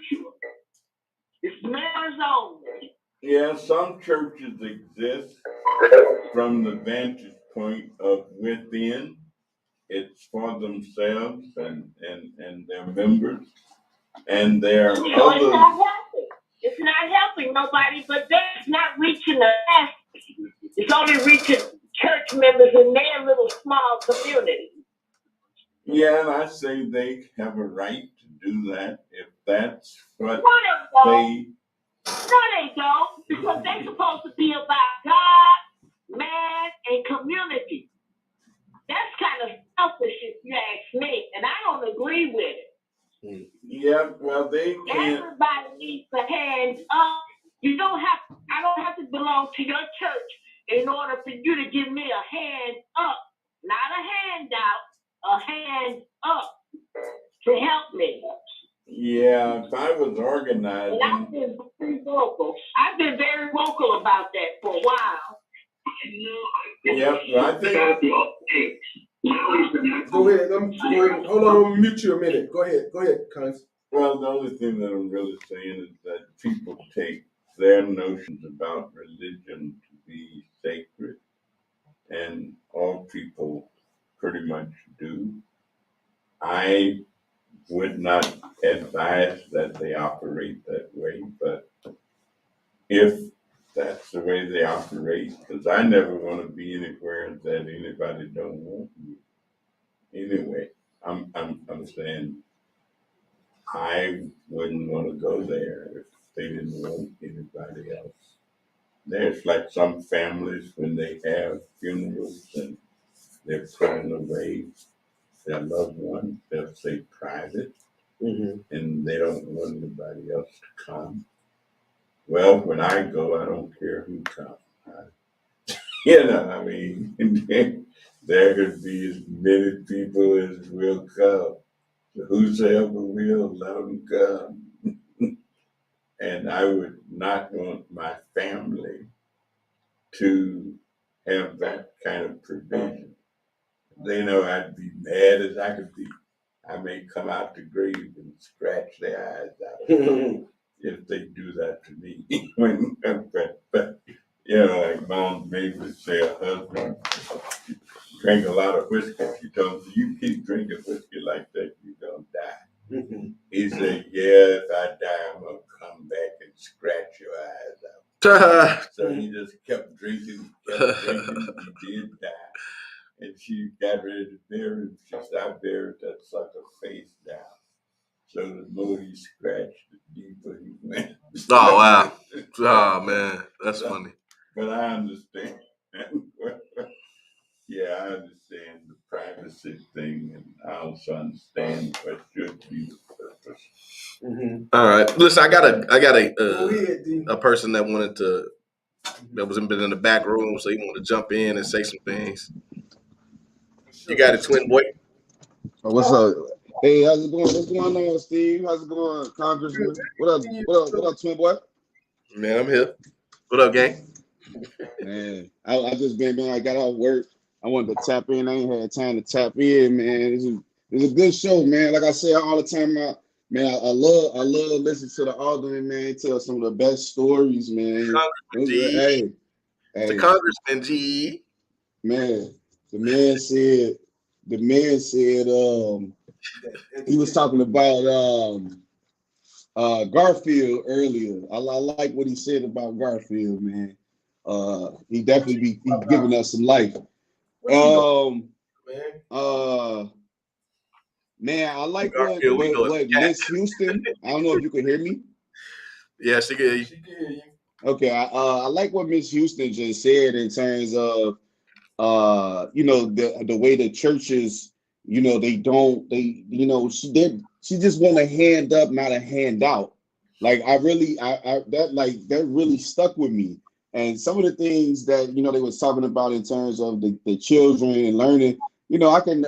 It's members only. Yeah, some churches exist from the vantage point of within. It's for themselves and their members. And there are others. It's not helping. It's not helping nobody, but that's not reaching the masses. It's only reaching church members in their little small community. Yeah, and I say they have a right to do that if that's what they. No, they don't, because they're supposed to be about God, man, Well, they can't. Everybody needs a hand up. You don't have. I don't have to belong to your church in order for you to give me a hand up, not a handout, a hand up to help me. Yeah, if I was And organizing. I've been very vocal. I've been very vocal about that for a while. Yep, I think. Go ahead. Go ahead. Hold on. I'm gonna mute you a minute. Go ahead. Go ahead, Cons. Well, the only thing that I'm really saying is that people take their notions about religion to be sacred, and all people pretty much do. I would not advise that they operate that way, but if that's the way they operate, because I never want to be anywhere that anybody don't want me. Anyway, I'm saying I wouldn't want to go there if they didn't want anybody else. There's like some families when they have funerals and they're putting away their loved one, they'll say private, and they don't want anybody else to come. Well, when I go, I don't care who comes. I mean, there could be as many people as will come. Whosoever will, let them come. And I would not want my family to have that kind of provision. They know I'd be mad as I could be. I may come out the grave and scratch their eyes out if they do that to me. but like Mom maybe would say, her husband drank a lot of whiskey. She told me, you keep drinking whiskey like that, you're going to die. He said, yeah, if I die, I'm going to come back and scratch your eyes out. So he just kept drinking. He did die. And she got ready to bury him. She said, I buried that sucker face down. So the more he scratched, the deeper he went. Oh, wow. Oh, man. That's funny. But I understand. Yeah, I understand the privacy thing, and I also understand what should be the purpose. All right. Listen, I got a person that was been in the back room, so he wanted to jump in and say some things. You got it, twin boy. Oh, what's up? Hey, how's it going? What's going on, Steve? How's it going, Congressman? What up? What up, twin boy? Man, I'm here. What up, gang? Man, I just man, I got off work. I wanted to tap in. I ain't had time to tap in, man. It's a good show, man. Like I say all the time, I love listening to the alderman, man. Tell some of the best stories, man. The Congressman G. Man, the man said he was talking about Garfield earlier. I like what he said about Garfield, man. He definitely be giving us some life. Man, I like what Miss Houston. I don't know if you can hear me. Yeah, she can hear you. Okay, I like what Miss Houston just said in terms of the way the churches, she just want a hand up, not a handout. Like that really stuck with me. And some of the things that they was talking about in terms of the children and learning, I can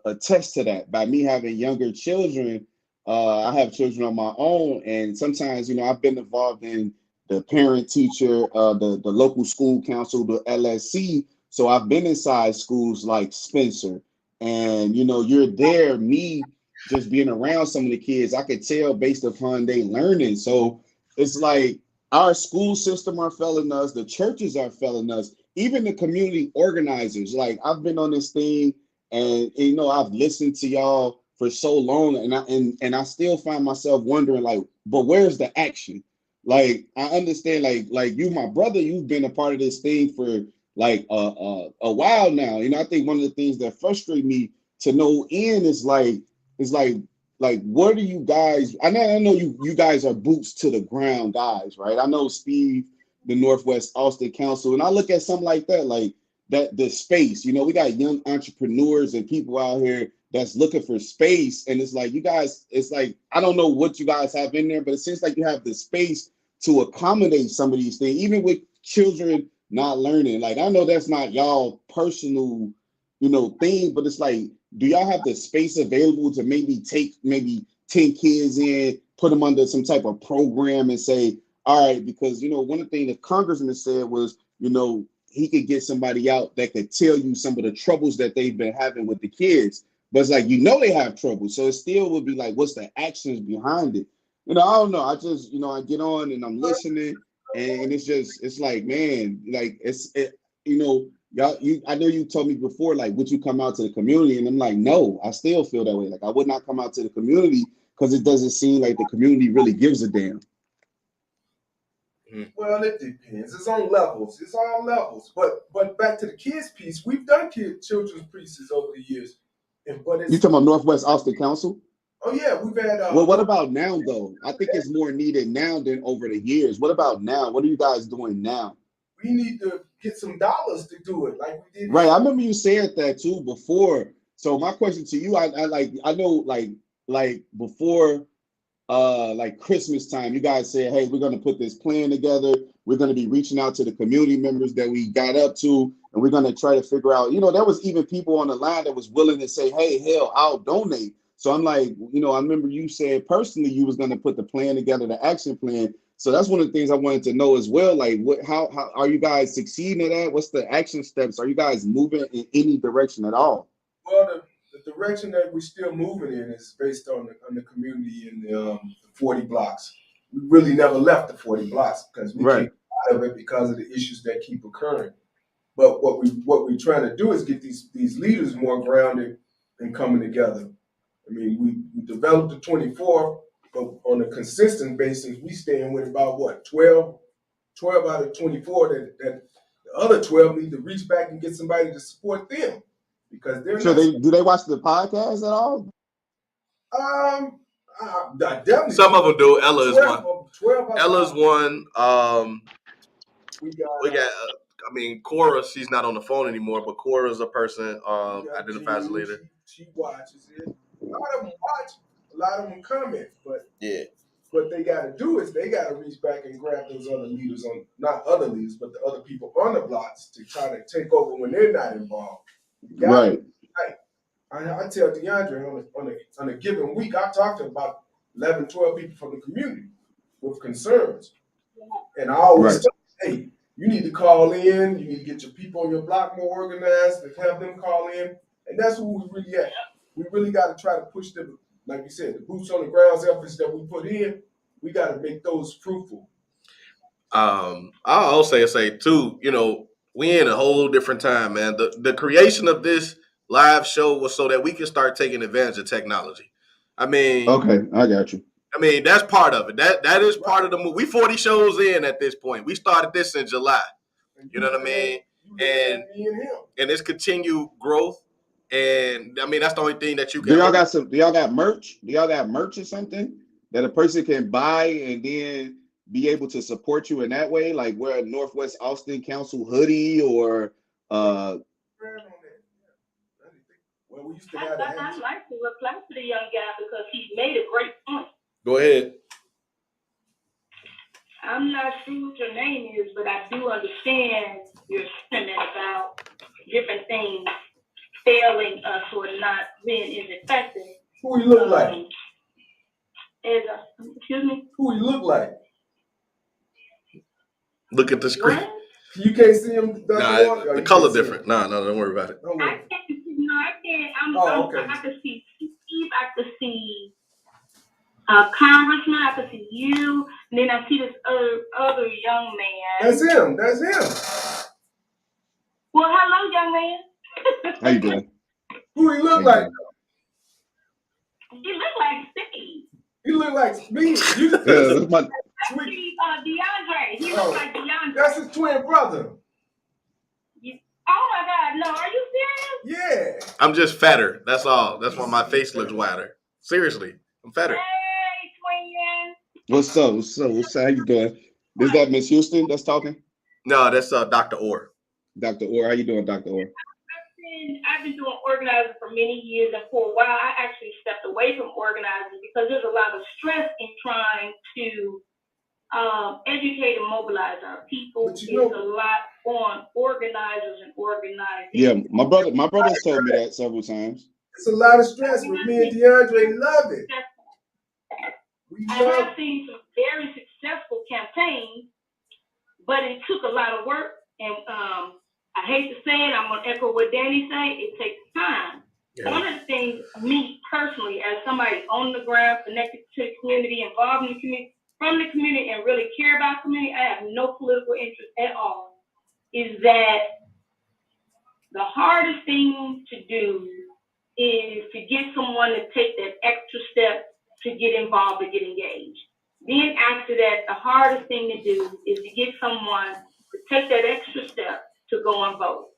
attest to that by me having younger children. I have children of my own, and sometimes I've been involved in the parent teacher, the local school council, the LSC. So I've been inside schools like Spencer, and you're there. Me just being around some of the kids, I could tell based upon they learning. So it's like our school system are failing us, the churches are failing us, even the community organizers. Like I've been on this thing, and I've listened to y'all for so long, and I still find myself wondering, like, but where's the action? Like I understand, like you, my brother, you've been a part of this thing for like a while now. I think one of the things that frustrate me to no end is like what do you guys? I know you guys are boots to the ground guys, right? I know Steve, the Northwest Austin Council, and I look at something like that, the space. We got young entrepreneurs and people out here that's looking for space. And it's like, you guys, it's like, I don't know what you guys have in there, but it seems like you have the space to accommodate some of these things, even with children not learning. Like, I know that's not y'all personal, thing, but it's like, do y'all have the space available to maybe take maybe 10 kids in, put them under some type of program and say, all right, because, one of the things the congressman said was, he could get somebody out that could tell you some of the troubles that they've been having with the kids. But it's like, they have trouble. So it still would be like, what's the actions behind it? I don't know. I just, I get on and I'm listening, and it's like, man, like y'all, I know you told me before, like, would you come out to the community? And I'm like, no, I still feel that way. Like, I would not come out to the community because it doesn't seem like the community really gives a damn. Well, it depends. It's on levels. It's all levels. But back to the kids piece, we've done children's pieces over the years. But it's, you talking about Northwest Austin Council? Oh yeah, we've had. Well, what about now though? I think it's more needed now than over the years. What about now? What are you guys doing now? We need to get some dollars to do it, like we did. Right, I remember you said that too before. So my question to you, I know like before like Christmas time, you guys said, hey, we're going to put this plan together. We're going to be reaching out to the community members that we got up to, and we're going to try to figure out, there was even people on the line that was willing to say, hey, hell, I'll donate. So I'm like, I remember you said personally you was going to put the plan together, the action plan. So that's one of the things I wanted to know as well. Like, how are you guys succeeding at that? What's the action steps? Are you guys moving in any direction at all? Well, the direction that we're still moving in is based on the community in the 40 blocks. We really never left the 40 blocks because we came out of it because of the issues that keep occurring. But what we're trying to do is get these leaders more grounded and coming together. I mean, we developed the 24, but on a consistent basis, we staying with about 12 out of 24 that the other 12 need to reach back and get somebody to support them. Because they're do they watch the podcast at all? Definitely. Some of them do. Ella is one. 12 Ella's one. We got. I mean, Cora. She's not on the phone anymore, but Cora's a person identifies as a leader. She watches it. A lot of them watch. A lot of them comment. But yeah, what they got to do is they got to reach back and grab those other leaders not other leaders, but the other people on the blocks to try to take over when they're not involved. Right. I tell DeAndre on a given week, I talk to about 11, 12 people from the community with concerns. And I always tell them, hey, you need to call in. You need to get your people on your block more organized and have them call in. And that's who we really at. We really got to try to push them, like you said, the boots on the ground efforts that we put in, we got to make those fruitful. I'll also say too, we in a whole different time, man. The creation of this live show was so that we can start taking advantage of technology. I mean, okay, I got you. I mean, that's part of it. That is part of the move. We 40 shows in at this point. We started this in July. You know what I mean? And it's continued growth. And I mean, that's the only thing that you can. Do y'all got merch? Do y'all got merch or something that a person can buy and then be able to support you in that way? Like wear a Northwest Austin Council hoodie or Well, we used to have I'd like to reply to the young guy because he made a great point. Go ahead. I'm not sure what your name is, but I do understand your sentiment about different things failing us or not being as effective. Who he look like? Excuse me? Who he look like? Look at the screen. What? You can't see him. The color different. No, don't worry about it. I can't. Okay. I can see Steve. I can see Congressman. I can see you. And then I see this other young man. That's him. Well, hello, young man. How you doing? Who he look like? He look like Steve. He look like me. That's my DeAndre. He looks like DeAndre. That's his twin brother. Oh my God, no, are you serious? Yeah. I'm just fatter. That's all. That's why my face looks wider. Seriously, I'm fatter. Hey, twin. What's up? How you doing? Is that Miss Houston that's talking? No, that's Dr. Orr. Dr. Orr, how you doing, Dr. Orr? I I've been doing organizing for many years, and for a while, I actually stepped away from organizing because there's a lot of stress in trying to educate and mobilize our people. It's a lot on organizers and organizing. Yeah, my brothers told me that several times. It's a lot of stress, but me and DeAndre love it. I have seen some very successful campaigns, but it took a lot of work. And I hate to say it, I'm going to echo what Danny said, it takes time. Yeah. One of the things, me personally, as somebody on the ground, connected to the community, involved in the community, from the community, and really care about the community, I have no political interest at all, is that the hardest thing to do is to get someone to take that extra step to get involved or get engaged. Then after that, the hardest thing to do is to get someone to take that extra step to go and vote.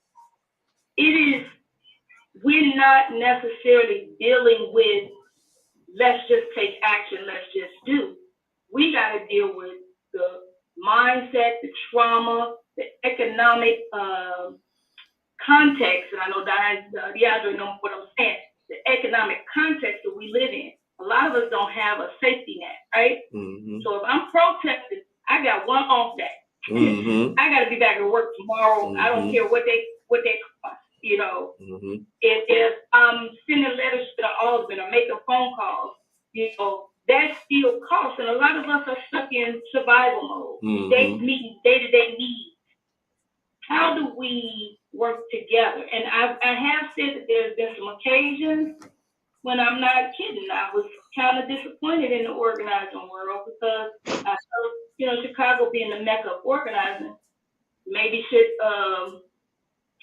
We're not necessarily dealing with, let's just take action, let's just do. We got to deal with the mindset, the trauma, the economic context, and I know DeAndre knows what I'm saying, the economic context that we live in. A lot of us don't have a safety net, right? Mm-hmm. So if I'm protesting, I got one off day. Mm-hmm. I got to be back at work tomorrow. Mm-hmm. I don't care what they cost, you know. Mm-hmm. If I'm sending letters to the alderman or making phone calls, you know, that still costs. And a lot of us are stuck in survival mode. Mm-hmm. Meeting day-to-day needs. How do we work together? And I have said that there's been some occasions when I'm not kidding. I was kind of disappointed in the organizing world because I felt, you know, Chicago being the mecca of organizing maybe should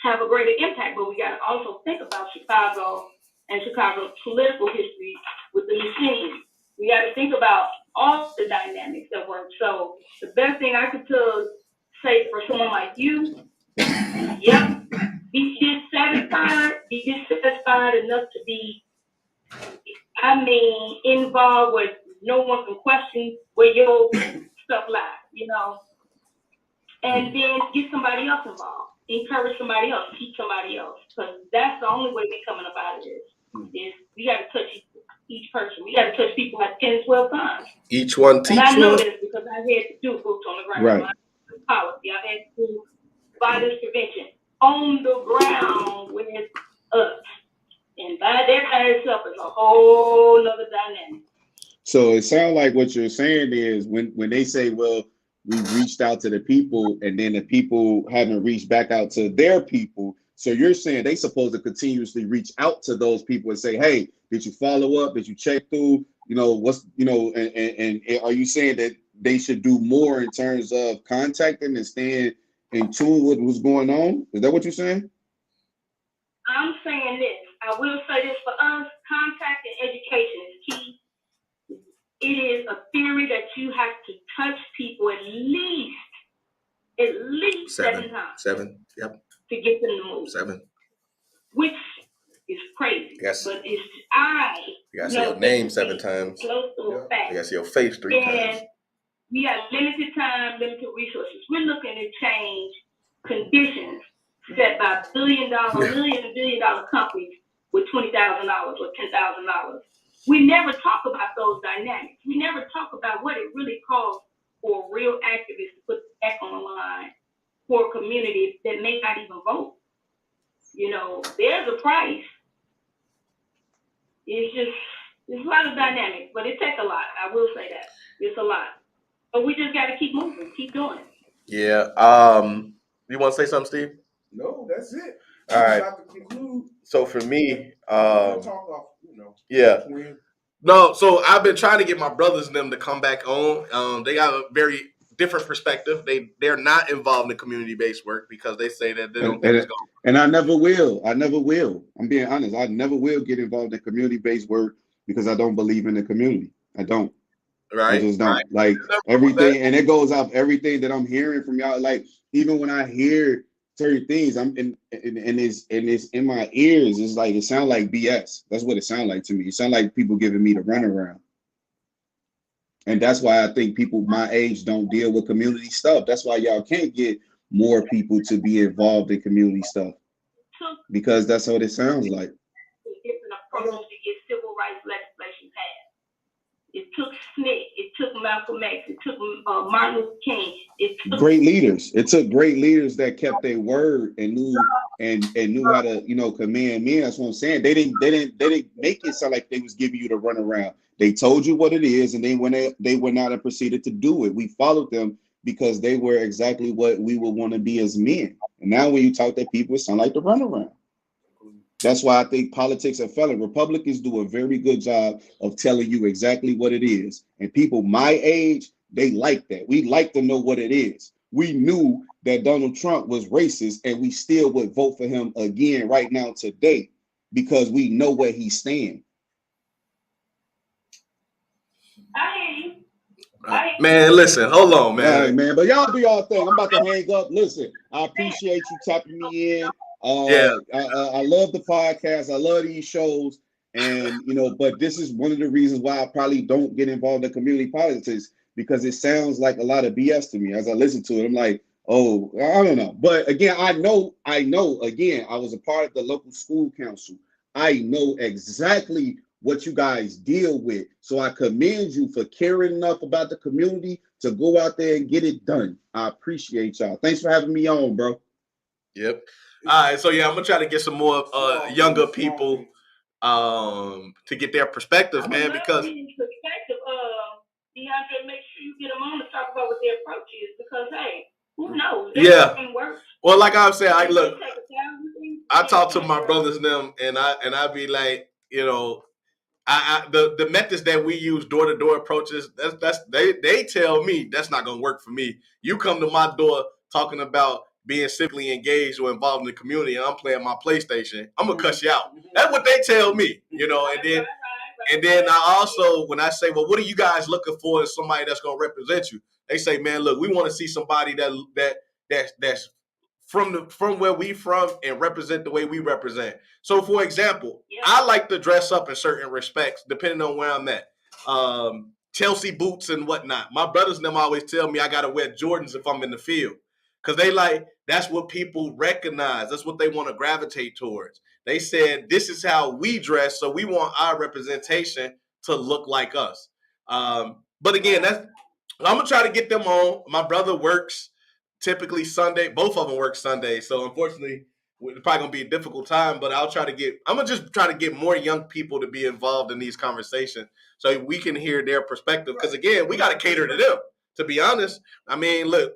have a greater impact. But we got to also think about Chicago and Chicago's political history with the machine. We got to think about all the dynamics that work. So the best thing I could say for someone like you, yep, be dissatisfied enough to be, involved with no one can question where your stuff lies, you know, and then get somebody else involved, encourage somebody else, teach somebody else, because that's the only way we're coming up out of this. Is we got to touch each person. We got to touch people like 10, 12 times. Each one teach one. And I know one. this because I had to do boots on the ground. Right. I had to do policy. I had to do violence prevention on the ground with us. And that by itself is a whole nother dynamic. So it sounds like what you're saying is when they say, well, we've reached out to the people and then the people haven't reached back out to their people. So you're saying they supposed to continuously reach out to those people and say, hey, did you follow up? Did you check through? You know, what's, you know, and are you saying that they should do more in terms of contacting and staying in tune with what's going on? Is that what you're saying? I'm saying this. I will say this for us, contact and education is key. It is a theory that you have to touch people at least 7 times. 7, yep. To get them to move. 7. Which is crazy. Yes. But it's you gotta say your name 7 times. Close to a fact. You gotta see your face 3 times. And we have limited time, limited resources. We're looking to change conditions set by million billion-dollar companies with $20,000 or $10,000. We never talk about those dynamics. We never talk about what it really costs for a real activist to put back on the line for a community that may not even vote. You know, there's a price. It's a lot of dynamics, but it takes a lot. I will say that. It's a lot. But we just got to keep moving, keep doing it. Yeah. You want to say something, Steve? No, that's it. All right. About to conclude. So for me, talk off, you know. Yeah. No, so I've been trying to get my brothers and them to come back on. They got a very different perspective. They're not involved in community-based work because they say that they don't think it's going. And I never will. I'm being honest. I never will get involved in community-based work because I don't believe in the community. I don't. Right. I just don't. Right. Like everything, and it goes off everything that I'm hearing from y'all. Like even when I hear certain things, it's in my ears. It's like it sounds like BS. That's what it sounds like to me. It sounds like people giving me the runaround. And that's why I think people my age don't deal with community stuff. That's why y'all can't get more people to be involved in community stuff. because that's what it sounds like. Different approaches to get civil rights legislation passed. It took SNCC, it took Malcolm X, it took Martin Luther King. It took great leaders. It took great leaders that kept their word and knew how to, command men. That's what I'm saying. They didn't make it sound like they was giving you the runaround. They told you what it is, and they went out and proceeded to do it. We followed them because they were exactly what we would want to be as men. And now when you talk to people, it sounds like the runaround. That's why I think politics are failing. Republicans do a very good job of telling you exactly what it is. And people my age, they like that. We like to know what it is. We knew that Donald Trump was racist, and we still would vote for him again right now today because we know where he stands. Man, listen, hold on, man. All right, man. But y'all do y'all thing. I'm about to hang up. Listen, I appreciate you tapping me in. I love the podcast. I love these shows. And, but this is one of the reasons why I probably don't get involved in community politics, because it sounds like a lot of BS to me. As I listen to it, I'm like, oh, I don't know. But again, I know, again, I was a part of the local school council. I know exactly what you guys deal with. So I commend you for caring enough about the community to go out there and get it done. I appreciate y'all. Thanks for having me on, bro. Yep. All right, so I'm gonna try to get some more younger people to get their perspective, man. Because perspective, DeAndre, make sure you get them on to talk about what their approach is. Because hey, who knows? Well, like I was saying, I talk to my brothers and them, and I be like, the methods that we use, door-to-door approaches, they tell me that's not gonna work for me. You come to my door talking about being civically engaged or involved in the community, and I'm playing my PlayStation, I'm gonna cuss you out. That's what they tell me, and then I also, when I say, well, what are you guys looking for in somebody that's gonna represent you? They say, man, look, we want to see somebody that's from where we from and represent the way we represent. So, for example, I like to dress up in certain respects, depending on where I'm at. Chelsea boots and whatnot. My brothers and them always tell me I gotta wear Jordans if I'm in the field, because they like, that's what people recognize. That's what they want to gravitate towards. They said, this is how we dress, so we want our representation to look like us. But again, I'm gonna try to get them on. My brother works typically Sunday. Both of them work Sunday, so unfortunately, it's probably gonna be a difficult time. But I'm gonna just try to get more young people to be involved in these conversations so we can hear their perspective. Because again, we got to cater to them. To be honest, I mean, look.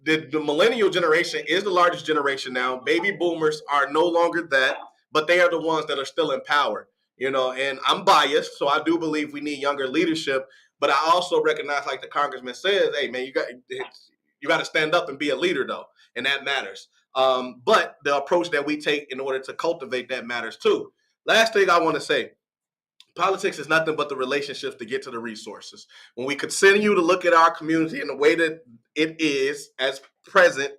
The millennial generation is the largest generation now. Baby boomers are no longer that, but they are the ones that are still in power, and I'm biased, so I do believe we need younger leadership, but I also recognize, like the congressman says, hey, man, you got to stand up and be a leader, though, and that matters. But the approach that we take in order to cultivate that matters, too. Last thing I want to say, politics is nothing but the relationships to get to the resources. When we continue to look at our community in the way that it is as present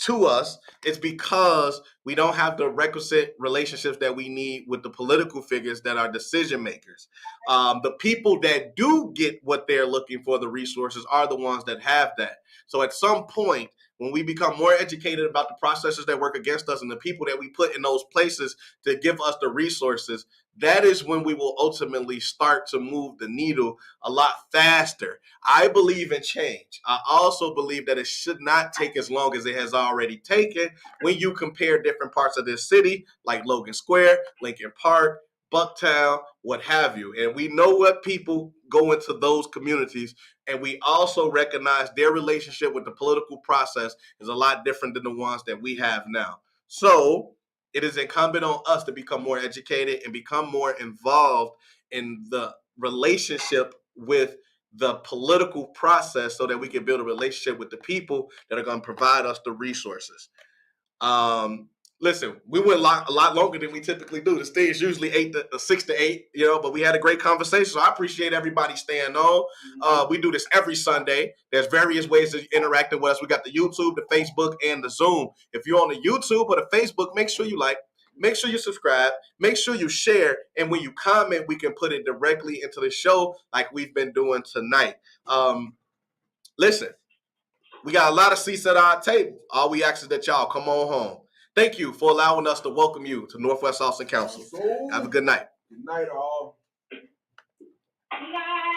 to us, it's because we don't have the requisite relationships that we need with the political figures that are decision makers. The people that do get what they're looking for, the resources, are the ones that have that. So at some point, when we become more educated about the processes that work against us and the people that we put in those places to give us the resources, that is when we will ultimately start to move the needle a lot faster. I believe in change. I also believe that it should not take as long as it has already taken when you compare different parts of this city, like Logan Square, Lincoln Park, Bucktown, what have you. And we know what people go into those communities, and we also recognize their relationship with the political process is a lot different than the ones that we have now. So it is incumbent on us to become more educated and become more involved in the relationship with the political process so that we can build a relationship with the people that are going to provide us the resources. Listen, we went a lot longer than we typically do. The stage is usually 6 to 8, but we had a great conversation. So I appreciate everybody staying on. We do this every Sunday. There's various ways of interacting with us. We got the YouTube, the Facebook, and the Zoom. If you're on the YouTube or the Facebook, make sure you like, make sure you subscribe, make sure you share, and when you comment, we can put it directly into the show like we've been doing tonight. Listen, we got a lot of seats at our table. All we ask is that y'all come on home. Thank you for allowing us to welcome you to Northwest Austin Council. Have a good night. Good night, all. Bye.